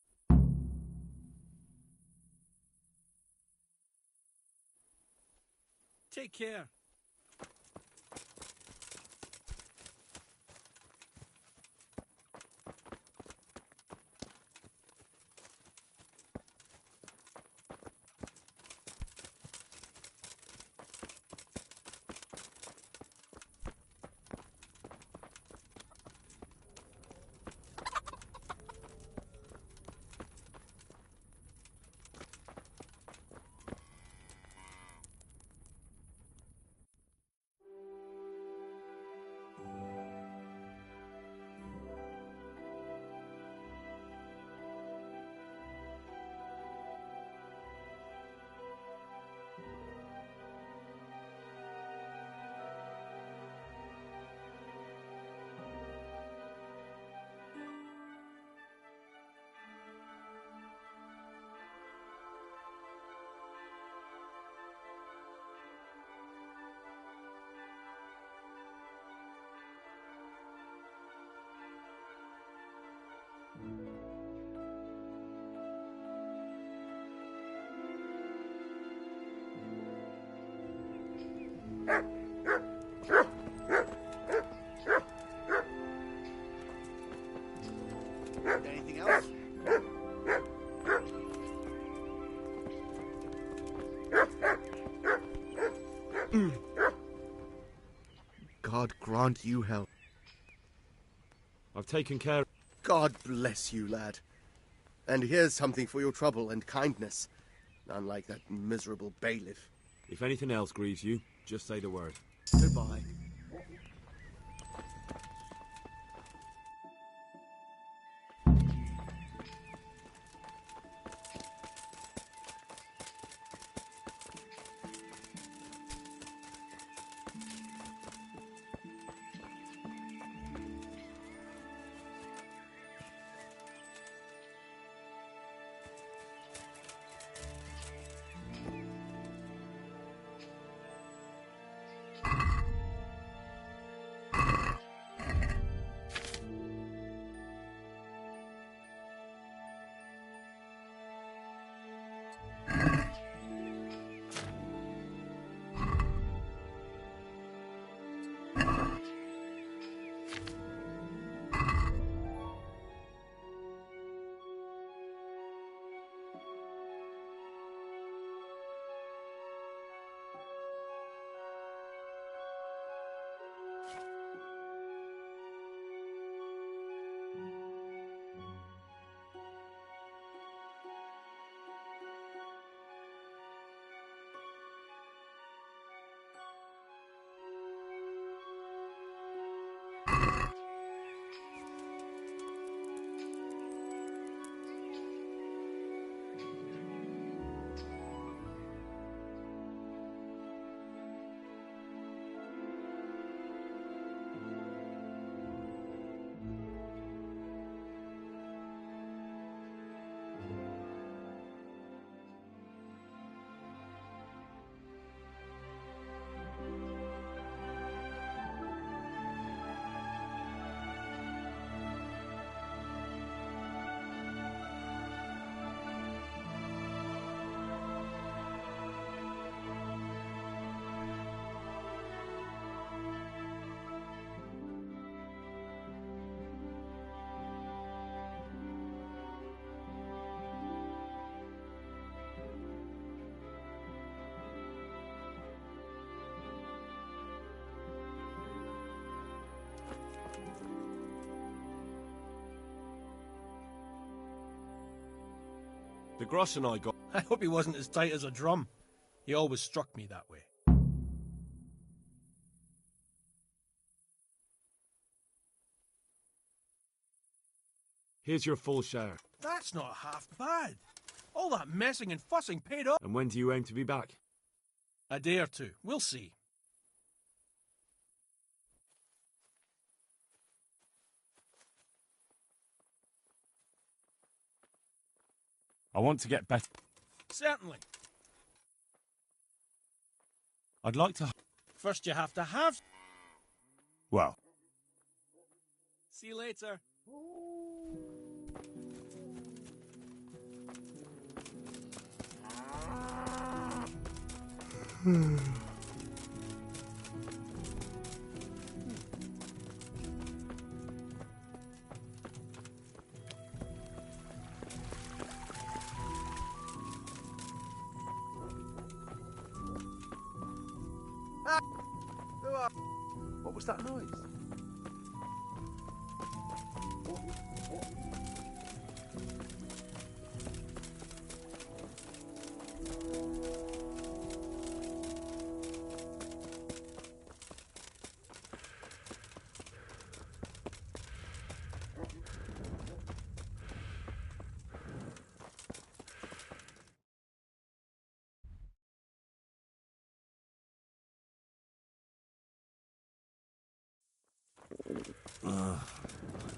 Take care. Anything else? God grant you help. I've taken care. God bless you, lad. And here's something for your trouble and kindness. Unlike that miserable bailiff. If anything else grieves you, just say the word. Goodbye. The groschen I got. I hope he wasn't as tight as a drum. He always struck me that way. Here's your full share. That's not half bad. All that messing and fussing paid off. And when do you aim to be back? A day or two. We'll see. I want to get better. Certainly. I'd like to... First you have to have... Well. See you later. What was that noise?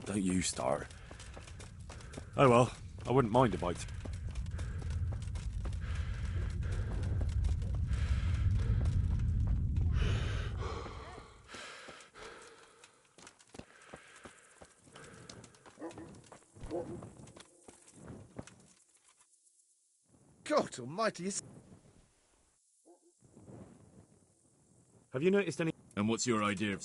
Don't you start. Oh well, I wouldn't mind if I'd... God almighty, Have you noticed any... And what's your idea of...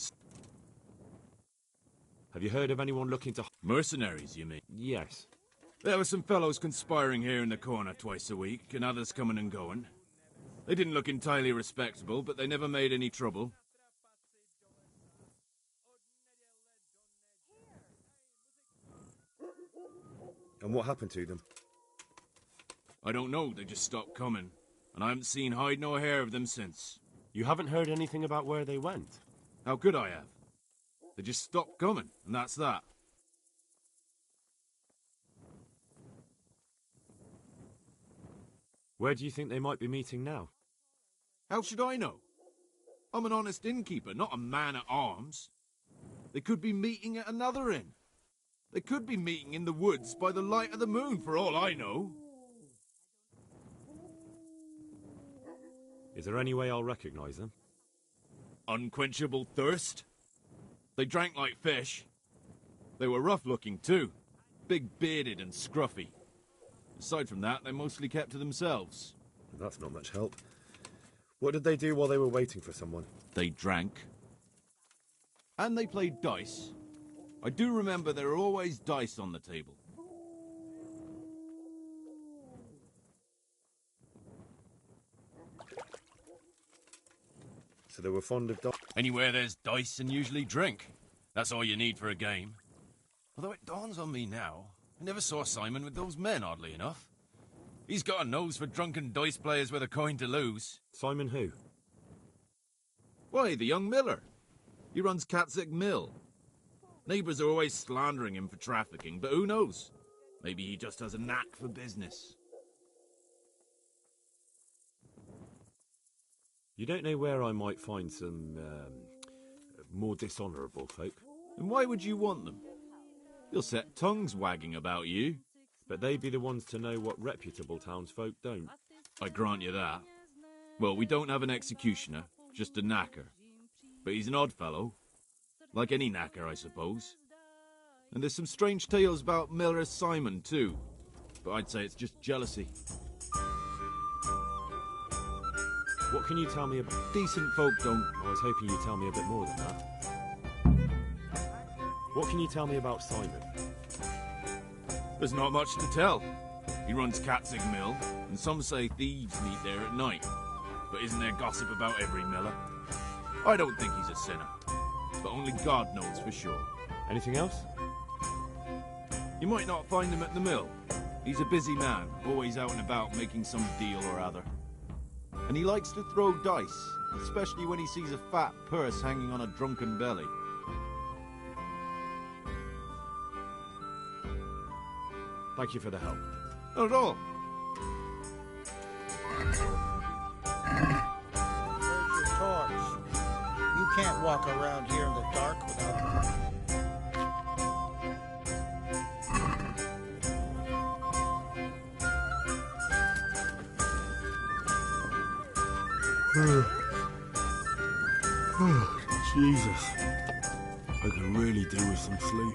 Have you heard of anyone looking to... Mercenaries, you mean? Yes. There were some fellows conspiring here in the corner twice a week, and others coming and going. They didn't look entirely respectable, but they never made any trouble. And what happened to them? I don't know, they just stopped coming, and I haven't seen hide nor hair of them since. You haven't heard anything about where they went? How could I have? They just stopped coming, and that's that. Where do you think they might be meeting now? How should I know? I'm an honest innkeeper, not a man-at-arms. They could be meeting at another inn. They could be meeting in the woods by the light of the moon, for all I know. Is there any way I'll recognize them? Unquenchable thirst? They drank like fish. They were rough-looking, too. Big-bearded and scruffy. Aside from that, they mostly kept to themselves. That's not much help. What did they do while they were waiting for someone? They drank. And they played dice. I do remember there were always dice on the table. So they were fond of dice? Anywhere there's dice and usually drink. That's all you need for a game. Although it dawns on me now, I never saw Simon with those men, oddly enough. He's got a nose for drunken dice players with a coin to lose. Simon who? Why, the young miller. He runs Katzig Mill. Neighbours are always slandering him for trafficking, but who knows? Maybe he just has a knack for business. You don't know where I might find some, more dishonourable folk? And why would you want them? You'll set tongues wagging about you. But they'd be the ones to know what reputable townsfolk don't. I grant you that. Well, we don't have an executioner, just a knacker. But he's an odd fellow. Like any knacker, I suppose. And there's some strange tales about Miller Simon, too. But I'd say it's just jealousy. What can you tell me about... Decent folk don't... I was hoping you'd tell me a bit more than that. What can you tell me about Simon? There's not much to tell. He runs Katzig Mill, and some say thieves meet there at night. But isn't there gossip about every miller? I don't think he's a sinner. But only God knows for sure. Anything else? You might not find him at the mill. He's a busy man, always out and about making some deal or other. And he likes to throw dice, especially when he sees a fat purse hanging on a drunken belly. Thank you for the help. Not at all. Where's your torch? You can't walk around here in the dark without it. Oh, Jesus. I could really do with some sleep.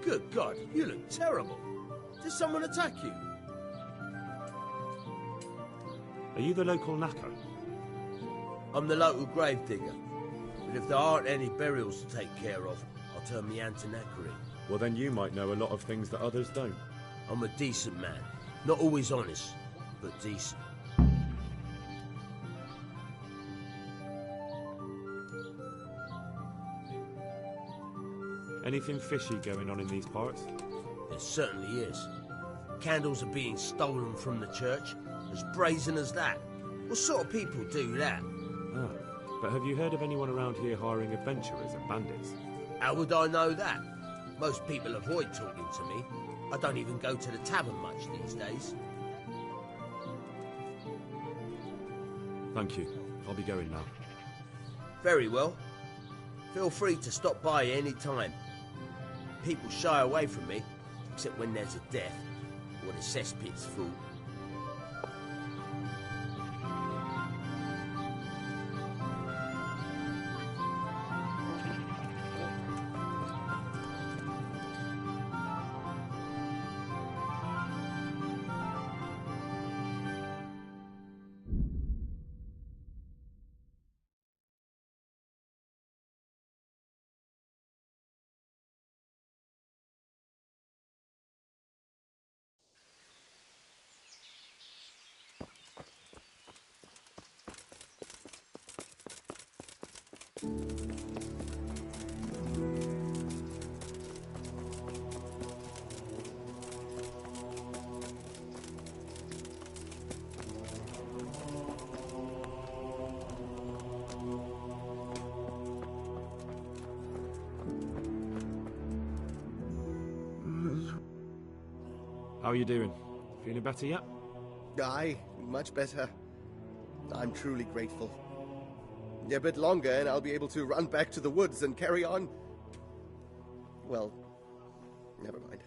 Good God, you look terrible. Did someone attack you? Are you the local knacker? I'm the local gravedigger. But if there aren't any burials to take care of, I'll turn me hand to knackering. Well, then you might know a lot of things that others don't. I'm a decent man. Not always honest, but decent. Anything fishy going on in these parts? There certainly is. Candles are being stolen from the church, as brazen as that. What sort of people do that? Ah, but have you heard of anyone around here hiring adventurers and bandits? How would I know that? Most people avoid talking to me. I don't even go to the tavern much these days. Thank you. I'll be going now. Very well. Feel free to stop by any time. People shy away from me, except when there's a death, or the cesspit's full. How are you doing? Feeling better yet? Aye, much better. I'm truly grateful. A bit longer and I'll be able to run back to the woods and carry on. Well, never mind.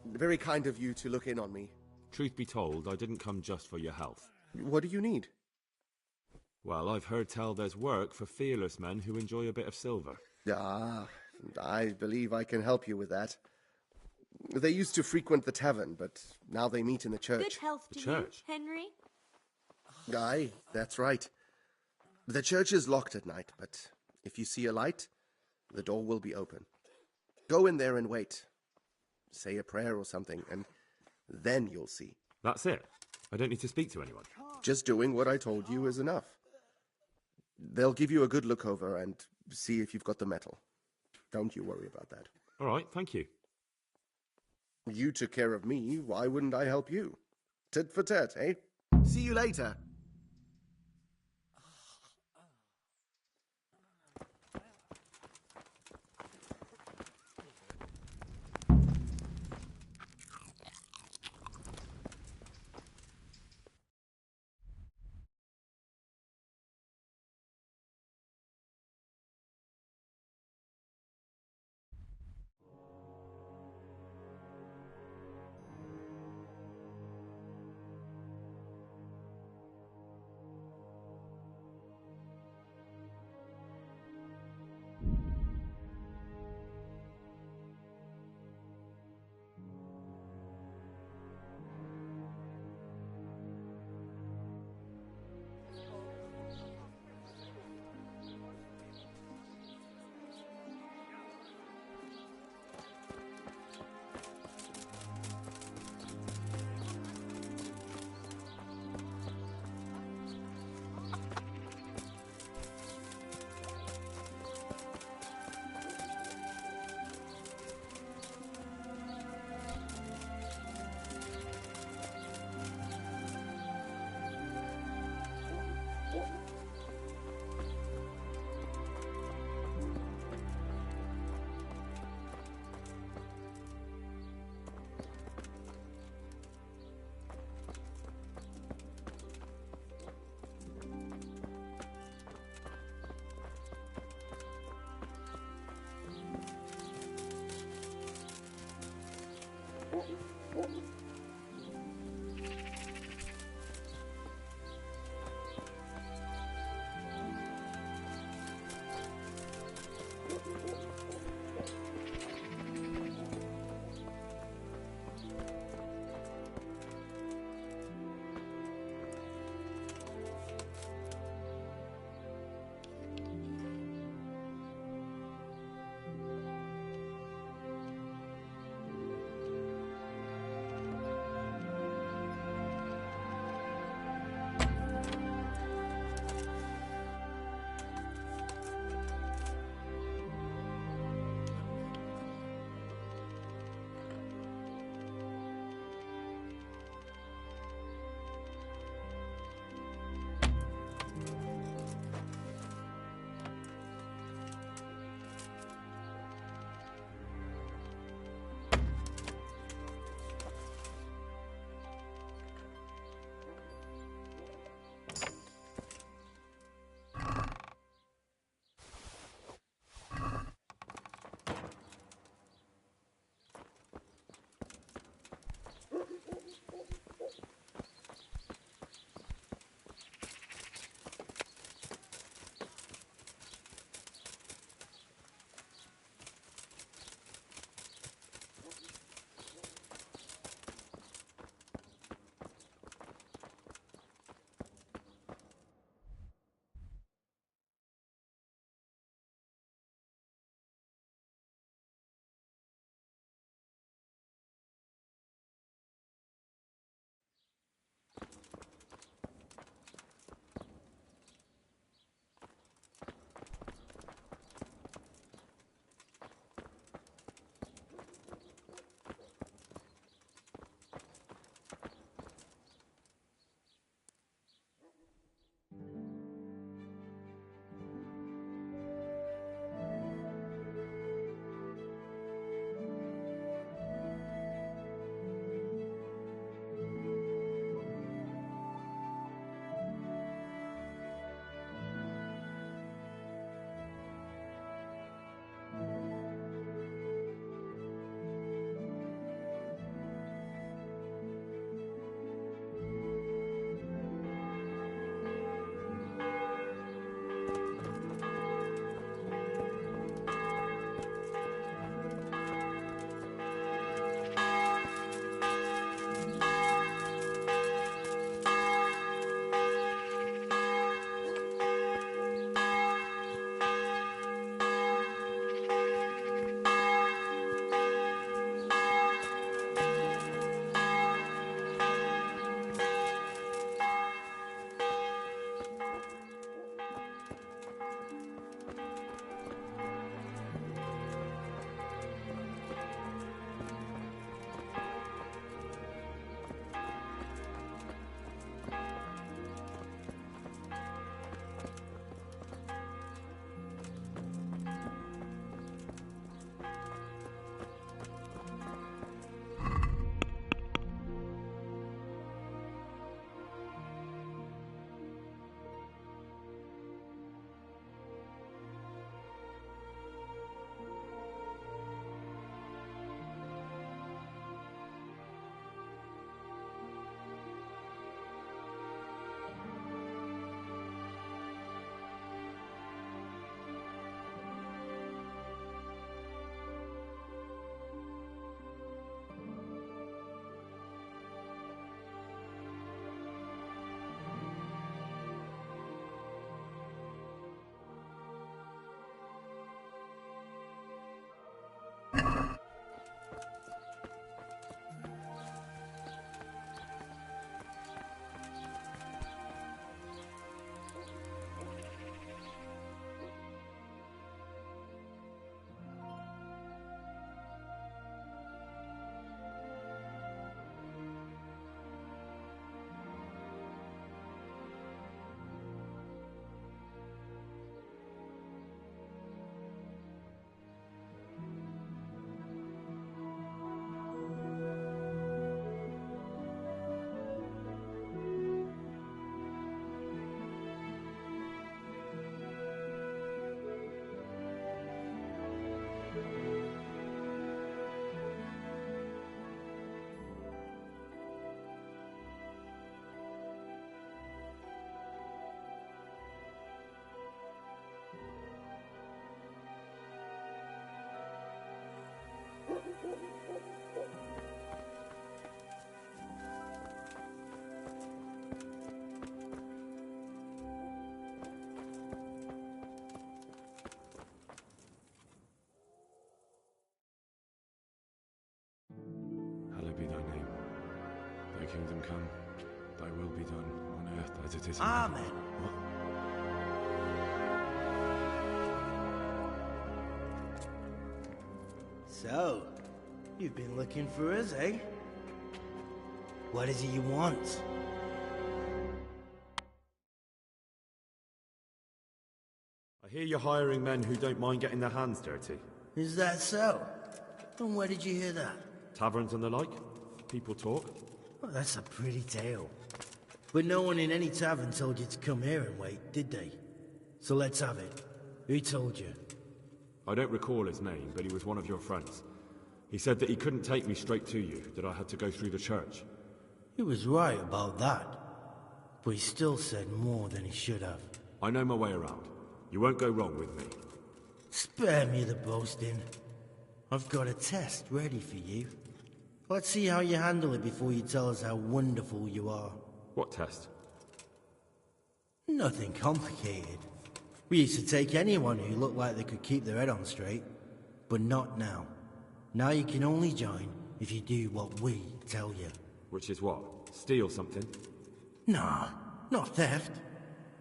Very kind of you to look in on me. Truth be told, I didn't come just for your health. What do you need? Well, I've heard tell there's work for fearless men who enjoy a bit of silver. Ah, I believe I can help you with that. They used to frequent the tavern, but now they meet in the church. Good health to you, Henry. Aye, that's right. The church is locked at night, but if you see a light, the door will be open. Go in there and wait. Say a prayer or something, and then you'll see. That's it? I don't need to speak to anyone? Just doing what I told you is enough. They'll give you a good look over and see if you've got the metal. Don't you worry about that. All right, thank you. You took care of me, why wouldn't I help you? Tit for tat, eh? See you later. kingdom come, thy will be done on earth as it is in Amen. heaven. What? So, you've been looking for us, eh? What is it you want? I hear you're hiring men who don't mind getting their hands dirty. Is that so? And where did you hear that? Taverns and the like? People talk? Well, that's a pretty tale. But no one in any tavern told you to come here and wait, did they? So let's have it. Who told you? I don't recall his name, but he was one of your friends. He said that he couldn't take me straight to you, that I had to go through the church. He was right about that. But he still said more than he should have. I know my way around. You won't go wrong with me. Spare me the boasting. I've got a test ready for you. Let's see how you handle it before you tell us how wonderful you are. What test? Nothing complicated. We used to take anyone who looked like they could keep their head on straight. But not now. Now you can only join if you do what we tell you. Which is what? Steal something? Nah, not theft.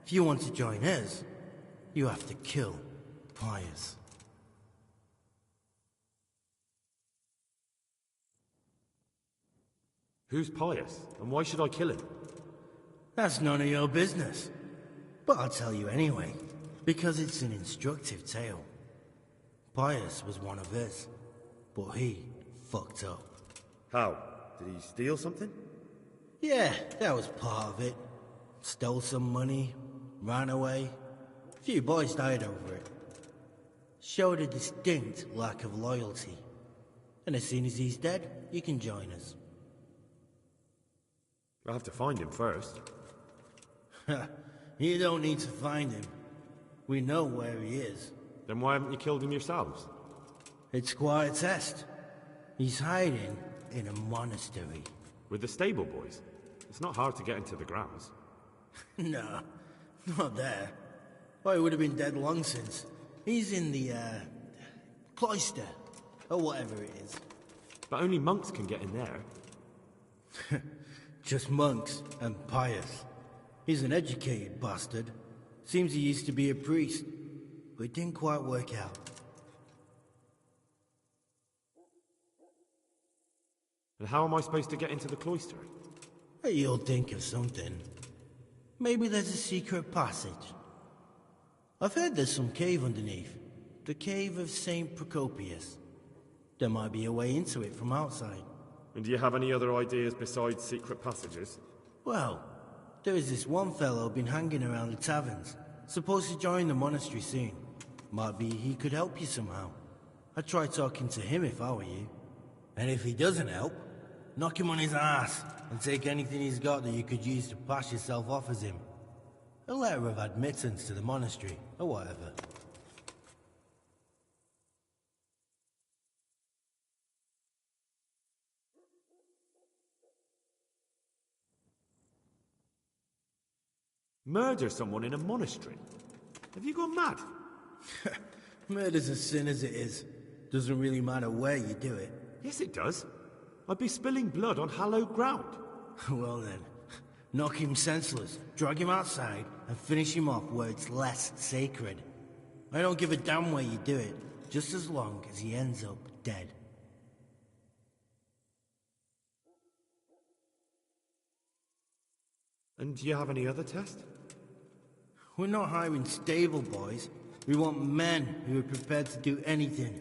If you want to join us, you have to kill Pius. Who's Pius, and why should I kill him? That's none of your business. But I'll tell you anyway, because it's an instructive tale. Pius was one of us, but he fucked up. How? Did he steal something? Yeah, that was part of it. Stole some money, ran away. A few boys died over it. Showed a distinct lack of loyalty. And as soon as he's dead, you can join us. I'll have to find him first. You don't need to find him. We know where he is. Then why haven't you killed him yourselves? It's quite a test. He's hiding in a monastery. With the stable boys? It's not hard to get into the grounds. No, not there. Well, he would have been dead long since. He's in the, cloister, or whatever it is. But only monks can get in there. Just monks and Pius. He's an educated bastard. Seems he used to be a priest, but it didn't quite work out. And how am I supposed to get into the cloister? You'll think of something. Maybe there's a secret passage. I've heard there's some cave underneath. The cave of St. Procopius. There might be a way into it from outside. And do you have any other ideas besides secret passages? Well, there is this one fellow been hanging around the taverns. Supposed to join the monastery soon. Might be he could help you somehow. I'd try talking to him if I were you. And if he doesn't help, knock him on his ass and take anything he's got that you could use to pass yourself off as him. A letter of admittance to the monastery, or whatever. Murder someone in a monastery? Have you gone mad? Murder's a sin as it is. Doesn't really matter where you do it. Yes, it does. I'd be spilling blood on hallowed ground. Well then, knock him senseless, drag him outside, and finish him off where it's less sacred. I don't give a damn where you do it, just as long as he ends up dead. And do you have any other test? We're not hiring stable boys. We want men who are prepared to do anything.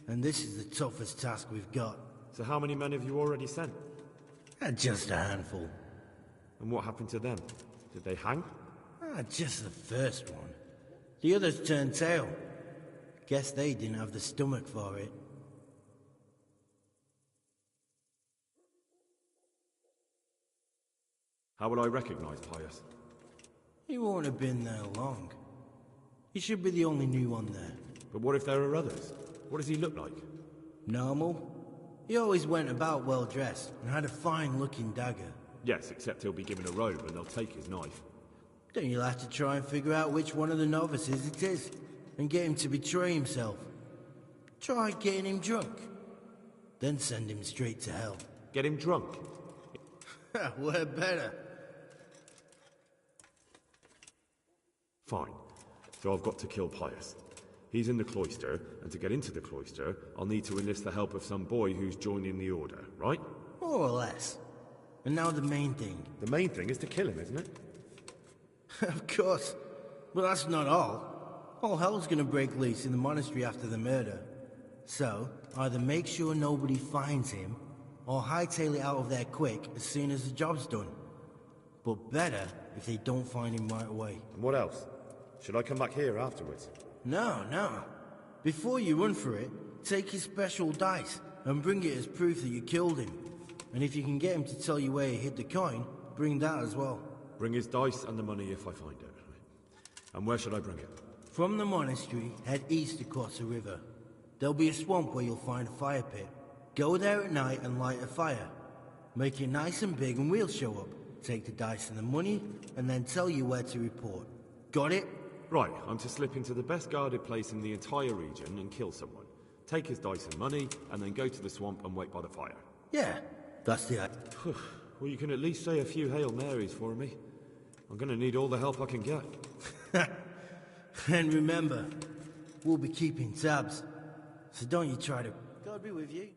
And this is the toughest task we've got. So how many men have you already sent? Just a handful. And what happened to them? Did they hang? Just the first one. The others turned tail. Guess they didn't have the stomach for it. How will I recognize Pius? He won't have been there long. He should be the only new one there. But what if there are others? What does he look like? Normal. He always went about well dressed and had a fine looking dagger. Yes, except he'll be given a robe and they'll take his knife. Then you'll have to try and figure out which one of the novices it is, and get him to betray himself. Try getting him drunk. Then send him straight to hell. Get him drunk? We're better. Fine. So I've got to kill Pius. He's in the cloister, and to get into the cloister, I'll need to enlist the help of some boy who's joining the order, right? More or less. And now the main thing. The main thing is to kill him, isn't it? Of course. But that's not all. All hell's gonna break loose in the monastery after the murder. So, either make sure nobody finds him, or hightail it out of there quick as soon as the job's done. But better if they don't find him right away. And what else? Should I come back here afterwards? No. Before you run for it, take his special dice and bring it as proof that you killed him. And if you can get him to tell you where he hid the coin, bring that as well. Bring his dice and the money if I find it. And where should I bring it? From the monastery, head east across the river. There'll be a swamp where you'll find a fire pit. Go there at night and light a fire. Make it nice and big and we'll show up. Take the dice and the money, and then tell you where to report. Got it? Right, I'm to slip into the best guarded place in the entire region and kill someone. Take his dice and money, and then go to the swamp and wait by the fire. Yeah, that's the idea. Well, you can at least say a few Hail Marys for me. I'm gonna need all the help I can get. And remember, we'll be keeping tabs. So don't you try to... God be with you.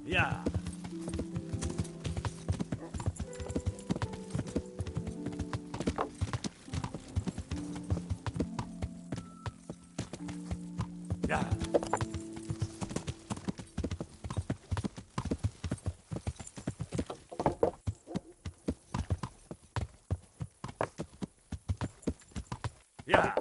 Yeah. Yeah. Yeah.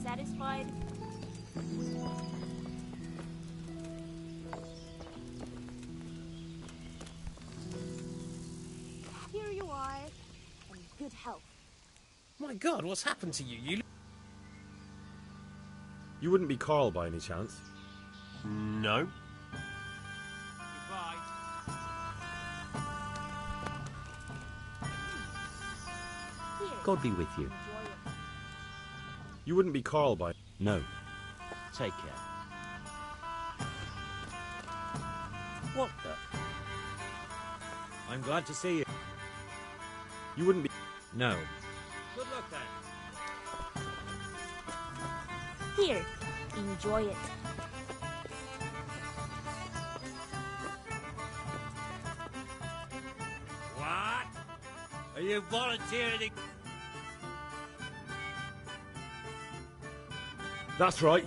Satisfied? Here you are, in good health. My God, what's happened to you? You wouldn't be Carl by any chance? No. God be with you. You wouldn't be Carl by... No. Take care. What the... I'm glad to see you. You wouldn't be... No. Good luck then. Here, enjoy it. What? Are you volunteering? That's right.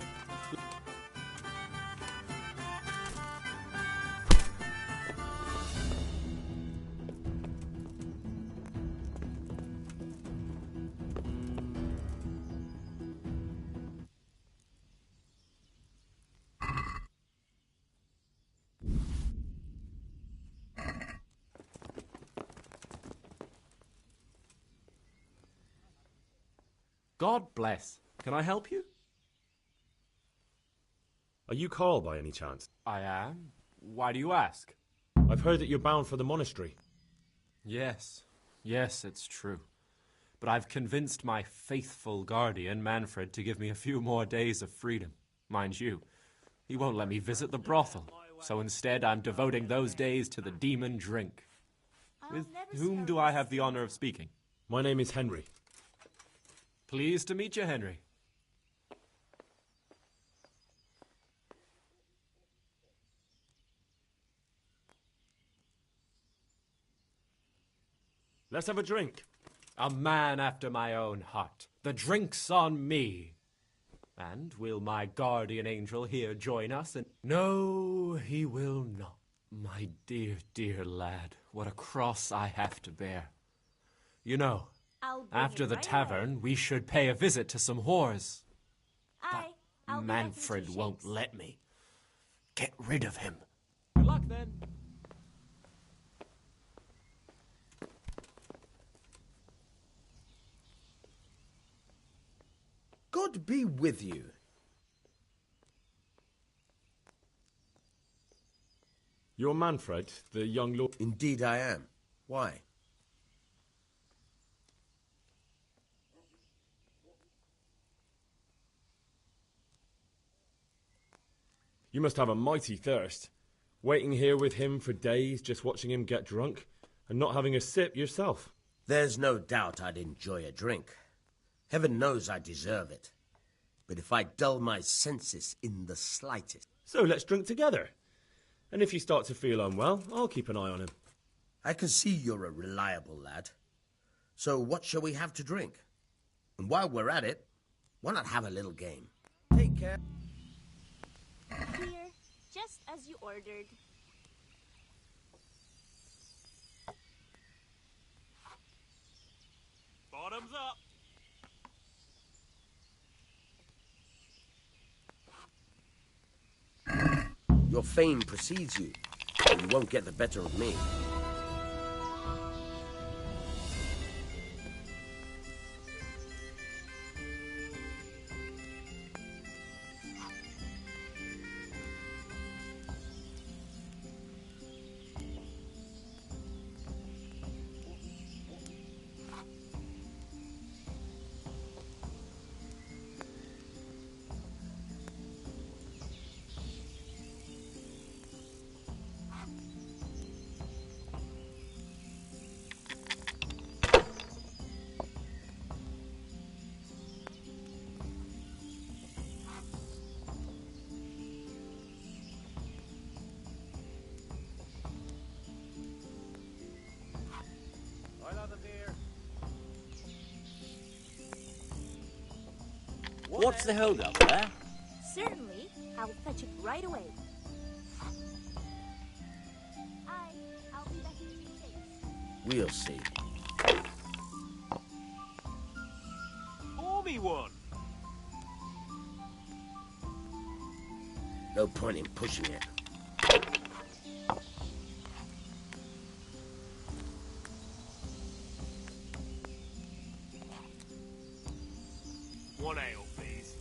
God bless. Can I help you? Are you Carl by any chance? I am. Why do you ask? I've heard that you're bound for the monastery. Yes. Yes, it's true. But I've convinced my faithful guardian, Manfred, to give me a few more days of freedom. Mind you, he won't let me visit the brothel, so instead I'm devoting those days to the demon drink. With whom do I have the honor of speaking? My name is Henry. Pleased to meet you, Henry. Let's have a drink. A man after my own heart. The drink's on me. And will my guardian angel here join us? And no, he will not. My dear, dear lad, what a cross I have to bear. You know, after the tavern, we should pay a visit to some whores. But Manfred won't let me. Get rid of him. Good luck then. God be with you. You're Manfred, the young lord... Indeed I am. Why? You must have a mighty thirst. Waiting here with him for days, just watching him get drunk, and not having a sip yourself. There's no doubt I'd enjoy a drink. Heaven knows I deserve it. But if I dull my senses in the slightest... So let's drink together. And if you start to feel unwell, I'll keep an eye on him. I can see you're a reliable lad. So what shall we have to drink? And while we're at it, why not have a little game? Take care. Here, just as you ordered. Bottoms up. Your fame precedes you, and you won't get the better of me. What's the hold-up there? Certainly, I'll fetch it right away. I'll be back in 2 days. We'll see. Pour me one. No point in pushing it. One ale, please.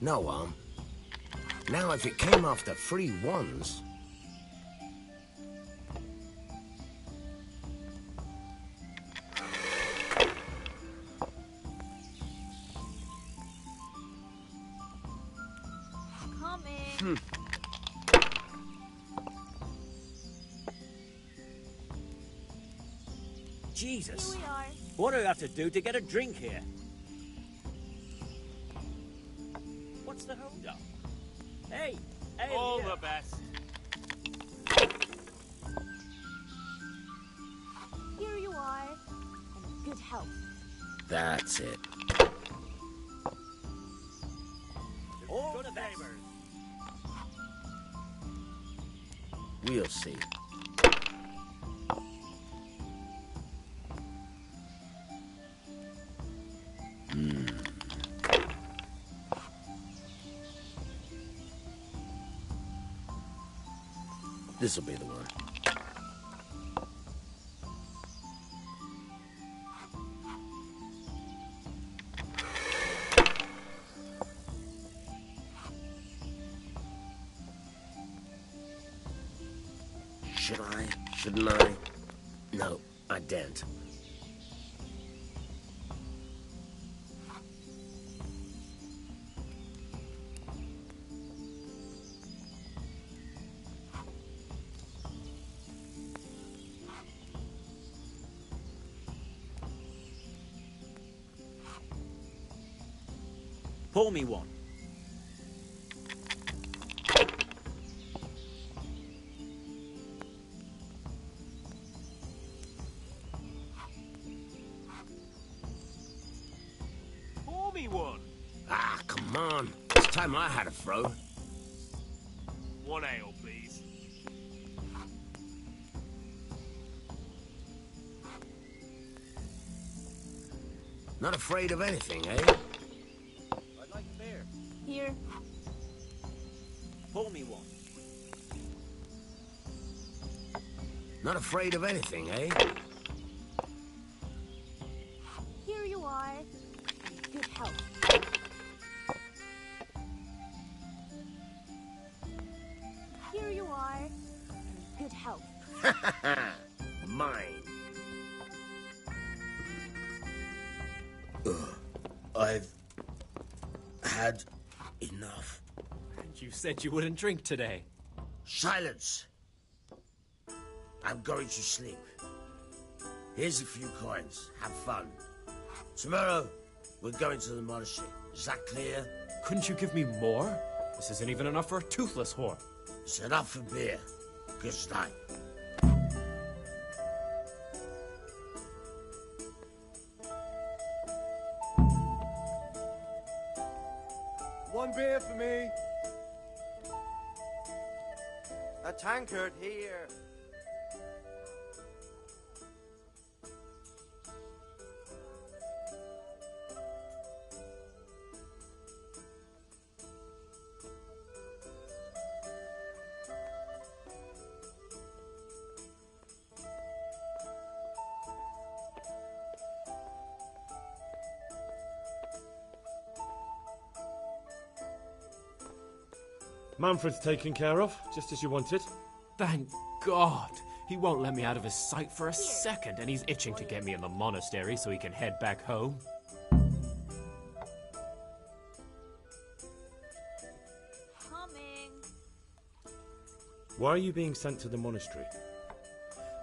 No, now if it came after 3 ones... Coming. Jesus. Here we are. What do we have to do to get a drink here? What's the hold up? Hey! Hey! All here. the best. Here you are. And in good health. That's it. All the neighbors. We'll see. This'll be the one. Should I? Shouldn't I? No, I daren't. Pour me one. Pour me one. Ah, come on. It's time I had a throw. One ale, please. Not afraid of anything, eh? I'd like a beer. Here. Pour me one. Not afraid of anything, eh? Here you are. In good health. Here you are. In good health. Mine. I've had enough. And you said you wouldn't drink today. Silence! I'm going to sleep. Here's a few coins. Have fun. Tomorrow, we're going to the monastery. Is that clear? Couldn't you give me more? This isn't even enough for a toothless whore. It's enough for beer. Good night. One beer for me. A tankard here. Manfred's taken care of, just as you wanted. Thank God. He won't let me out of his sight for a second, and he's itching to get me in the monastery so he can head back home. Coming. Why are you being sent to the monastery?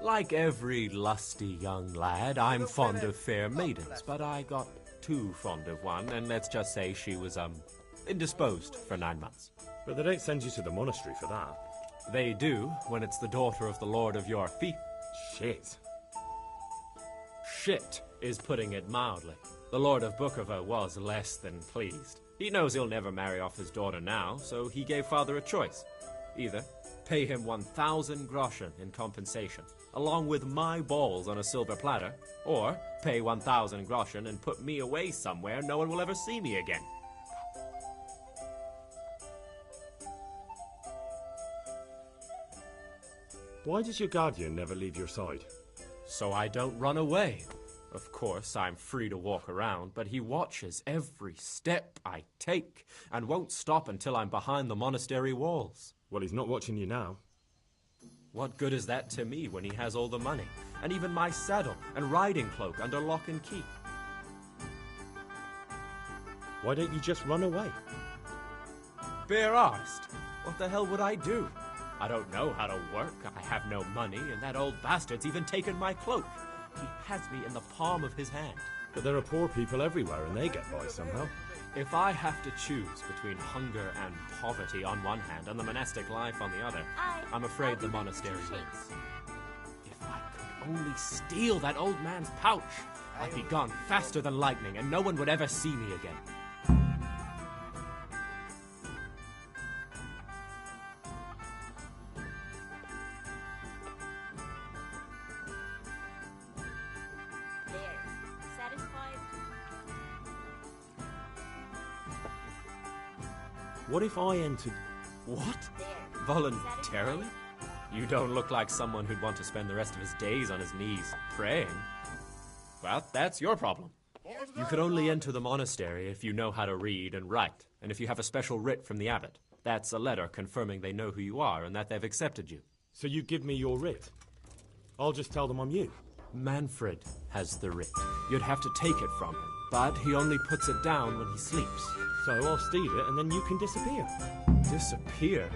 Like every lusty young lad, I'm fond of fair maidens, but I got too fond of one, and let's just say she was, indisposed for 9 months. But they don't send you to the monastery for that. They do, when it's the daughter of the Lord of your Fee. Shit. Shit is putting it mildly. The Lord of Bukovo was less than pleased. He knows he'll never marry off his daughter now, so he gave father a choice. Either pay him 1,000 groschen in compensation, along with my balls on a silver platter, or pay 1,000 groschen and put me away somewhere no one will ever see me again. Why does your guardian never leave your side? So I don't run away. Of course, I'm free to walk around, but he watches every step I take and won't stop until I'm behind the monastery walls. Well, he's not watching you now. What good is that to me when he has all the money, and even my saddle and riding cloak under lock and key? Why don't you just run away? Bare-arsed. What the hell would I do? I don't know how to work, I have no money, and that old bastard's even taken my cloak. He has me in the palm of his hand. But there are poor people everywhere and they get by somehow. If I have to choose between hunger and poverty on one hand and the monastic life on the other, I'm afraid the monastery wins. If I could only steal that old man's pouch, I'd be gone faster than lightning and no one would ever see me again. What if I entered... What? Voluntarily? You don't look like someone who'd want to spend the rest of his days on his knees praying. Well, that's your problem. You could only enter the monastery if you know how to read and write, and if you have a special writ from the abbot. That's a letter confirming they know who you are and that they've accepted you. So you give me your writ? I'll just tell them I'm you. Manfred has the writ. You'd have to take it from him, but he only puts it down when he sleeps. So I'll steal it and then you can disappear. Disappear?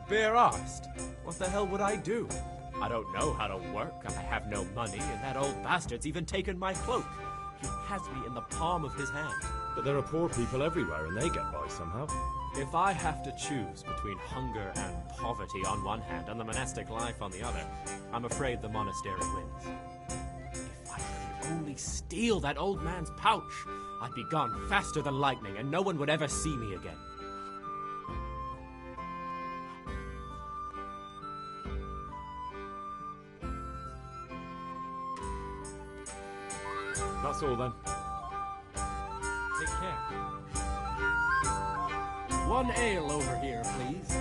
Bare-arsed. What the hell would I do? I don't know how to work, I have no money, and that old bastard's even taken my cloak. He has me in the palm of his hand. But there are poor people everywhere and they get by somehow. If I have to choose between hunger and poverty on one hand and the monastic life on the other, I'm afraid the monastery wins. If I could only steal that old man's pouch, I'd be gone faster than lightning and no one would ever see me again. That's all then. Take care. One ale over here, please.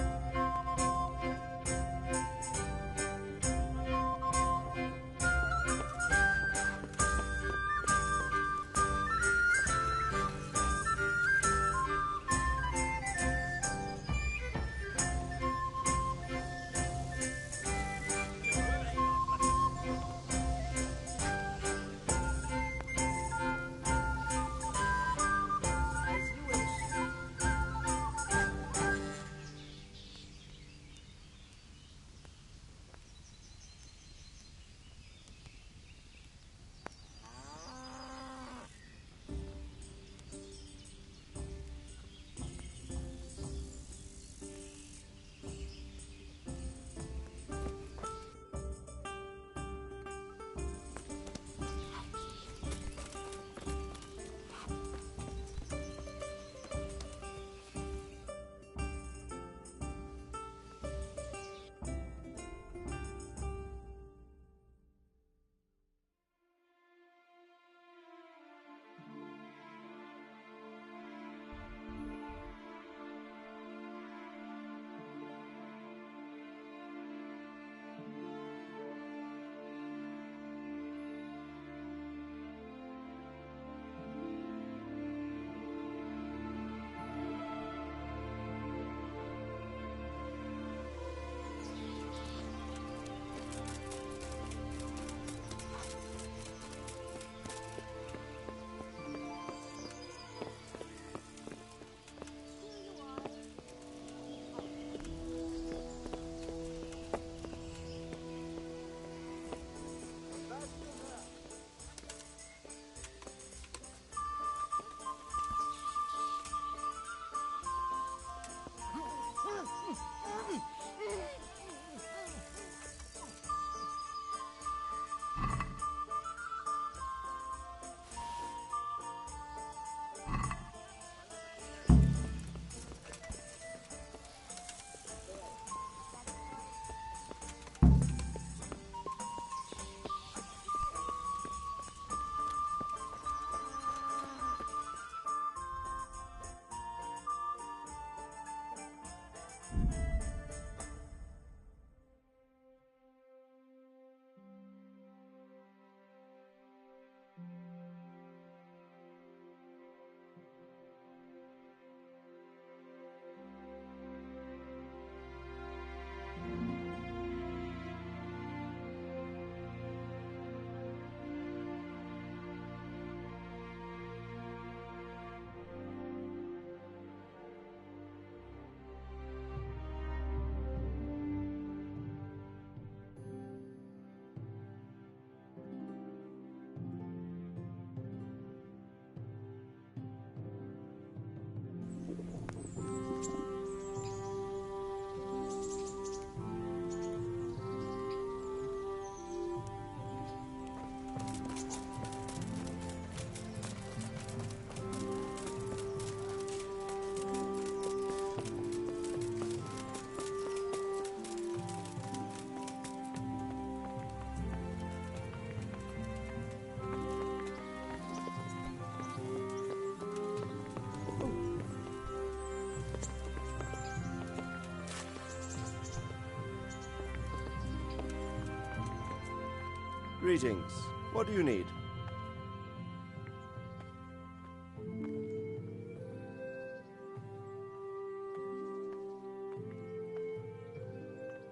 Greetings. What do you need?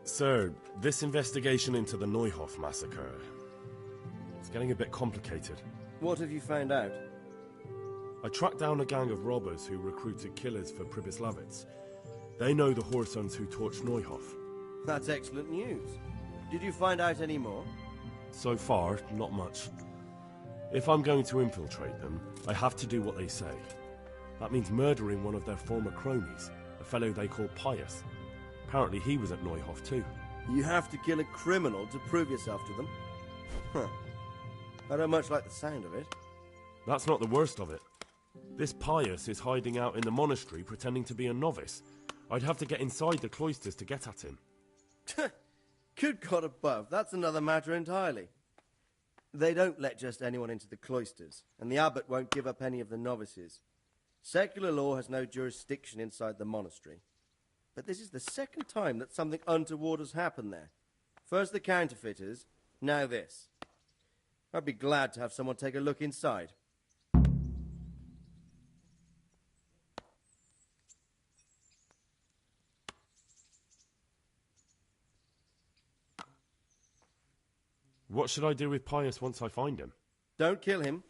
Sir, this investigation into the Neuhof massacre... it's getting a bit complicated. What have you found out? I tracked down a gang of robbers who recruited killers for Pribyslavitz. They know the whoresons who torched Neuhof. That's excellent news. Did you find out any more? So far, not much. If I'm going to infiltrate them, I have to do what they say. That means murdering one of their former cronies, a fellow they call Pius. Apparently he was at Neuhof too. You have to kill a criminal to prove yourself to them? Huh. I don't much like the sound of it. That's not the worst of it. This Pius is hiding out in the monastery pretending to be a novice. I'd have to get inside the cloisters to get at him. Good God above, that's another matter entirely. They don't let just anyone into the cloisters, and the abbot won't give up any of the novices. Secular law has no jurisdiction inside the monastery. But this is the second time that something untoward has happened there. First the counterfeiters, now this. I'd be glad to have someone take a look inside. What should I do with Pius once I find him? Don't kill him.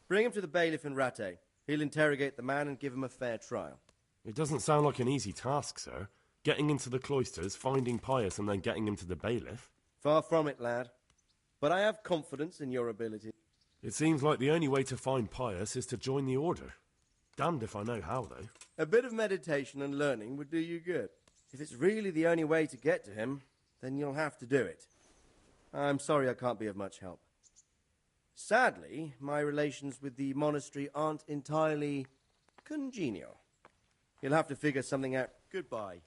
Bring him to the bailiff in Rattay. He'll interrogate the man and give him a fair trial. It doesn't sound like an easy task, sir. Getting into the cloisters, finding Pius, and then getting him to the bailiff. Far from it, lad. But I have confidence in your ability. It seems like the only way to find Pius is to join the order. Damned if I know how, though. A bit of meditation and learning would do you good. If it's really the only way to get to him, then you'll have to do it. I'm sorry I can't be of much help. Sadly, my relations with the monastery aren't entirely congenial. You'll have to figure something out. Goodbye.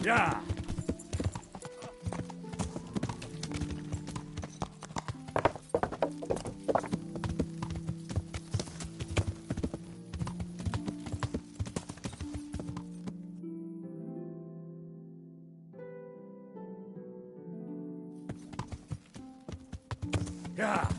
Yeah! Yeah!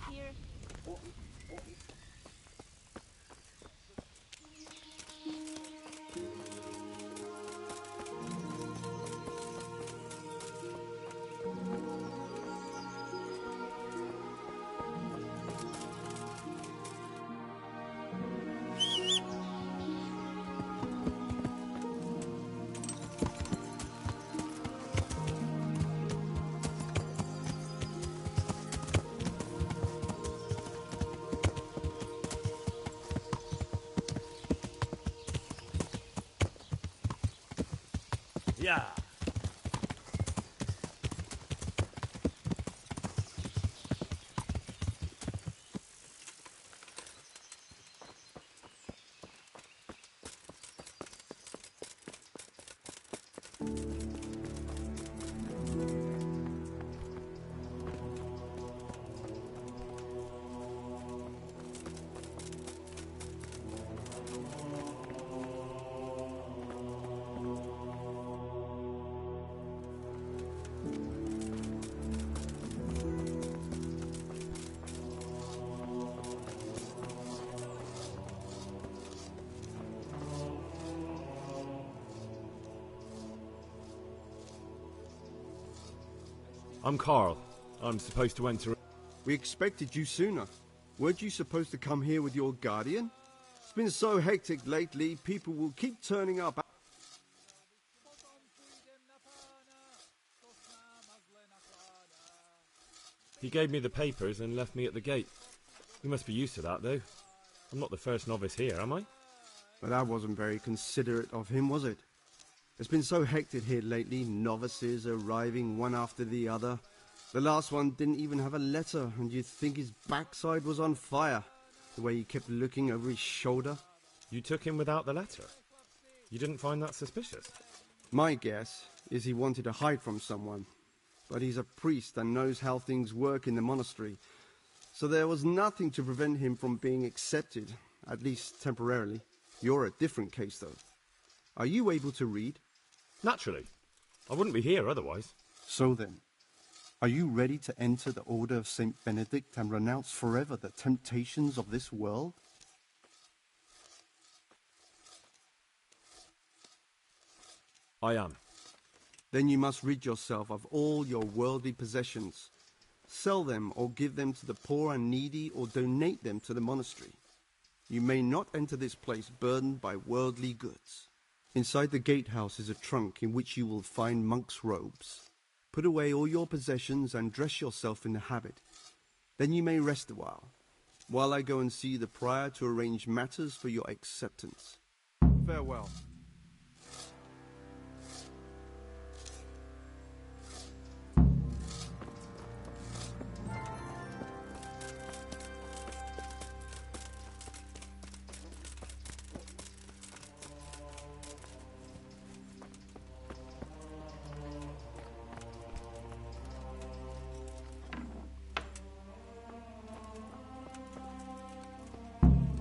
Here. Yeah! I'm Carl. I'm supposed to enter... We expected you sooner. Weren't you supposed to come here with your guardian? It's been so hectic lately, people will keep turning up. He gave me the papers and left me at the gate. You must be used to that, though. I'm not the first novice here, am I? But that wasn't very considerate of him, was it? It's been so hectic here lately, novices arriving one after the other. The last one didn't even have a letter, and you'd think his backside was on fire, the way he kept looking over his shoulder. You took him without the letter? You didn't find that suspicious? My guess is he wanted to hide from someone. But he's a priest and knows how things work in the monastery, so there was nothing to prevent him from being accepted, at least temporarily. You're a different case, though. Are you able to read? Naturally. I wouldn't be here otherwise. So then, are you ready to enter the Order of St. Benedict and renounce forever the temptations of this world? I am. Then you must rid yourself of all your worldly possessions. Sell them or give them to the poor and needy or donate them to the monastery. You may not enter this place burdened by worldly goods. Inside the gatehouse is a trunk in which you will find monk's robes. Put away all your possessions and dress yourself in the habit. Then you may rest a while I go and see the prior to arrange matters for your acceptance. Farewell.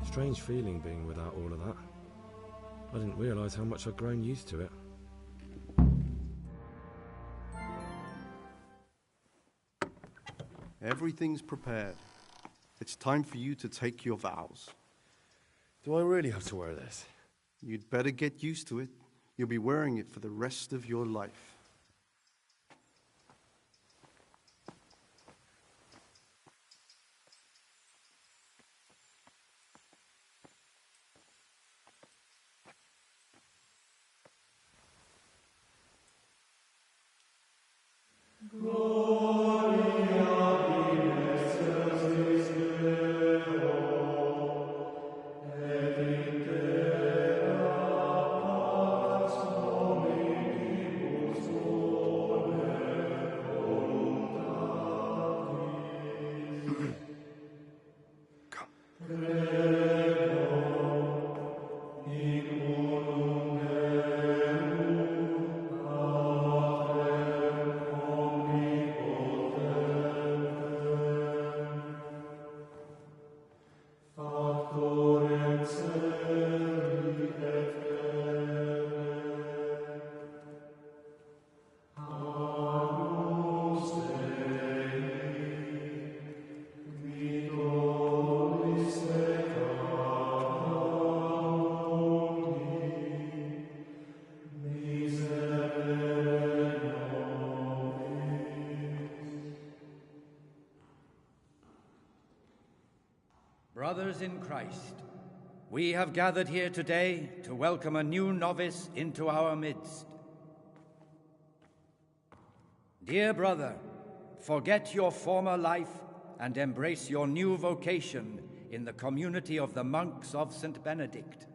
Strange feeling being without all of that. I didn't realise how much I'd grown used to it. Everything's prepared. It's time for you to take your vows. Do I really have to wear this? You'd better get used to it. You'll be wearing it for the rest of your life. Brothers in Christ, we have gathered here today to welcome a new novice into our midst. Dear brother, forget your former life and embrace your new vocation in the community of the monks of St. Benedict.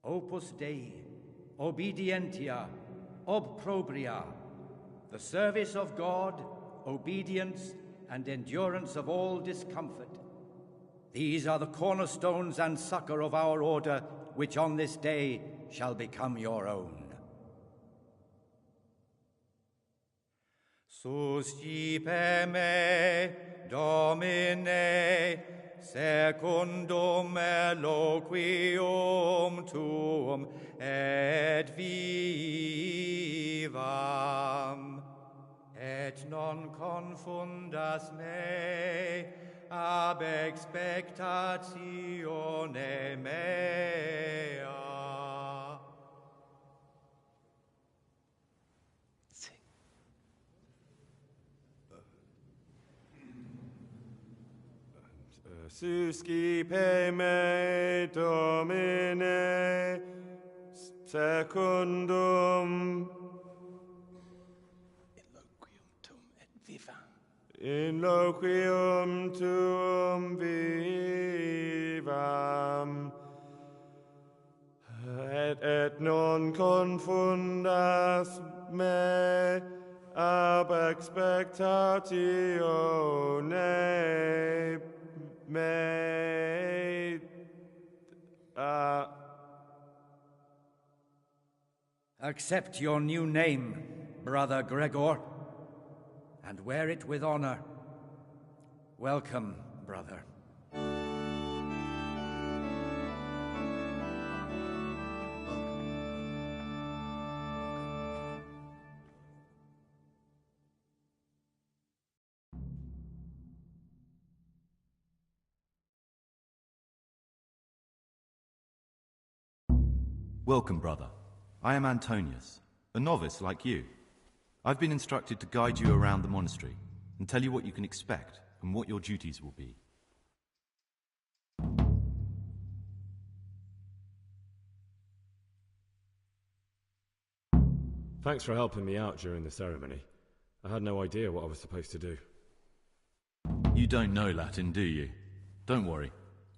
Opus Dei, obedientia, obprobria, the service of God, obedience, and endurance of all discomfort. These are the cornerstones and succor of our order, which on this day shall become your own. Suscipe me, Domine, secundum eloquium tuum, et vivam. Et non confundas me ab expectatione mea. Suscipe me, Domine, secundum in loquium tuum vivam, et non confundas me ab expectatione mea. Accept your new name, Brother Gregor, and wear it with honor. Welcome, brother. Welcome, brother. I am Antonius, a novice like you. I've been instructed to guide you around the monastery and tell you what you can expect and what your duties will be. Thanks for helping me out during the ceremony. I had no idea what I was supposed to do. You don't know Latin, do you? Don't worry.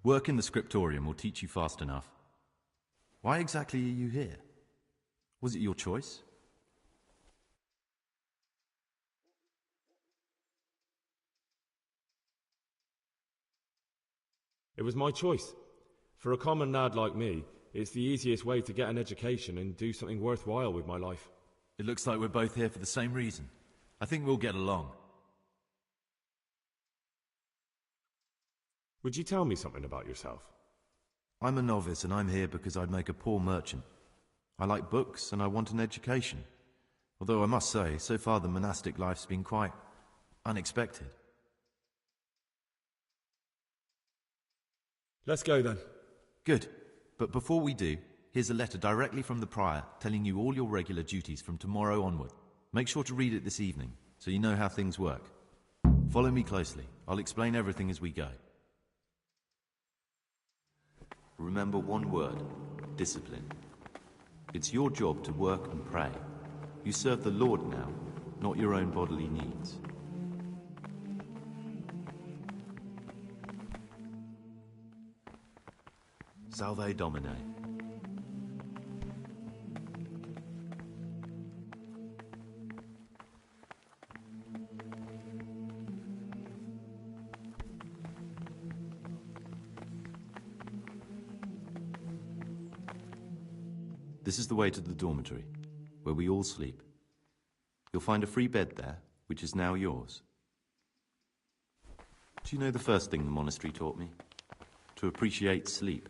Work in the scriptorium will teach you fast enough. Why exactly are you here? Was it your choice? It was my choice. For a common lad like me, it's the easiest way to get an education and do something worthwhile with my life. It looks like we're both here for the same reason. I think we'll get along. Would you tell me something about yourself? I'm a novice and I'm here because I'd make a poor merchant. I like books and I want an education. Although I must say, so far the monastic life's been quite unexpected. Let's go then. Good. But before we do, here's a letter directly from the prior telling you all your regular duties from tomorrow onward. Make sure to read it this evening so you know how things work. Follow me closely. I'll explain everything as we go. Remember one word: discipline. It's your job to work and pray. You serve the Lord now, not your own bodily needs. Salve Domine. This is the way to the dormitory, where we all sleep. You'll find a free bed there, which is now yours. Do you know the first thing the monastery taught me? To appreciate sleep.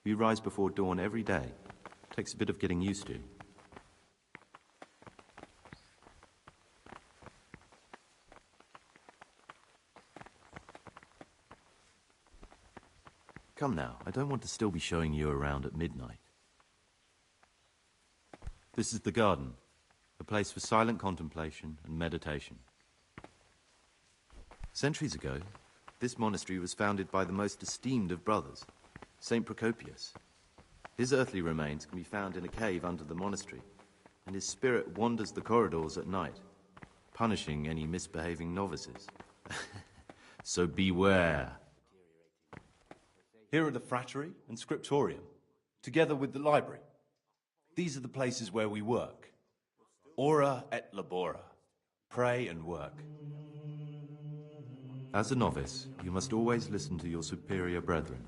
We rise before dawn every day. Takes a bit of getting used to. Come now, I don't want to still be showing you around at midnight. This is the garden, a place for silent contemplation and meditation. Centuries ago, this monastery was founded by the most esteemed of brothers, Saint Procopius. His earthly remains can be found in a cave under the monastery, and his spirit wanders the corridors at night, punishing any misbehaving novices. So beware. Here are the frattery and scriptorium, together with the library. These are the places where we work. Ora et labora. Pray and work. As a novice, you must always listen to your superior brethren.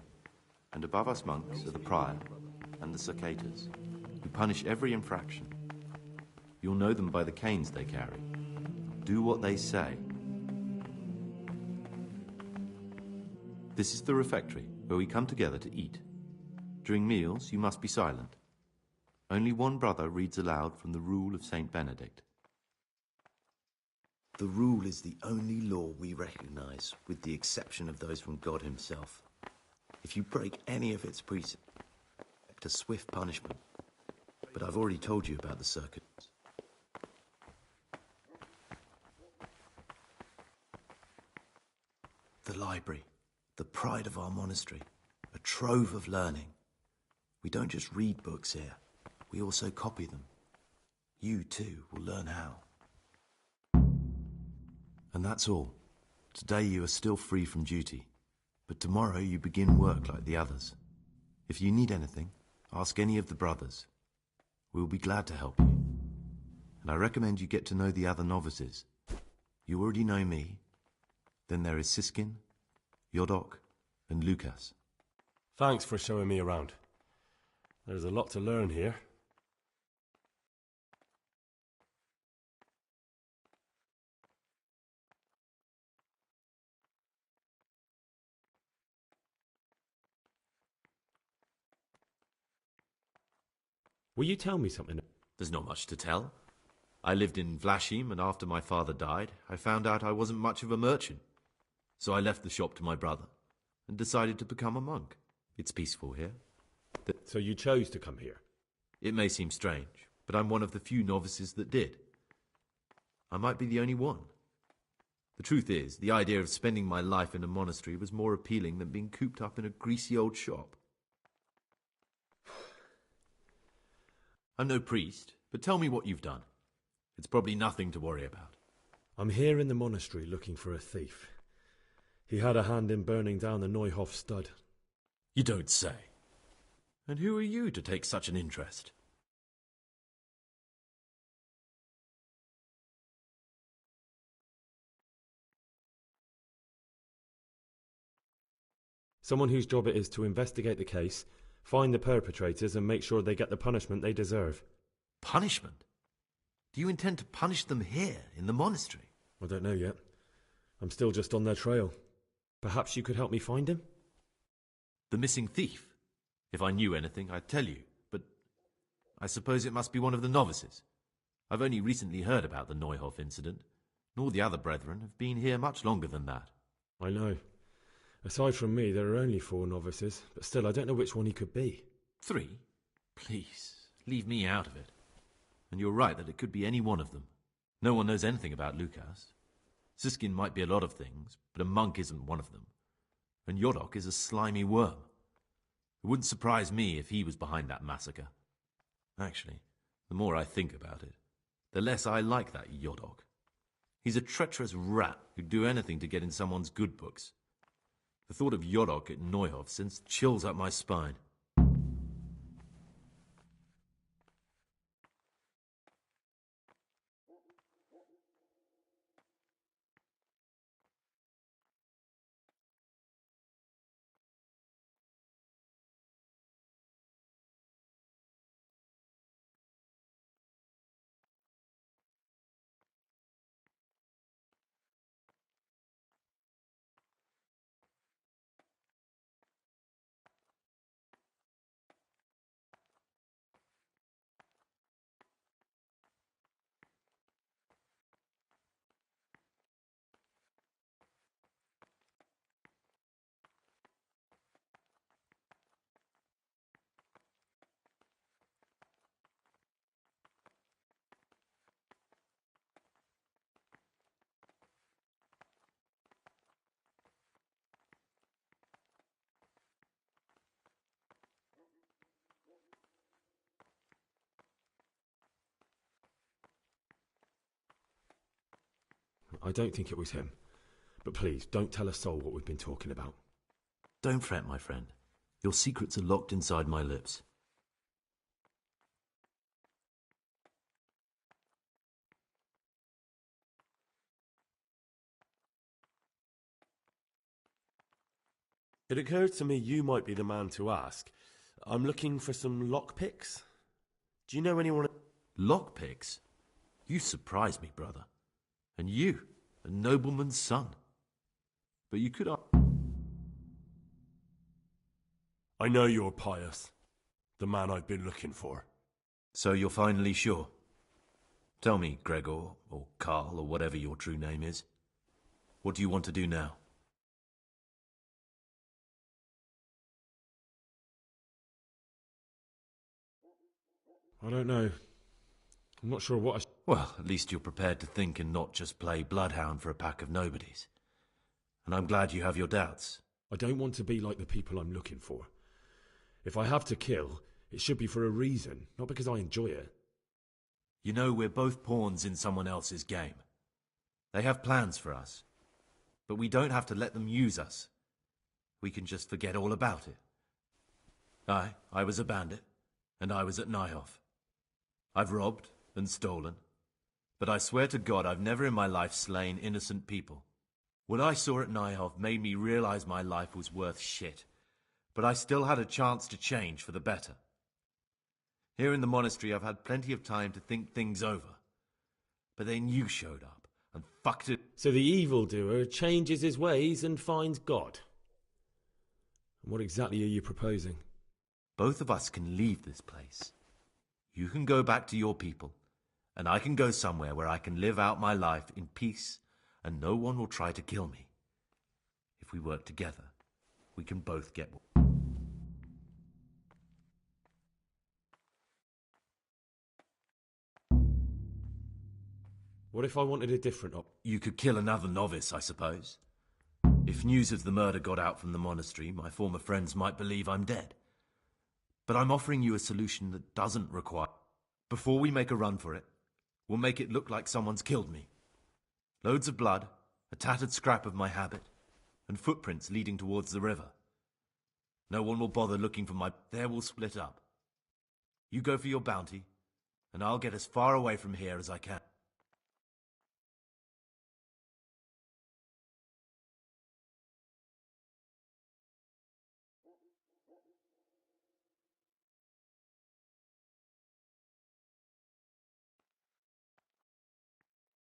And above us monks are the prior and the cicatas, who punish every infraction. You'll know them by the canes they carry. Do what they say. This is the refectory, where we come together to eat. During meals, you must be silent. Only one brother reads aloud from the Rule of Saint Benedict. The Rule is the only law we recognize, with the exception of those from God himself. If you break any of its precepts, expect a swift punishment. But I've already told you about the circuits. The library, the pride of our monastery, a trove of learning. We don't just read books here, we also copy them. You, too, will learn how. And that's all. Today you are still free from duty, but tomorrow you begin work like the others. If you need anything, ask any of the brothers. We'll be glad to help you. And I recommend you get to know the other novices. You already know me. Then there is Siskin, Yodok, and Lucas. Thanks for showing me around. There's a lot to learn here. Will you tell me something? There's not much to tell. I lived in Vlachim, and after my father died, I found out I wasn't much of a merchant. So I left the shop to my brother, and decided to become a monk. It's peaceful here. So you chose to come here? It may seem strange, but I'm one of the few novices that did. I might be the only one. The truth is, the idea of spending my life in a monastery was more appealing than being cooped up in a greasy old shop. I'm no priest, but tell me what you've done. It's probably nothing to worry about. I'm here in the monastery looking for a thief. He had a hand in burning down the Neuhof stud. You don't say. And who are you to take such an interest? Someone whose job it is to investigate the case, find the perpetrators and make sure they get the punishment they deserve. Punishment? Do you intend to punish them here, in the monastery? I don't know yet. I'm still just on their trail. Perhaps you could help me find him? The missing thief? If I knew anything, I'd tell you, but I suppose it must be one of the novices. I've only recently heard about the Neuhof incident, nor the other brethren have been here much longer than that. I know. Aside from me, there are only 4 novices, but still I don't know which one he could be. 3? Please, leave me out of it. And you're right that it could be any one of them. No one knows anything about Lukas. Siskin might be a lot of things, but a monk isn't one of them. And Yodok is a slimy worm. It wouldn't surprise me if he was behind that massacre. Actually, the more I think about it, the less I like that Yodok. He's a treacherous rat who'd do anything to get in someone's good books. The thought of Yodok at Neuhof sends chills up my spine. I don't think it was him. But please, don't tell a soul what we've been talking about. Don't fret, my friend. Your secrets are locked inside my lips. It occurred to me you might be the man to ask. I'm looking for some lockpicks. Do you know anyone... Lockpicks? You surprise me, brother. And you, a nobleman's son. But you could... I know you're Pius. The man I've been looking for. So you're finally sure? Tell me, Gregor, or Karl, or whatever your true name is. What do you want to do now? I don't know. I'm not sure what I... Well, at least you're prepared to think and not just play bloodhound for a pack of nobodies. And I'm glad you have your doubts. I don't want to be like the people I'm looking for. If I have to kill, it should be for a reason, not because I enjoy it. You know, we're both pawns in someone else's game. They have plans for us. But we don't have to let them use us. We can just forget all about it. I was a bandit, and I was at Neuhof. I've robbed and stolen, but I swear to God I've never in my life slain innocent people. What I saw at Neuhof made me realize my life was worth shit, but I still had a chance to change for the better. Here in the monastery I've had plenty of time to think things over, but then you showed up and fucked it. So the evildoer changes his ways and finds God. And what exactly are you proposing? Both of us can leave this place. You can go back to your people, and I can go somewhere where I can live out my life in peace, and no one will try to kill me. If we work together, we can both get... What if I wanted a different You could kill another novice, I suppose. If news of the murder got out from the monastery, my former friends might believe I'm dead. But I'm offering you a solution that doesn't require... Before we make a run for it, we'll make it look like someone's killed me. Loads of blood, a tattered scrap of my habit, and footprints leading towards the river. No one will bother looking for my... There we'll split up. You go for your bounty, and I'll get as far away from here as I can.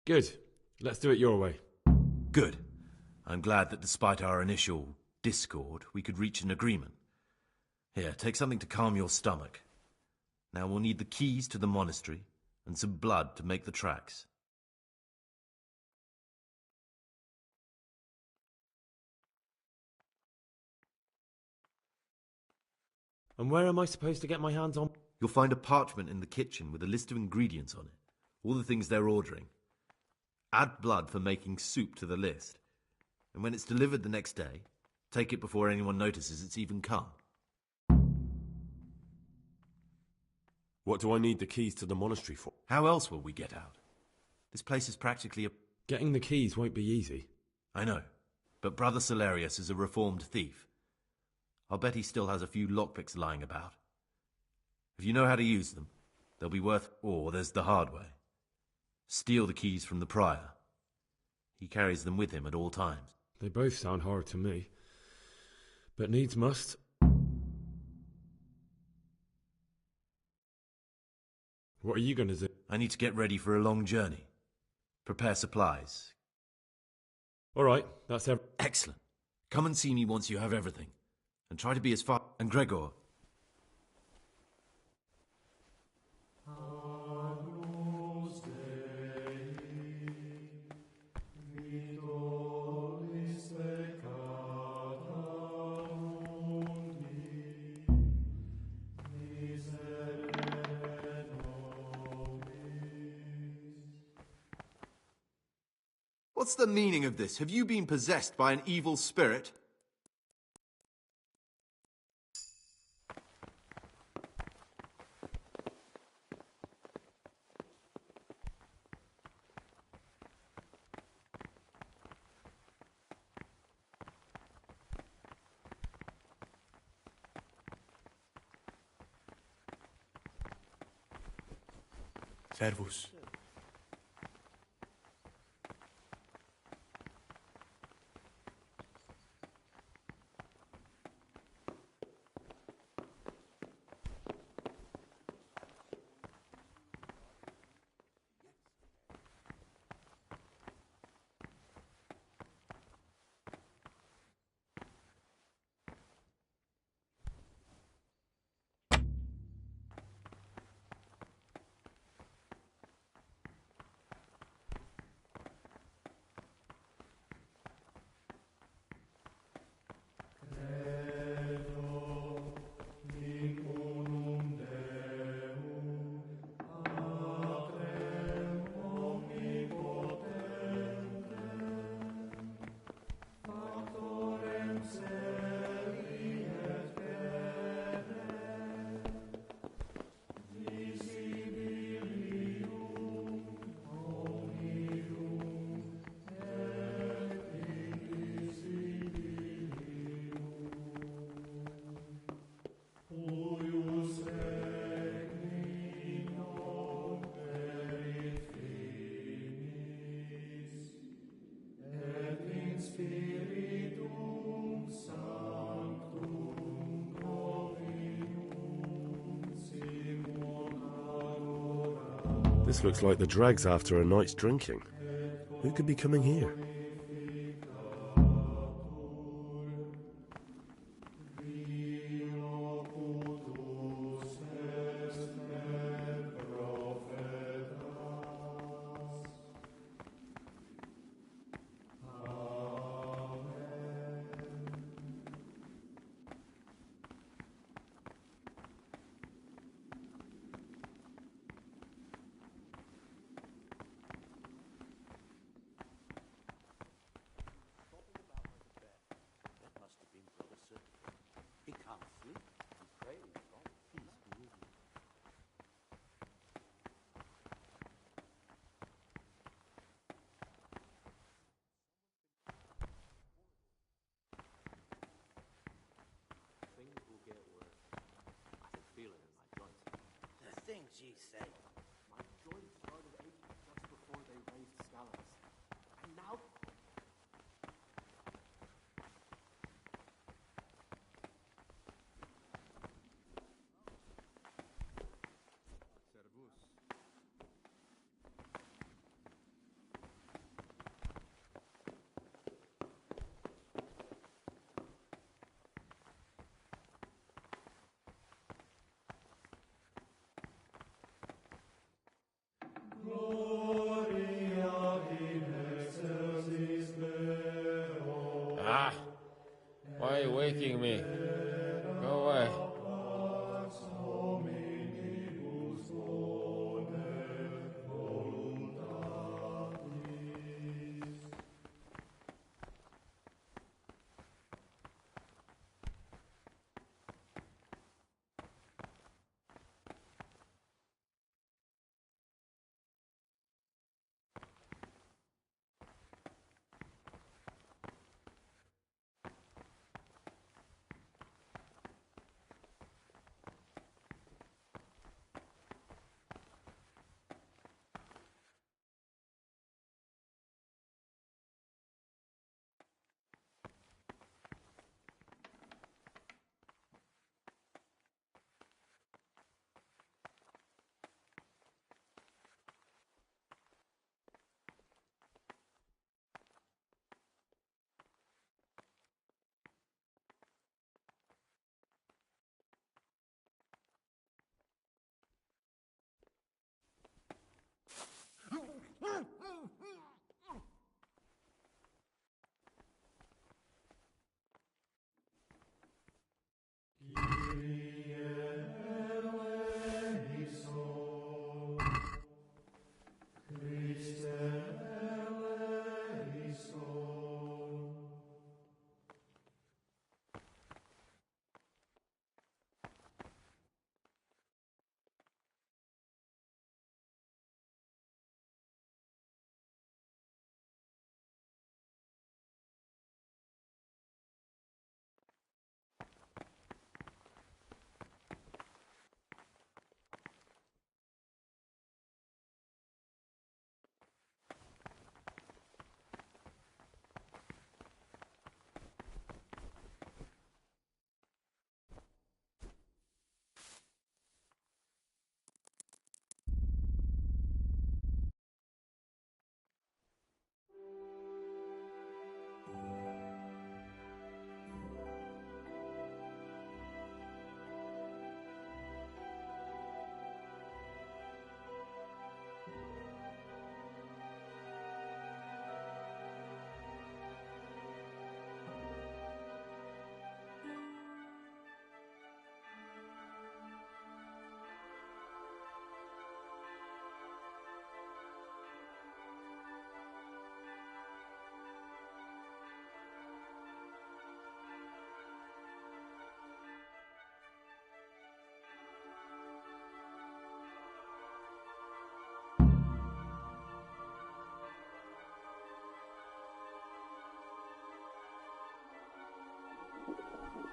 Good. Let's do it your way. Good. I'm glad that despite our initial discord, we could reach an agreement. Here, take something to calm your stomach. Now we'll need the keys to the monastery and some blood to make the tracks. And where am I supposed to get my hands on? You'll find a parchment in the kitchen with a list of ingredients on it. All the things they're ordering. Add blood for making soup to the list. And when it's delivered the next day, take it before anyone notices it's even come. What do I need the keys to the monastery for? How else will we get out? This place is practically a... Getting the keys won't be easy. I know, but Brother Solarius is a reformed thief. I'll bet he still has a few lockpicks lying about. If you know how to use them, they'll be worth... Or there's the hard way. Steal the keys from the prior. He carries them with him at all times. They both sound hard to me. But needs must. What are you going to do? I need to get ready for a long journey. Prepare supplies. All right, that's Excellent. Come and see me once you have everything. And try to be as far... And Gregor... What's the meaning of this? Have you been possessed by an evil spirit? Servus. This looks like the dregs after a night's drinking. Who could be coming here? ye say? My joint started aching just before they raised Skalitz. And now... Ah! Why are you waking me? Go away.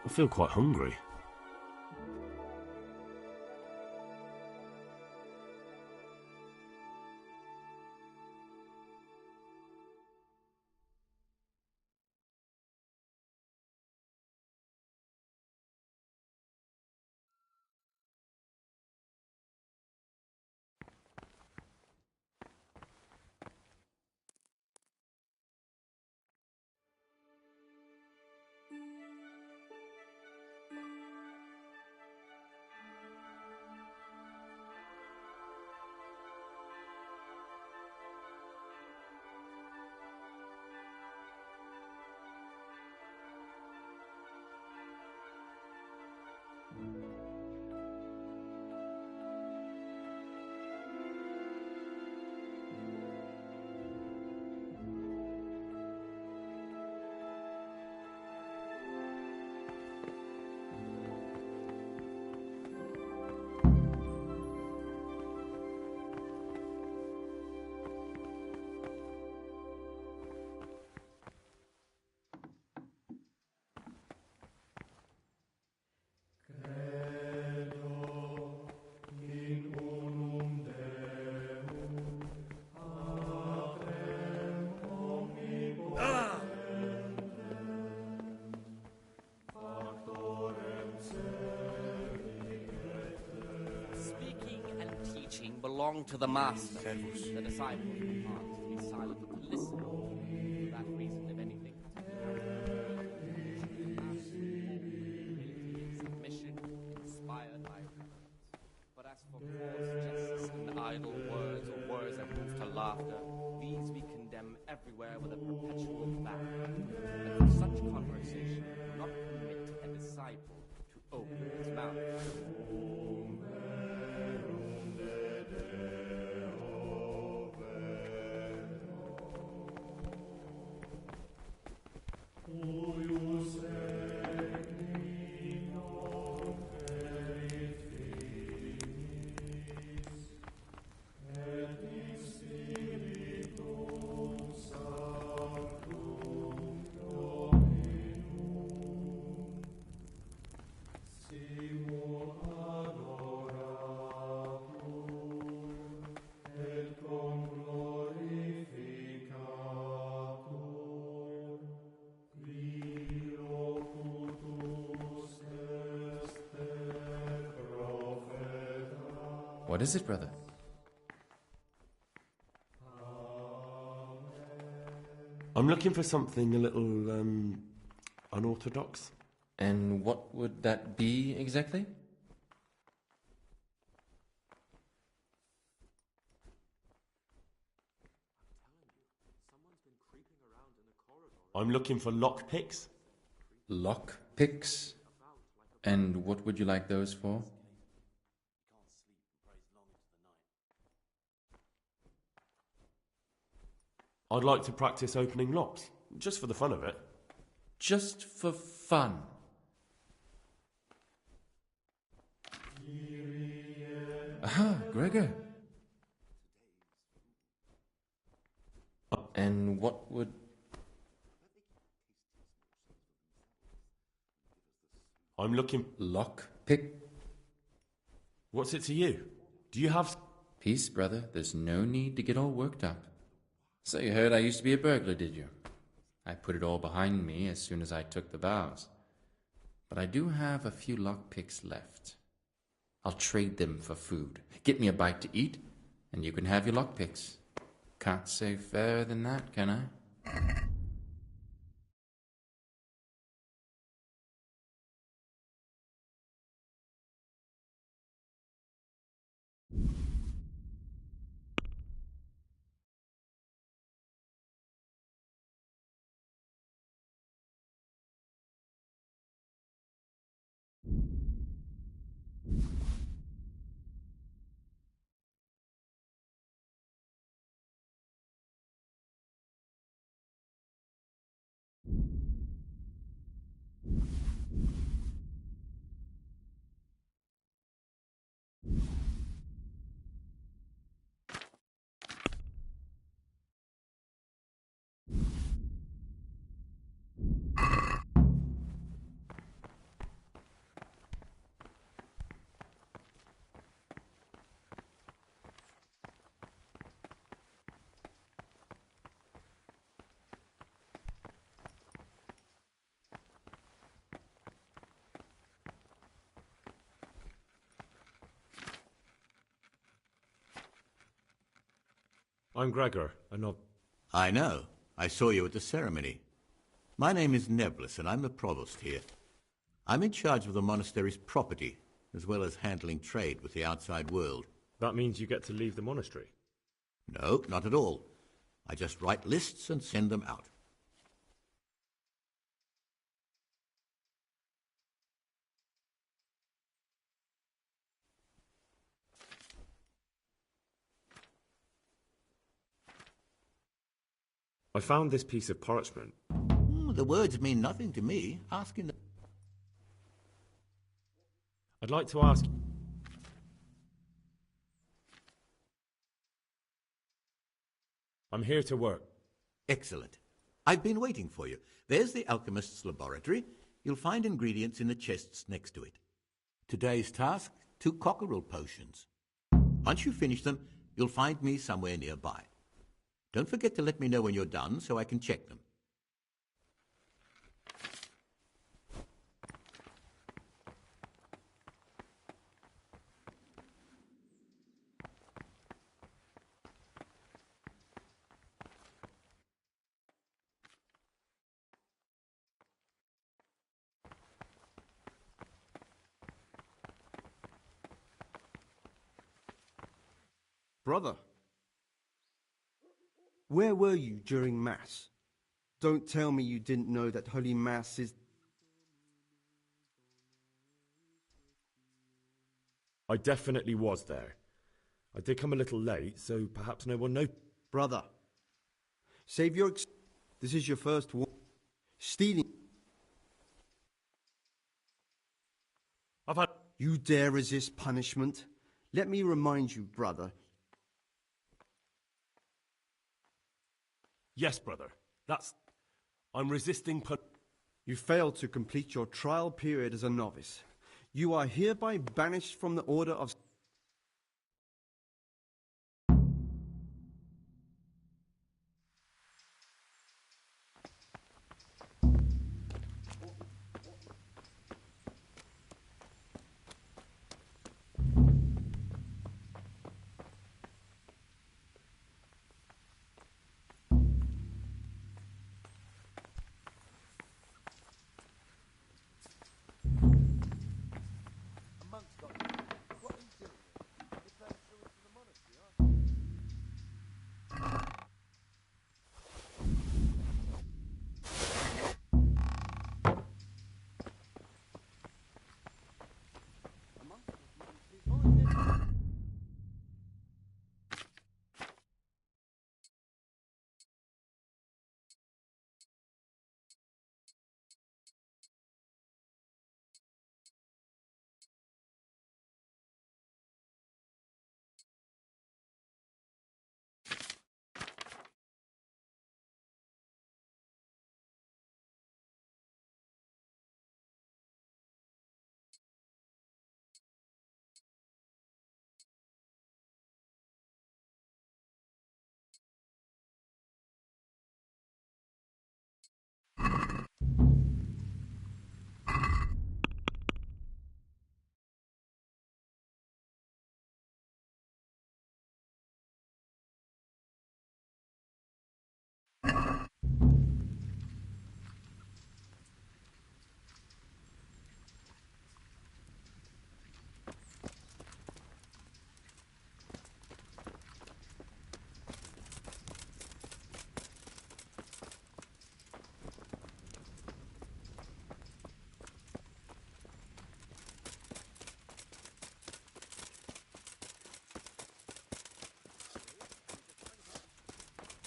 I feel quite hungry. belong to the Master. The disciples can't be silent and listen. For that reason, if anything, submission inspired by reverence. But as for coarse jests and idle words, or words that move to laughter, these we condemn everywhere with a perpetual ban. And for such conversation, do not permit a disciple to open his mouth. What is it, brother? I'm looking for something a little, unorthodox. And what would that be exactly? I'm looking for lockpicks. Lockpicks? And what would you like those for? I'd like to practice opening locks, just for the fun of it. Just for fun? Aha, Gregor. And what would... I'm looking... Lockpick? What's it to you? Do you have... Peace, brother. There's no need to get all worked up. So you heard I used to be a burglar, did you? I put it all behind me as soon as I took the vows. But I do have a few lockpicks left. I'll trade them for food. Get me a bite to eat, and you can have your lockpicks. Can't say fairer than that, can I? I'm Gregor, and not... I know. I saw you at the ceremony. My name is Nebulus, and I'm the provost here. I'm in charge of the monastery's property, as well as handling trade with the outside world. That means you get to leave the monastery? No, not at all. I just write lists and send them out. I found this piece of parchment. The words mean nothing to me. Ask in the... I'd like to ask... I'm here to work. Excellent. I've been waiting for you. There's the alchemist's laboratory. You'll find ingredients in the chests next to it. Today's task, 2 cockerel potions. Once you finish them, you'll find me somewhere nearby. Don't forget to let me know when you're done so I can check them. Brother, where were you during Mass? Don't tell me you didn't know that Holy Mass is... I definitely was there. I did come a little late, so perhaps no one knows. Brother, save your... This is your first war. Stealing... I've had... You dare resist punishment? Let me remind you, brother. Yes, brother. I'm resisting You failed to complete your trial period as a novice. You are hereby banished from the order of...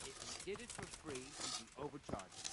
If we did it for free, we'd be overcharging.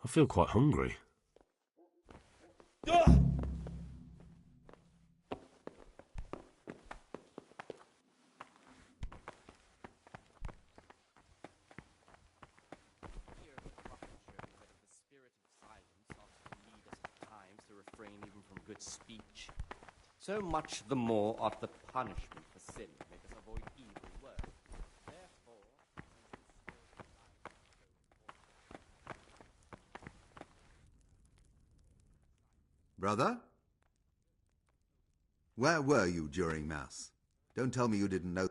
I feel quite hungry. speech. So much the more ought the punishment for sin make us avoid evil works. Therefore, Brother? Where were you during Mass? Don't tell me you didn't know.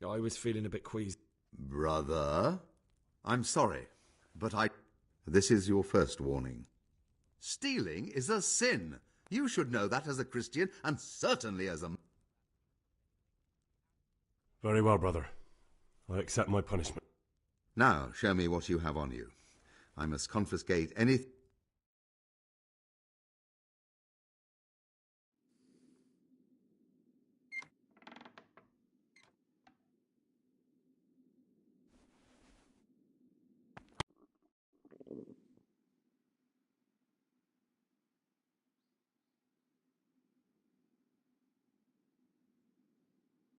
I was feeling a bit queasy. Brother? I'm sorry, but This is your first warning. Stealing is a sin. You should know that as a Christian, and certainly as a... Very well, brother. I accept my punishment. Now, show me what you have on you. I must confiscate anything...